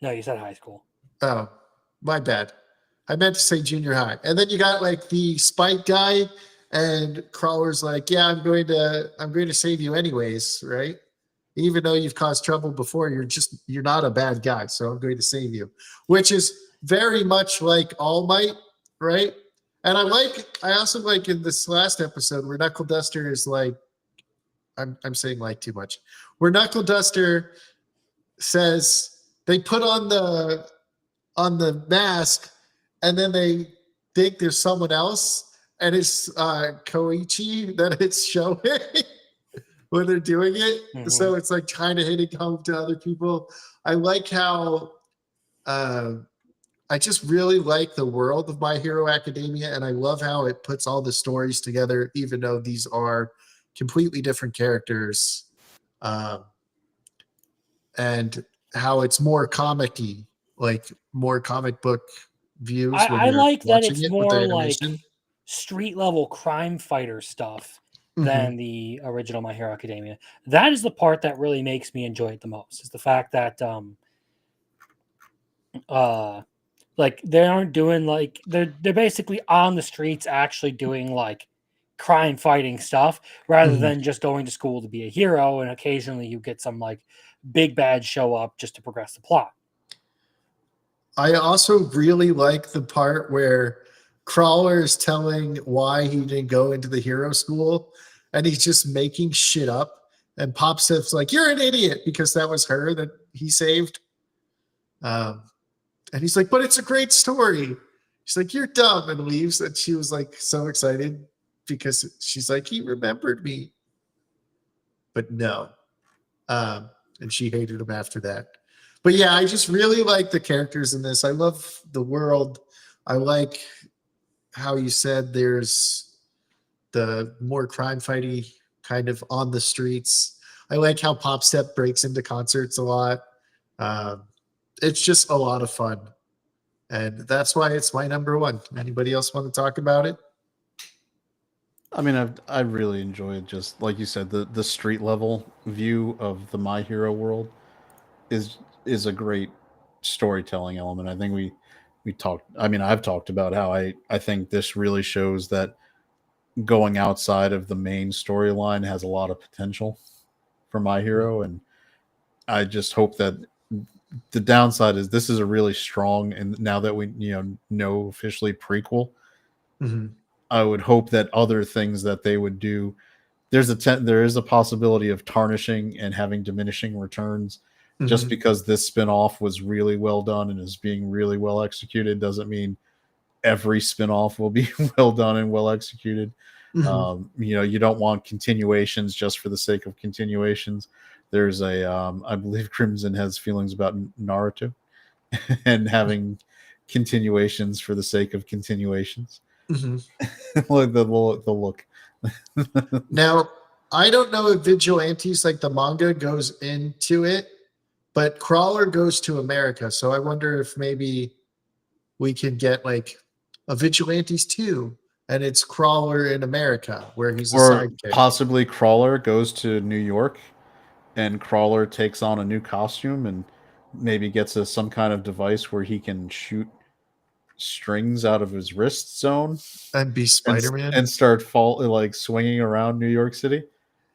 No, you said high school. Oh, my bad. I meant to say junior high. And then you got like the Spike guy, and Crawler's like, yeah, I'm going to save you anyways, right? Even though you've caused trouble before, you're not a bad guy, so I'm going to save you. Which is very much like All Might, right? And I also like in this last episode where Knuckle Duster is like, I'm saying like too much, where Knuckle Duster says they put on the mask and then they think there's someone else, and it's Koichi that it's showing when they're doing it. Mm-hmm. So it's like kind of hitting home to other people. I like how I just really like the world of My Hero Academia, and I love how it puts all the stories together, even though these are completely different characters, and how it's more comic-y, like more comic book views. I like that it's more like street level crime fighter stuff than the original My Hero Academia. That is the part that really makes me enjoy it the most, is the fact that like they aren't doing like they're basically on the streets actually doing like crime fighting stuff rather than just going to school to be a hero, and occasionally you get some like big bad show up just to progress the plot. I also really like the part where Crawler is telling why he didn't go into the hero school, and he's just making shit up, and Popsip's like, you're an idiot, because that was her that he saved. And he's like, but it's a great story. She's like, you're dumb, and leaves. And she was like so excited because she's like, he remembered me. But no. And she hated him after that. But yeah, I just really like the characters in this. I love the world. I like how you said there's the more crime fighty kind of on the streets. I like how Pop Step breaks into concerts a lot. It's just a lot of fun. And that's why it's my number one. Anybody else want to talk about it? I mean, I really enjoyed, just like you said, the street level view of the My Hero world is a great storytelling element. I think we talked. I mean, I've talked about how I think this really shows that going outside of the main storyline has a lot of potential for My Hero, and I just hope that the downside is this is a really strong, and now that we know officially prequel, Mhm. I would hope that other things that they would do, there is a possibility of tarnishing and having diminishing returns. Just Mhm. because this spin-off was really well done and is being really well executed doesn't mean every spin-off will be well done and well executed. Mhm. You don't want continuations just for the sake of continuations. There's I believe Crimson has feelings about Naruto and having continuations for the sake of continuations. Mhm. Like the look. Now, I don't know if Vigilantes, like the manga, goes into it, but Crawler goes to America. So I wonder if maybe we could get like a Vigilantes 2, and it's Crawler in America where he's a Or sidekick. possibly Crawler goes to New York and Crawler takes on a new costume and maybe gets some kind of device where he can shoot strings out of his wrist zone And be and Spider Man? and start like swinging around New York City.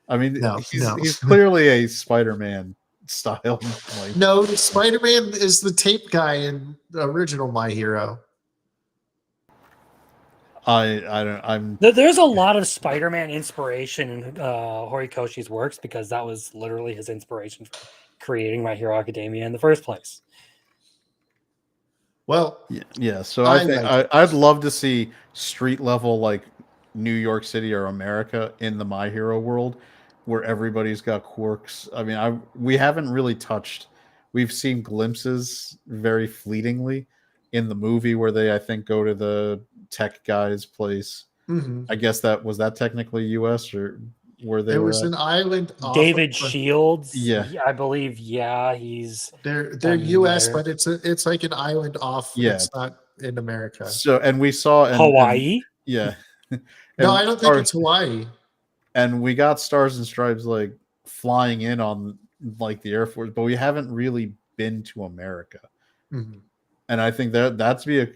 I mean, No, no. he's clearly a Spider-Man style. Like, No, Spider Man is the tape guy in the original My Hero. I don't. I'm There's a lot of Spider-Man inspiration in Horikoshi's works because that was literally his inspiration for creating My Hero Academia in the first place. Well, yeah. So I I think like it. I'd love to see street level like New York City or America in the My Hero world, where everybody's got quirks. I mean, we haven't really touched. We've seen glimpses very fleetingly in the movie where they, I think, go to the tech guy's place. Mhm. I guess that technically U.S. or where they It were was at. an island off of, David Shields, Yeah, I believe, yeah, he's they're in US, there. but it's like an island off. yeah. It's not in America. So and we saw and Hawaii. yeah, No, and I don't think it's Hawaii. we got Stars and Stripes like flying in on like the Air Force, but we haven't really been to America. Mhm. And I think that's be a,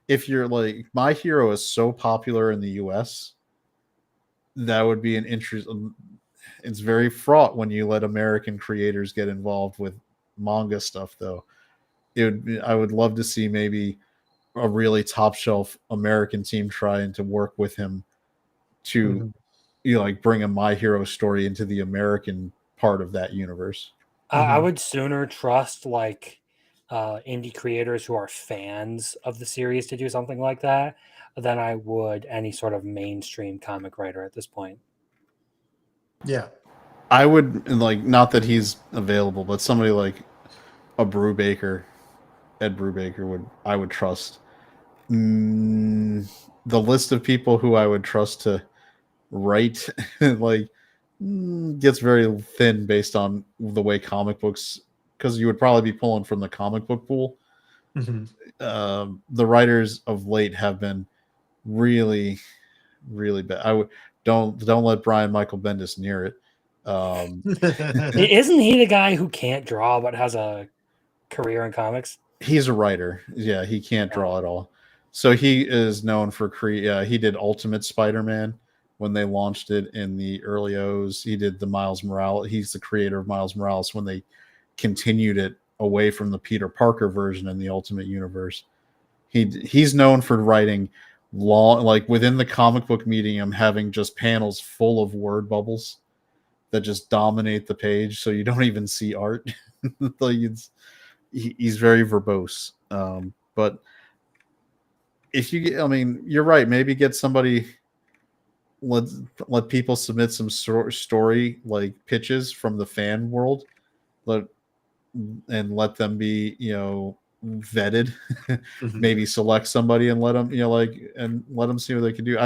if you're like My Hero is so popular in the US, that would be an interest. It's very fraught when you let American creators get involved with manga stuff, though. I would love to see maybe a really top shelf American team trying to work with him to Mhm. like bring a My Hero story into the American part of that universe. I Mhm. would sooner trust like indie creators who are fans of the series to do something like that than I would any sort of mainstream comic writer at this point. Yeah. I would like, not that he's available, but somebody like a Brubaker, Ed Brubaker I would trust. The list of people who I would trust to write like gets very thin based on the way comic books, because you would probably be pulling from the comic book pool. Mhm. The writers of late have been really, really bad. I would don't let Brian Michael Bendis near it. Isn't he the guy who can't draw but has a career in comics? He's a writer. Yeah, he can't Yeah. draw at all. So he is known for he did Ultimate Spider-Man when they launched it in the early O's. He did the Miles Morales. He's the creator of Miles Morales when they continued it away from the Peter Parker version in the Ultimate Universe. He's known for writing long, like within the comic book medium, having just panels full of word bubbles that just dominate the page, so you don't even see art. Like he's very verbose. But if you get, I mean, you're right. Maybe get somebody. Let people submit some story like pitches from the fan world. Let them be, vetted. Maybe select somebody and let them, and let them see what they can do.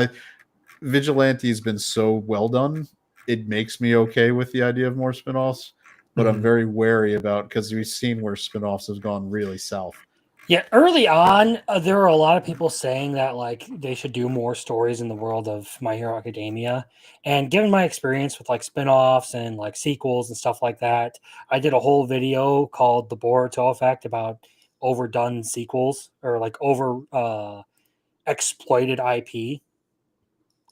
Vigilante has been so well done. It makes me okay with the idea of more spinoffs, but I'm very wary about, because we've seen where spinoffs have gone really south. Yeah, early on, there were a lot of people saying that like they should do more stories in the world of My Hero Academia. And given my experience with like spin-offs and like sequels and stuff like that, I did a whole video called The Boruto Effect about overdone sequels or like over exploited IP.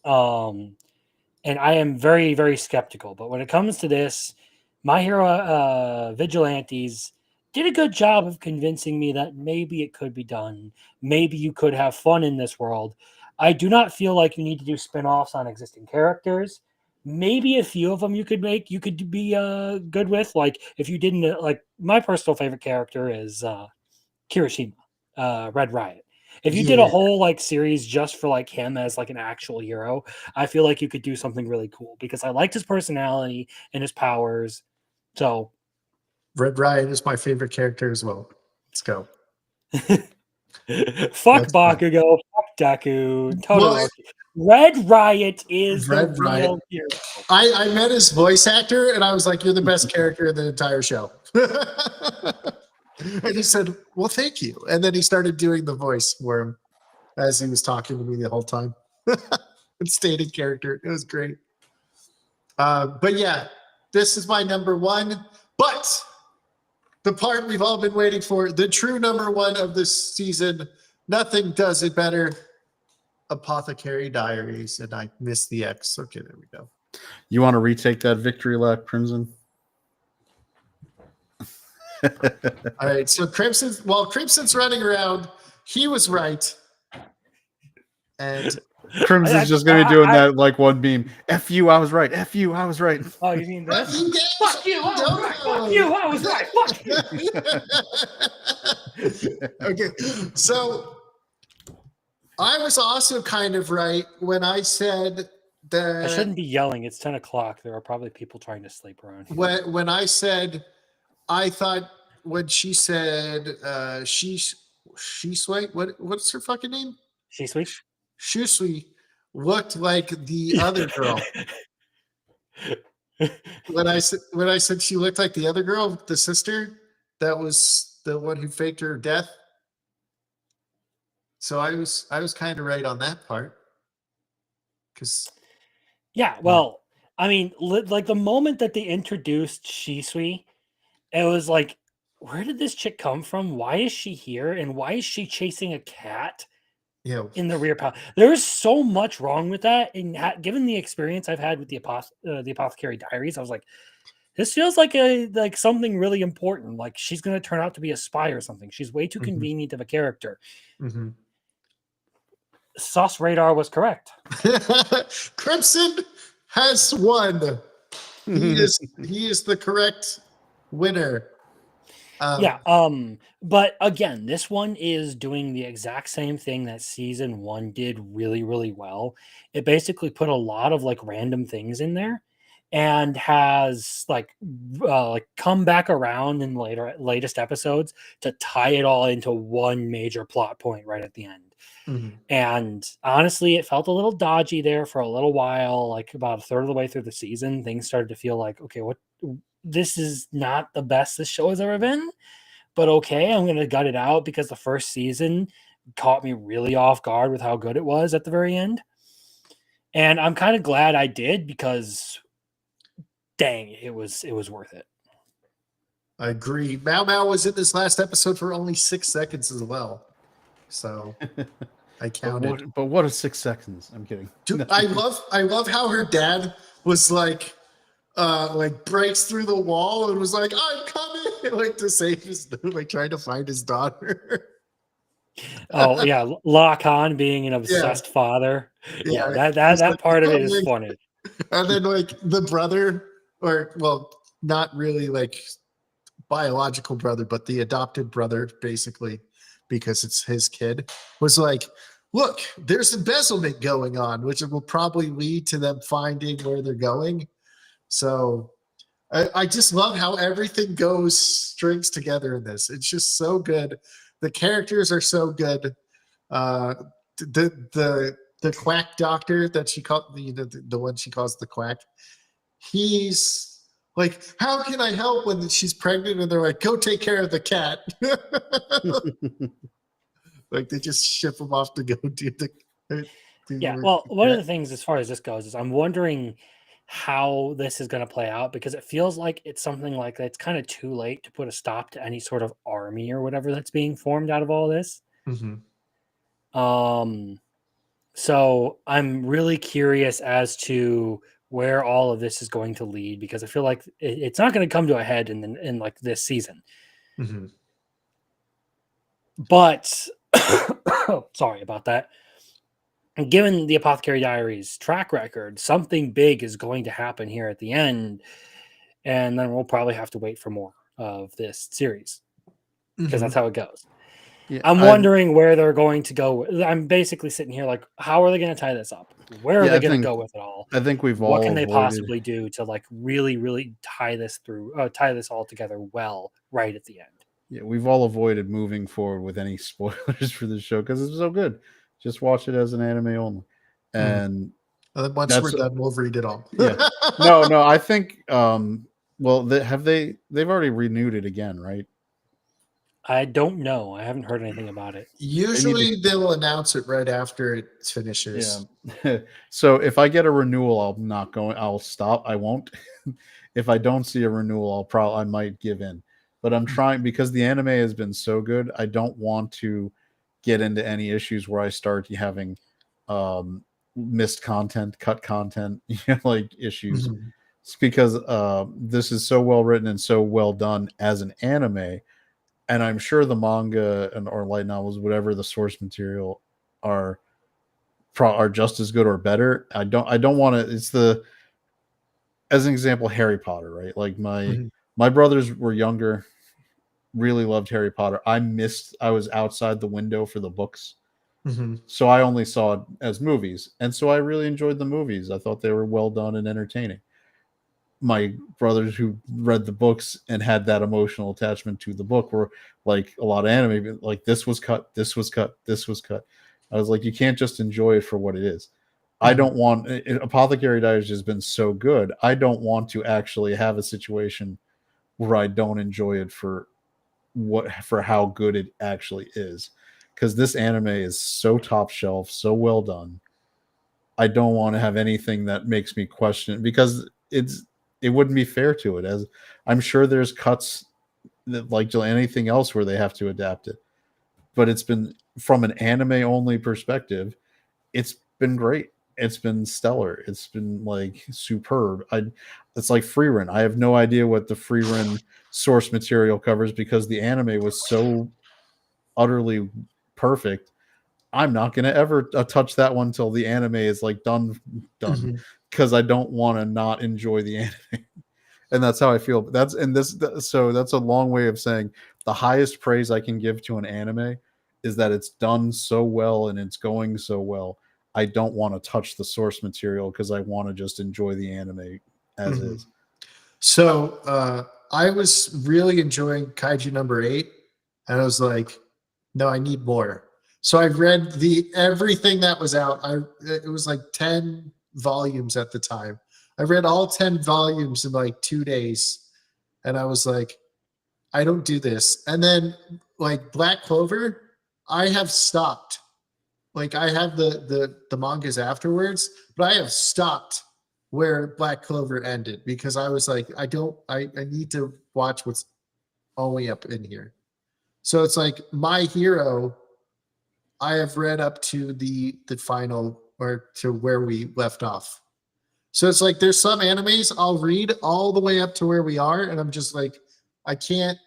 And I am very, very skeptical. But when it comes to this, My Hero Vigilantes did a good job of convincing me that maybe it could be done. Maybe you could have fun in this world. I do not feel like you need to do spin-offs on existing characters. Maybe a few of them you could be good with. Like if you didn't, like my personal favorite character is Kirishima, Red Riot. If you did a whole like series just for like him as like an actual hero, I feel like you could do something really cool because I liked his personality and his powers. So Red Riot is my favorite character as well. Let's go. Fuck Bakugo, fuck Deku, Todoroki. Red Riot is Red the Riot. real hero. I met his voice actor and I was like, you're the best character in the entire show. And he said, well, thank you. And then he started doing the voice for him as he was talking to me the whole time. And stayed in character. It was great. But yeah, this is my number one. But the part we've all been waiting for, the true number one of this season, nothing does it better. Apothecary Diaries, and I missed the X. Okay, there we go. You want to retake that victory lap, Crimson? All right, so Crimson's running around, he was right. And Crimson's just going to be doing that like one beam. F you, I was right. F you, I was right. Oh, you mean this? Fuck you, I was right. Fuck you, I was right. Fuck you. Okay, so I was also kind of right when I said that I shouldn't be yelling. It's 10 o'clock. There are probably people trying to sleep around here. When I said, I thought when she said Shisui, what's her fucking name? Shisui looked like the other girl. when I said she looked like the other girl, the sister, that was the one who faked her death. So I was kind of right on that part. Yeah, well, I mean, like the moment that they introduced Shisui, it was like, where did this chick come from? Why is she here? And why is she chasing a cat in the rear path? There's so much wrong with that. And given the experience I've had with the Apothecary Diaries, I was like, this feels like something really important. Like she's going to turn out to be a spy or something. She's way too convenient of a character. Sauce Radar was correct. Crimson has won. He is the correct winner. But again, this one is doing the exact same thing that season one did really, really well. It basically put a lot of like random things in there and has like come back around in latest episodes to tie it all into one major plot point right at the end. And honestly, it felt a little dodgy there for a little while. Like about a third of the way through the season, things started to feel like, okay, this is not the best this show has ever been, but okay, I'm going to gut it out because the first season caught me really off guard with how good it was at the very end. And I'm kind of glad I did because dang, it was worth it. I agree. Mao was in this last episode for only 6 seconds as well. So I counted. But what a 6 seconds. I'm kidding. Dude, I love how her dad was like breaks through the wall and was like, I'm coming, like to save his, like trying to find his daughter. Oh yeah, Lacan being an obsessed father. Yeah, that part of it is funny. And then like the brother, or well, not really like biological brother, but the adopted brother, basically, because it's his kid, was like, look, there's embezzlement going on, which will probably lead to them finding where they're going. So I just love how everything strings together in this. It's just so good. The characters are so good. Uh, the quack doctor that she called the one she calls the quack. He's like, how can I help when she's pregnant? And they're like, go take care of the cat. Like they just ship him off to go do the. Yeah, well, one of the things as far as this goes is I'm wondering how this is going to play out, because it feels like it's something like it's kind of too late to put a stop to any sort of army or whatever that's being formed out of all this. So I'm really curious as to where all of this is going to lead, because I feel like it's not going to come to a head in like this season. But sorry about that. Given the Apothecary Diaries track record, something big is going to happen here at the end, and then we'll probably have to wait for more of this series, because that's how it goes. Yeah, I'm wondering where they're going to go. I'm basically sitting here like, how are they going to tie this up? Where are they going to go with it all? I think we've all what can they possibly do to like really tie this all together well right at the end? Yeah, we've all avoided moving forward with any spoilers for this show because it's so good. Just watch it as an anime only, and then once we're done, we'll read it all. Yeah, no, I think well, they've already renewed it again, right? I don't know. I haven't heard anything about it. Usually they'll announce it right after it finishes. Yeah. So if I get a renewal, I'll stop. I won't. If I don't see a renewal, I might give in. But I'm trying, because the anime has been so good. I don't want to get into any issues where I start having missed content, cut content, like issues. It's because this is so well written and so well done as an anime. And I'm sure the manga or light novels, whatever the source material, are just as good or better. I don't want to. It's as an example, Harry Potter, right? Like my brothers were younger, really loved Harry Potter. I was outside the window for the books, so I only saw it as movies, and so I really enjoyed the movies. I thought they were well done and entertaining. My brothers who read the books and had that emotional attachment to the book were like a lot of anime, like this was cut, this was cut, this was cut. I was like, you can't just enjoy it for what it is. I don't want Apothecary Diaries has been so good. I don't want to actually have a situation where I don't enjoy it for how good it actually is. Because this anime is so top shelf, so well done. I don't want to have anything that makes me question it, because it wouldn't be fair to it. As I'm sure there's cuts that, like anything else, where they have to adapt it. But it's been, from an anime only perspective, it's been great. It's been stellar. It's been like superb. It's like Freerun. I have no idea what the Freerun source material covers, because the anime was so utterly perfect. I'm not going to ever touch that one till the anime is like done, because I don't want to not enjoy the anime. And that's how I feel. So that's a long way of saying the highest praise I can give to an anime is that it's done so well and it's going so well. I don't want to touch the source material because I want to just enjoy the anime as is. So I was really enjoying Kaiju number 8, and I was like, no, I need more. So I read everything that was out. It was like 10 volumes at the time. I read all 10 volumes in like 2 days, and I was like, I don't do this. And then like Black Clover, I have stopped. Like I have the mangas afterwards, but I have stopped where Black Clover ended, because I was like, I need to watch what's all the way up in here. So it's like My Hero, I have read up to the final, or to where we left off. So it's like there's some animes I'll read all the way up to where we are, and I'm just like, I can't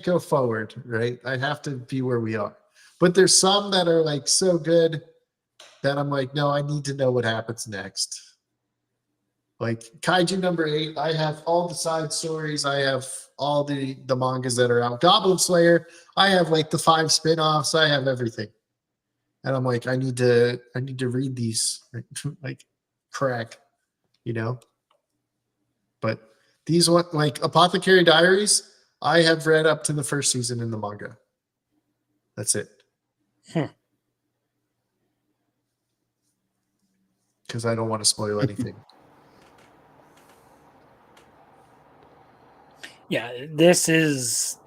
go forward, right? I have to be where we are. But there's some that are like so good that I'm like, no, I need to know what happens next. Like Kaiju #8, I have all the side stories. I have all the mangas that are out. Goblin Slayer, I have like the 5 spin-offs. I have everything. And I'm like, I need to read these like crack, you know. But these one like Apothecary Diaries, I have read up to the first season in the manga. That's it. Because I don't want to spoil anything. Yeah, this is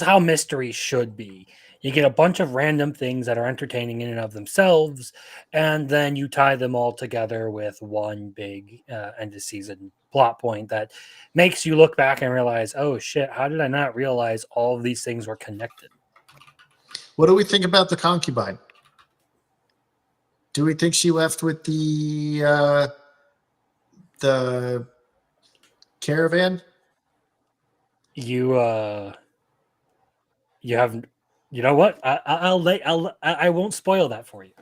how mystery should be. You get a bunch of random things that are entertaining in and of themselves, and then you tie them all together with one big end of season plot point that makes you look back and realize, oh shit, how did I not realize all of these things were connected? What do we think about the concubine? Do we think she left with the caravan? You haven't. You know what? I won't spoil that for you.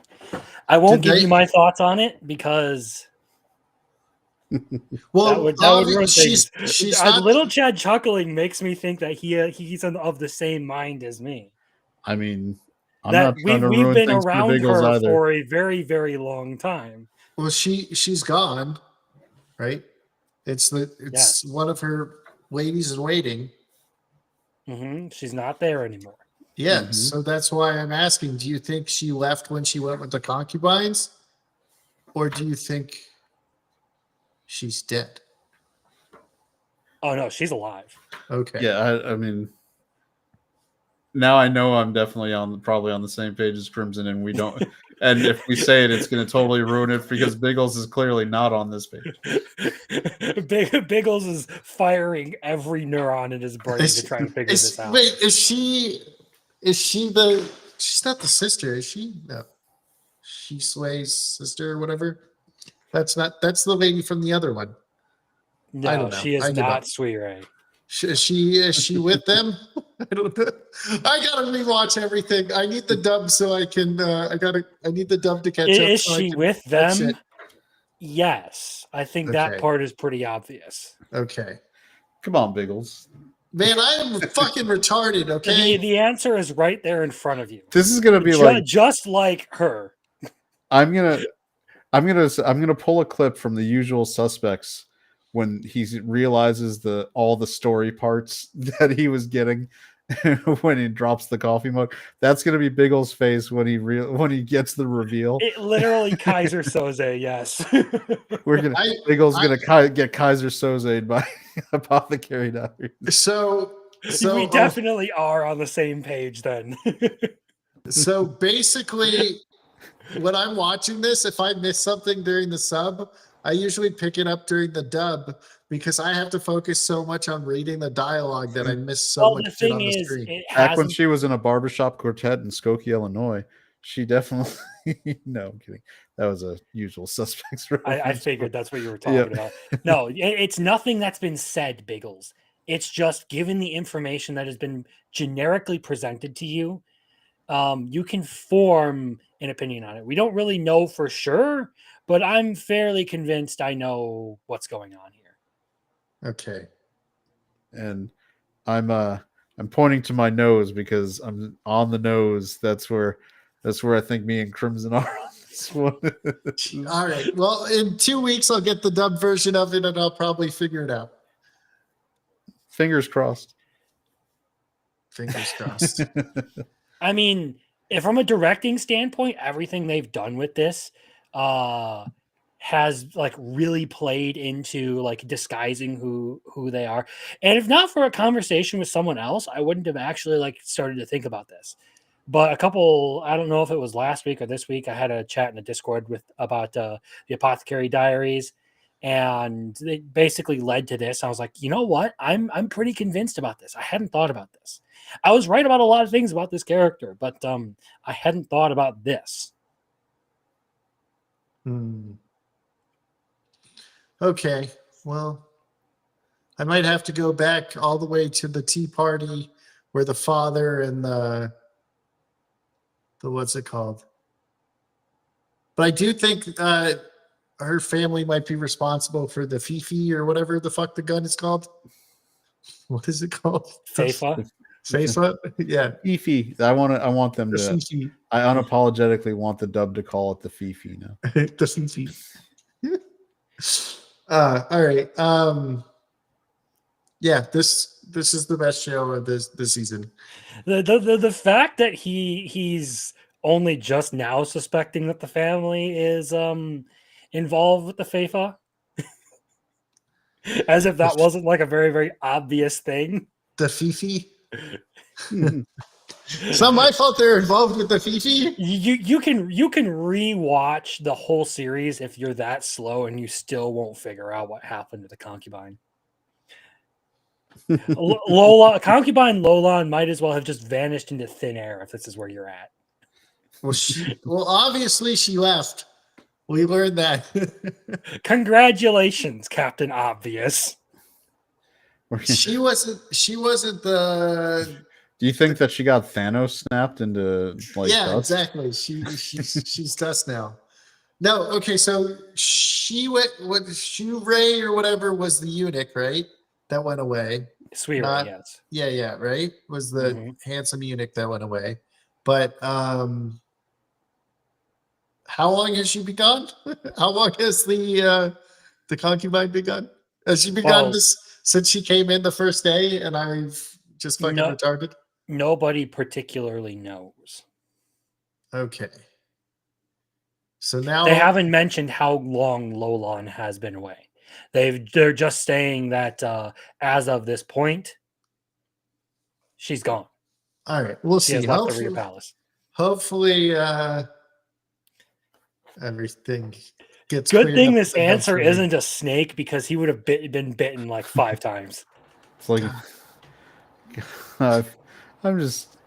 I won't give you my thoughts on it because well, that would ruin she's things. she's not. Little Chad chuckling makes me think that he's of the same mind as me. I mean, I'm That not trying to we've ruin been things for around Biggles her either. for a very, very long time. Well, she's gone, right? It's Yes. one of her ladies in waiting. She's not there anymore. Yes, so that's why I'm asking. Do you think she left when she went with the concubines, or do you think she's dead? Oh no, she's alive. Okay. Yeah, I mean, now I know I'm definitely probably on the same page as Crimson, and we don't. And if we say it, it's going to totally ruin it because Biggles is clearly not on this page. Biggles is firing every neuron in his brain to try to figure this out. Wait, is she the? She's not the sister, is she? No, she Sway's sister or whatever. That's the lady from the other one. No, I don't know. she is not Sweet Ray. Is she with them? I don't know. I gotta rewatch everything. I need the dub so I can. I need the dub to catch up. Is so she with them? Yes, I think that part is pretty obvious. Okay. Come on, Biggles. Man, I am fucking retarded. Okay. The answer is right there in front of you. This is gonna be just like her. I'm gonna pull a clip from The Usual Suspects when he realizes all the story parts that he was getting when he drops the coffee mug. That's gonna be Biggles' face when he gets the reveal. It literally Kaiser Soze, yes. Biggles gonna get Kaiser Soze'd by Apothecary Diaries. So we definitely are on the same page then. So basically, when I'm watching this, if I miss something during the sub, I usually pick it up during the dub because I have to focus so much on reading the dialogue that I miss so much shit on the screen. Back when she was in a barbershop quartet in Skokie, Illinois, she definitely no, I'm kidding. That was a Usual Suspects. I figured that's what you were talking about. No, it's nothing that's been said, Biggles. It's just given the information that has been generically presented to you. You can form an opinion on it. We don't really know for sure, but I'm fairly convinced I know what's going on here. Okay. And I'm pointing to my nose because I'm on the nose. That's where I think me and Crimson are on this one. All right. Well, in 2 weeks I'll get the dub version of it and I'll probably figure it out. Fingers crossed. Fingers crossed. I mean, if from a directing standpoint, everything they've done with this has like really played into like disguising who they are. And if not for a conversation with someone else, I wouldn't have actually like started to think about this. But I don't know if it was last week or this week, I had a chat in the Discord about the Apothecary Diaries, and it basically led to this. I was like, you know what? I'm pretty convinced about this. I hadn't thought about this. I was right about a lot of things about this character, but I hadn't thought about this. Okay. Well, I might have to go back all the way to the tea party where the father and the what's it called? But I do think her family might be responsible for the Fifi or whatever the fuck the gun is called. What is it called? Feifa. Feifa? Yeah. Fifi. I want them The to. Fifi. I unapologetically want the dub to call it the Fifi now. The Fifi. All right. Yeah, this is the best show of this season. The fact that he's only just now suspecting that the family is involved with the Feifa, as if that wasn't like a very, very obvious thing. The Fifi. It's not my fault they're involved with the Fifi. You can rewatch the whole series if you're that slow and you still won't figure out what happened to the concubine. Concubine Lola might as well have just vanished into thin air if this is where you're at. Well, obviously she left. We learned that. Congratulations, Captain Obvious. She wasn't the. Do you think that she got Thanos snapped into like Yeah, dust? exactly. She's dust now. No, okay, so she went what Ray or whatever was the eunuch, right? That went away. Sweet Ray, yes. Yeah, right? Was the handsome eunuch that went away. But how long has she been gone? How long has the concubine been gone? Has she been gone since she came in the first day and I've just fucking retarded? Nobody particularly knows. Okay. So now they haven't mentioned how long Lolan has been away. They're just saying that as of this point, she's gone. All right, we'll see. She has left the Rear Palace. Hopefully, everything gets. Good thing this answer isn't a snake because he would have been bitten like 5 times. It's like I'm just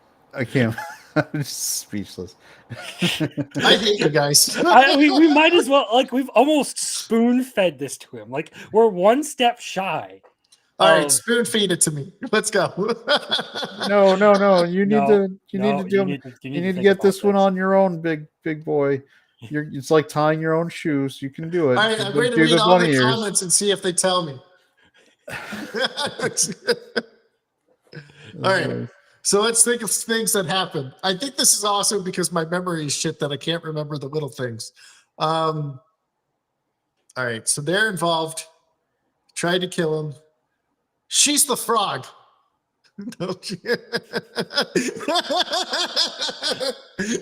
speechless. I hate you guys. we might as well, like, we've almost spoon-fed this to him. Like, we're one step shy. All right, spoon feed it to me. Let's go. No. You need to get this one on your own, big boy. It's like tying your own shoes. You can do it. All right, I'm going to read all the comments and see if they tell me. All right. So let's think of things that happened. I think this is awesome because my memory is shit that I can't remember the little things. All right. So they're involved. Tried to kill him. She's the frog. Don't you?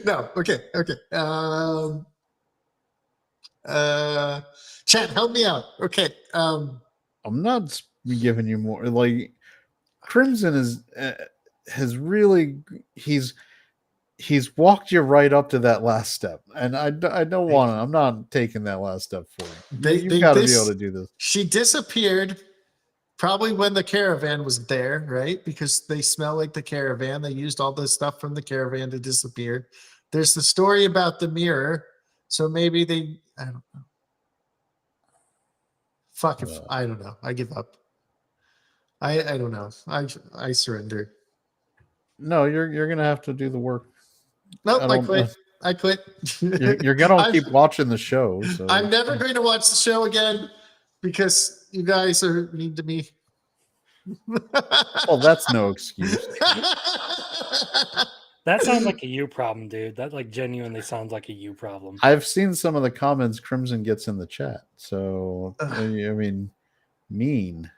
No. Okay. Chat, help me out. Okay. I'm not giving you more. Like Crimson has really he's walked you right up to that last step, and I don't want to. I'm not taking that last step for you. You've got to be able to do this. She disappeared probably when the caravan was there, right? Because they smell like the caravan. They used all the stuff from the caravan to disappear. There's the story about the mirror, so maybe they. I don't know. Fuck if I don't know. I give up. I don't know. I surrender. No, you're gonna have to do the work. Nope, I quit. You're gonna keep watching the show. So. I'm never going to watch the show again because you guys are mean to me. Well, that's no excuse. That sounds like a you problem, dude. That like genuinely sounds like a you problem. I've seen some of the comments Crimson gets in the chat. So I mean, mean.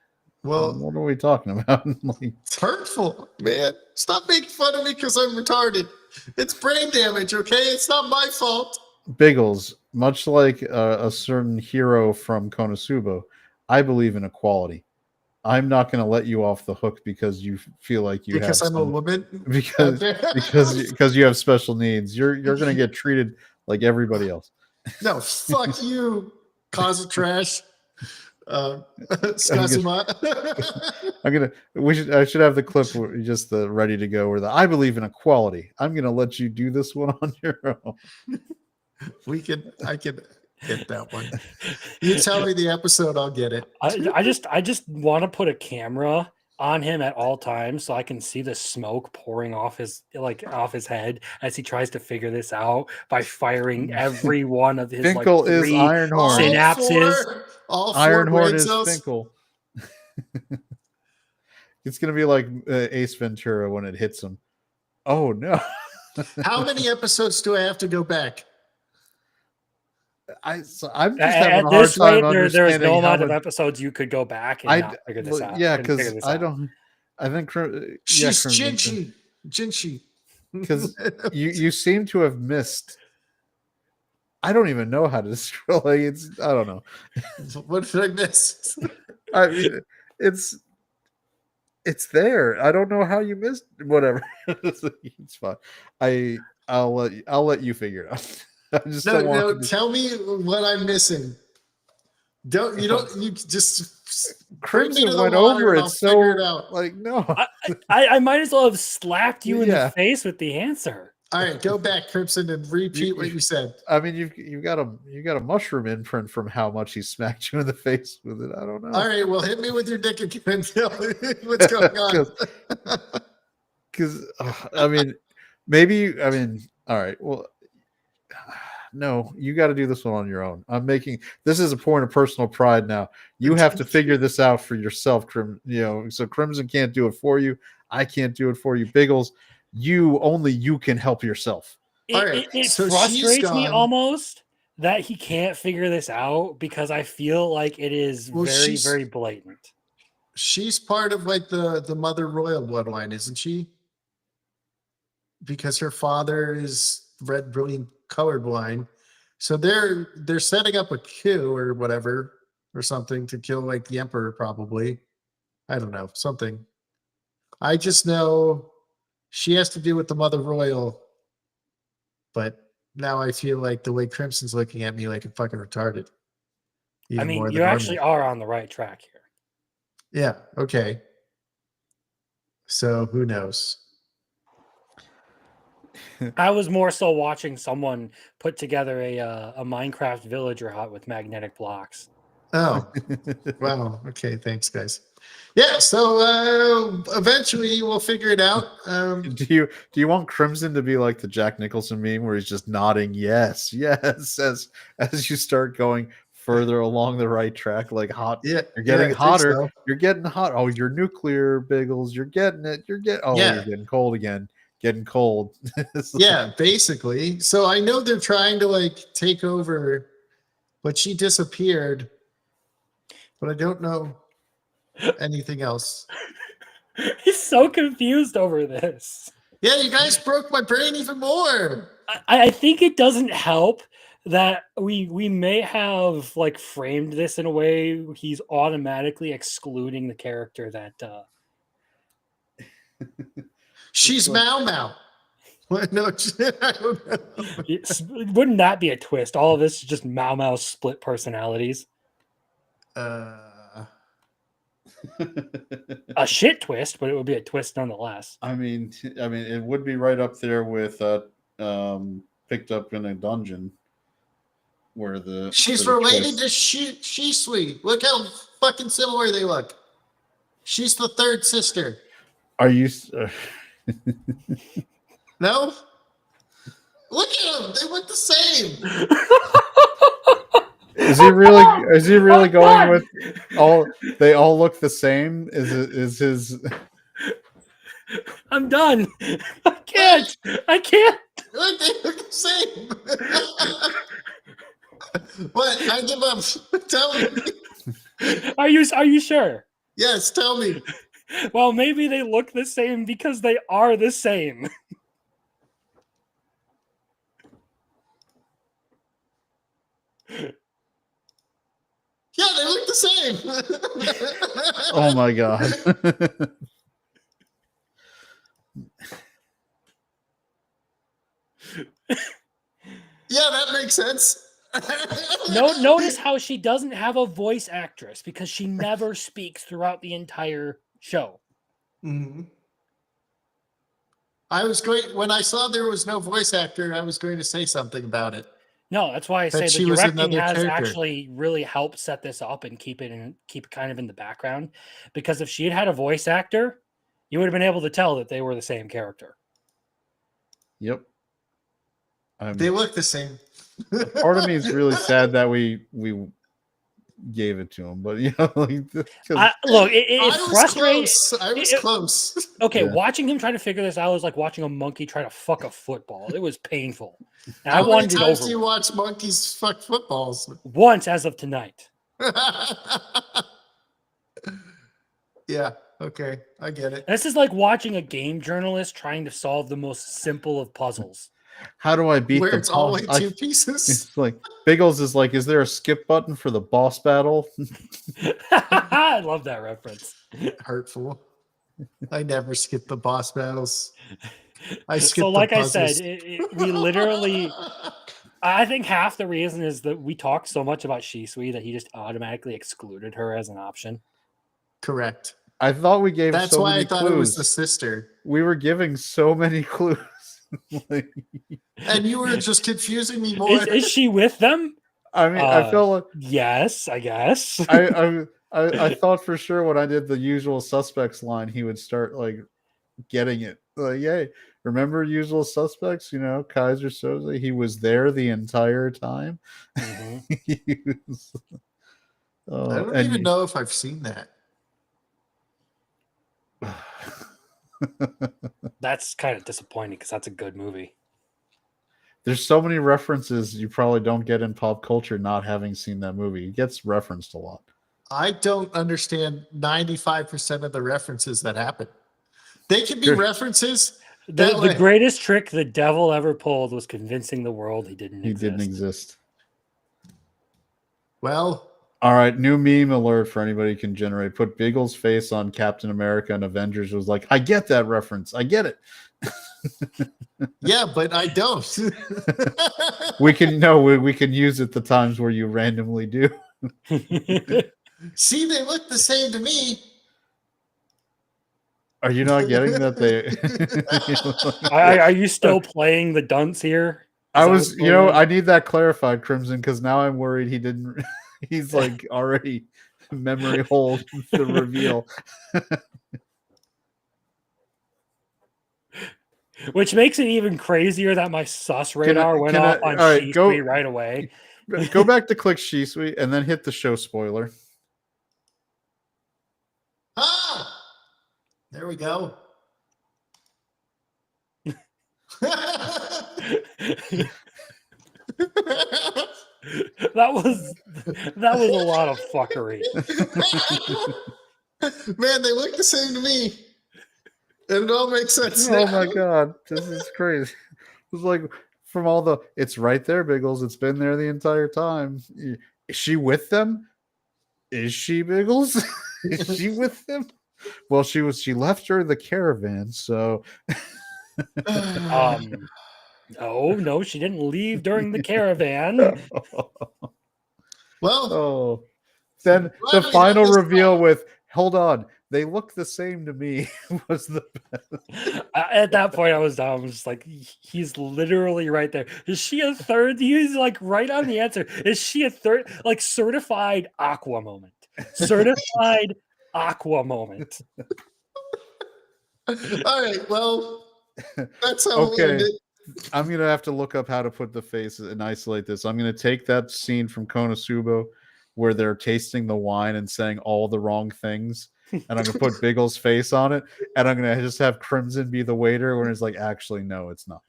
Well, what are we talking about? It's hurtful, man. Stop making fun of me because I'm retarded. It's brain damage, okay? It's not my fault. Biggles, much like a certain hero from Konosuba, I believe in equality. I'm not going to let you off the hook because you feel like you because I'm a woman. Because you have special needs. You're going to get treated like everybody else. No, fuck you, cause of trash. I should have the clip just ready to go where I believe in equality. I'm gonna let you do this one on your own. I can get that one. You tell me the episode, I'll get it. I just want to put a camera on him at all times, so I can see the smoke pouring off his head as he tries to figure this out by firing every one of his Finkel is 3 Ironhorn. synapses. All four Ironhorn brain is cells. Finkel. It's gonna be like Ace Ventura when it hits him. Oh no! How many episodes do I have to go back? I'm just having At a hard this time rate, there is understanding no how amount of much. episodes you could go back and not figure this out. Yeah, and figure because this I out. don't. I think She's Crimson, Jinchi. because you seem to have missed. I don't even know how to describe. Like, I don't know. What did I miss? I mean, it's there. I don't know how you missed whatever. It's fine. I'll let you figure it out. I just don't want No. Tell me what I'm missing. You just bring me to Crimson the went water over and it I'll so figure it out. like no. I might as well have slapped you in Yeah. the face with the answer. All right, go back, Crimson, and repeat what you said. I mean, you've got a mushroom imprint from how much he smacked you in the face with it. I don't know. All right, well, hit me with your dick again and tell me what's going on. Because I mean, maybe I mean, all right. Well, no, you got to do this one on your own. This is a point of personal pride now. You have to figure this out for yourself, so Crimson can't do it for you. I can't do it for you, Biggles. Only you can help yourself. It so she's frustrates me gone. almost that he can't figure this out because I feel like it is very, very blatant. She's part of like the Mother Royal bloodline, isn't she? Because her father is red, brilliant, colorblind. So they're setting up a coup or whatever or something to kill like the Emperor, probably. I don't know, something. I just know she has to do with the Mother Royal. But now I feel like the way Crimson's looking at me like I'm fucking retarded. I mean, you actually are on the right track here. Yeah, okay. So who knows? I was more so watching someone put together a Minecraft villager hut with magnetic blocks. Oh, wow. Okay, thanks, guys. Yeah, so eventually we'll figure it out. Do you want Crimson to be like the Jack Nicholson meme where he's just nodding yes as you start going further along the right track, like hot? Yeah, you're getting I think hotter. so. You're getting hot. Oh, you're nuclear, Biggles. You're getting it. You're getting cold again. Getting cold. Yeah, basically. So I know they're trying to like take over, but she disappeared. But I don't know anything else. He's so confused over this. Yeah, you guys broke my brain even more. I think it doesn't help that we may have like framed this in a way he's automatically excluding the character that she's Mao Mao. No, I don't know. Wouldn't that be a twist? All of this is just Mao Mao split personalities. A shit twist, but it would be a twist nonetheless. I mean, it would be right up there with picked up in a dungeon where she's related to Shisui. Look how fucking similar they look. She's the third sister. Are you? No. Look at them. They look the same. Is he really going with all? They all look the same. Is his? I'm done. I can't. Look, they look the same. What? I give up. Tell me. Are you sure? Yes, tell me. Well, maybe they look the same because they are the same. Yeah, they look the same. Oh my god. Yeah, that makes sense. Notice how she doesn't have a voice actress because she never speaks throughout the entire show. Mm-hmm. When I saw there was no voice actor, I was going to say something about it. No, that's why I say That the she was directing another has character. actually really helped set this up and keep it kind of in the background. Because if she had a voice actor, you would have been able to tell that they were the same character. Yep. They look the same. Part of me is really sad that we gave it to him, but you know, like, look, I it's was frustrating. close. I was close. Okay, Yeah. watching him try to figure this out was like watching a monkey try to fuck a football. It was painful. And I How many wanted it times over do you with. watch monkeys fuck footballs? Once as of tonight. Yeah. Okay. I get it. This is like watching a game journalist trying to solve the most simple of puzzles. how do I beat Where the it's only boss? two pieces. It's like Biggles is like, is there a skip button for the boss battle? I love that reference. Hurtful. I never skip the boss battles. I skip So, like the I puzzles. said, we literally. I think half the reason is that we talked so much about Shisui that he just automatically excluded her as an option. Correct. I thought we gave That's so why many I thought clues. it was the sister. We were giving so many clues. Like, And you were just confusing me more. Is she with them? I mean, I felt like Yes, I guess. I thought for sure when I did the usual suspects line, he would start like getting it. Like, yay. Remember Usual Suspects? You know, Kaiser Soze, he was there the entire time. Mhm. He was- I don't even know if I've seen that. That's kind of disappointing because that's a good movie. There's so many references you probably don't get in pop culture not having seen that movie. It gets referenced a lot. I don't understand 95% of the references that happen. They can be Sure. references. The greatest trick the devil ever pulled was convincing the world he didn't exist. Well, all right, new meme alert for anybody who can generate. Put Biggles' face on Captain America and Avengers. Was like, I get that reference. I get it. yeah, but I don't. We can use it the times where you randomly do. See, they look the same to me. Are you not getting that they? Are you still playing the dunce here? I was, I need that clarified, Crimson, because now I'm worried he didn't. He's like already memory hold the reveal. Which makes it even crazier that my sus radar went off on Shisui right away. Go back to click Shisui and then hit the show spoiler. Ah! There we go. That was a lot of fuckery. Man, they look the same to me. And it all makes sense. Oh my god, this is crazy. It's like from all the it's right there, Biggles. It's been there the entire time. Is she with them? Is she, Biggles? Is she with them? Well, she left her the caravan, so no, she didn't leave during the caravan. Well, then the final reveal with hold on, they look the same to me was the best. At that point I was down. I was just like, he's literally right there. Is she a third? He's like right on the answer. Is she a third? Like certified Aqua moment. Certified Aqua moment. all right, well, that's how we'll end it. I'm gonna have to look up how to put the face and isolate this. I'm gonna take that scene from Konosuba where they're tasting the wine and saying all the wrong things, and I'm gonna put Biggles' face on it, and I'm gonna just have Crimson be the waiter when it's like, actually, no, it's not.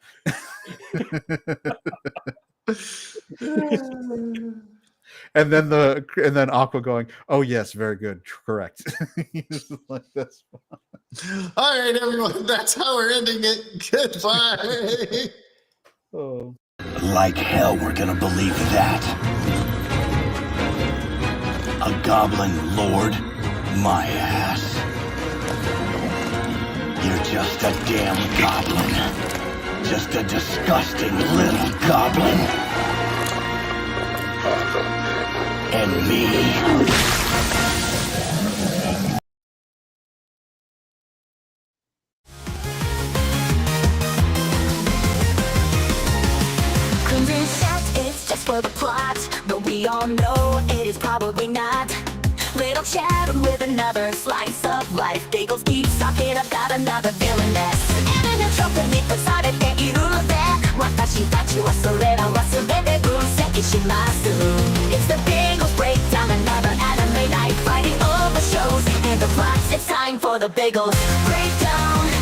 And then Aqua going, oh yes, very good, correct. Like, that's fine. All right, everyone, that's how we're ending it. Goodbye. Oh. Like hell, we're gonna believe that. A goblin lord? My ass. You're just a damn goblin. Just a disgusting little goblin. And me. Crimson Set, it's just for the plot, but we all know it is probably not. Little chat with another slice of life. Biggles keeps talking about another villainess. And in the tropeに越されているので、私たちはそれら忘れて分析します。It's the Biggles breakdown, another anime night, fighting all the shows and the plots. It's time for the Biggles breakdown.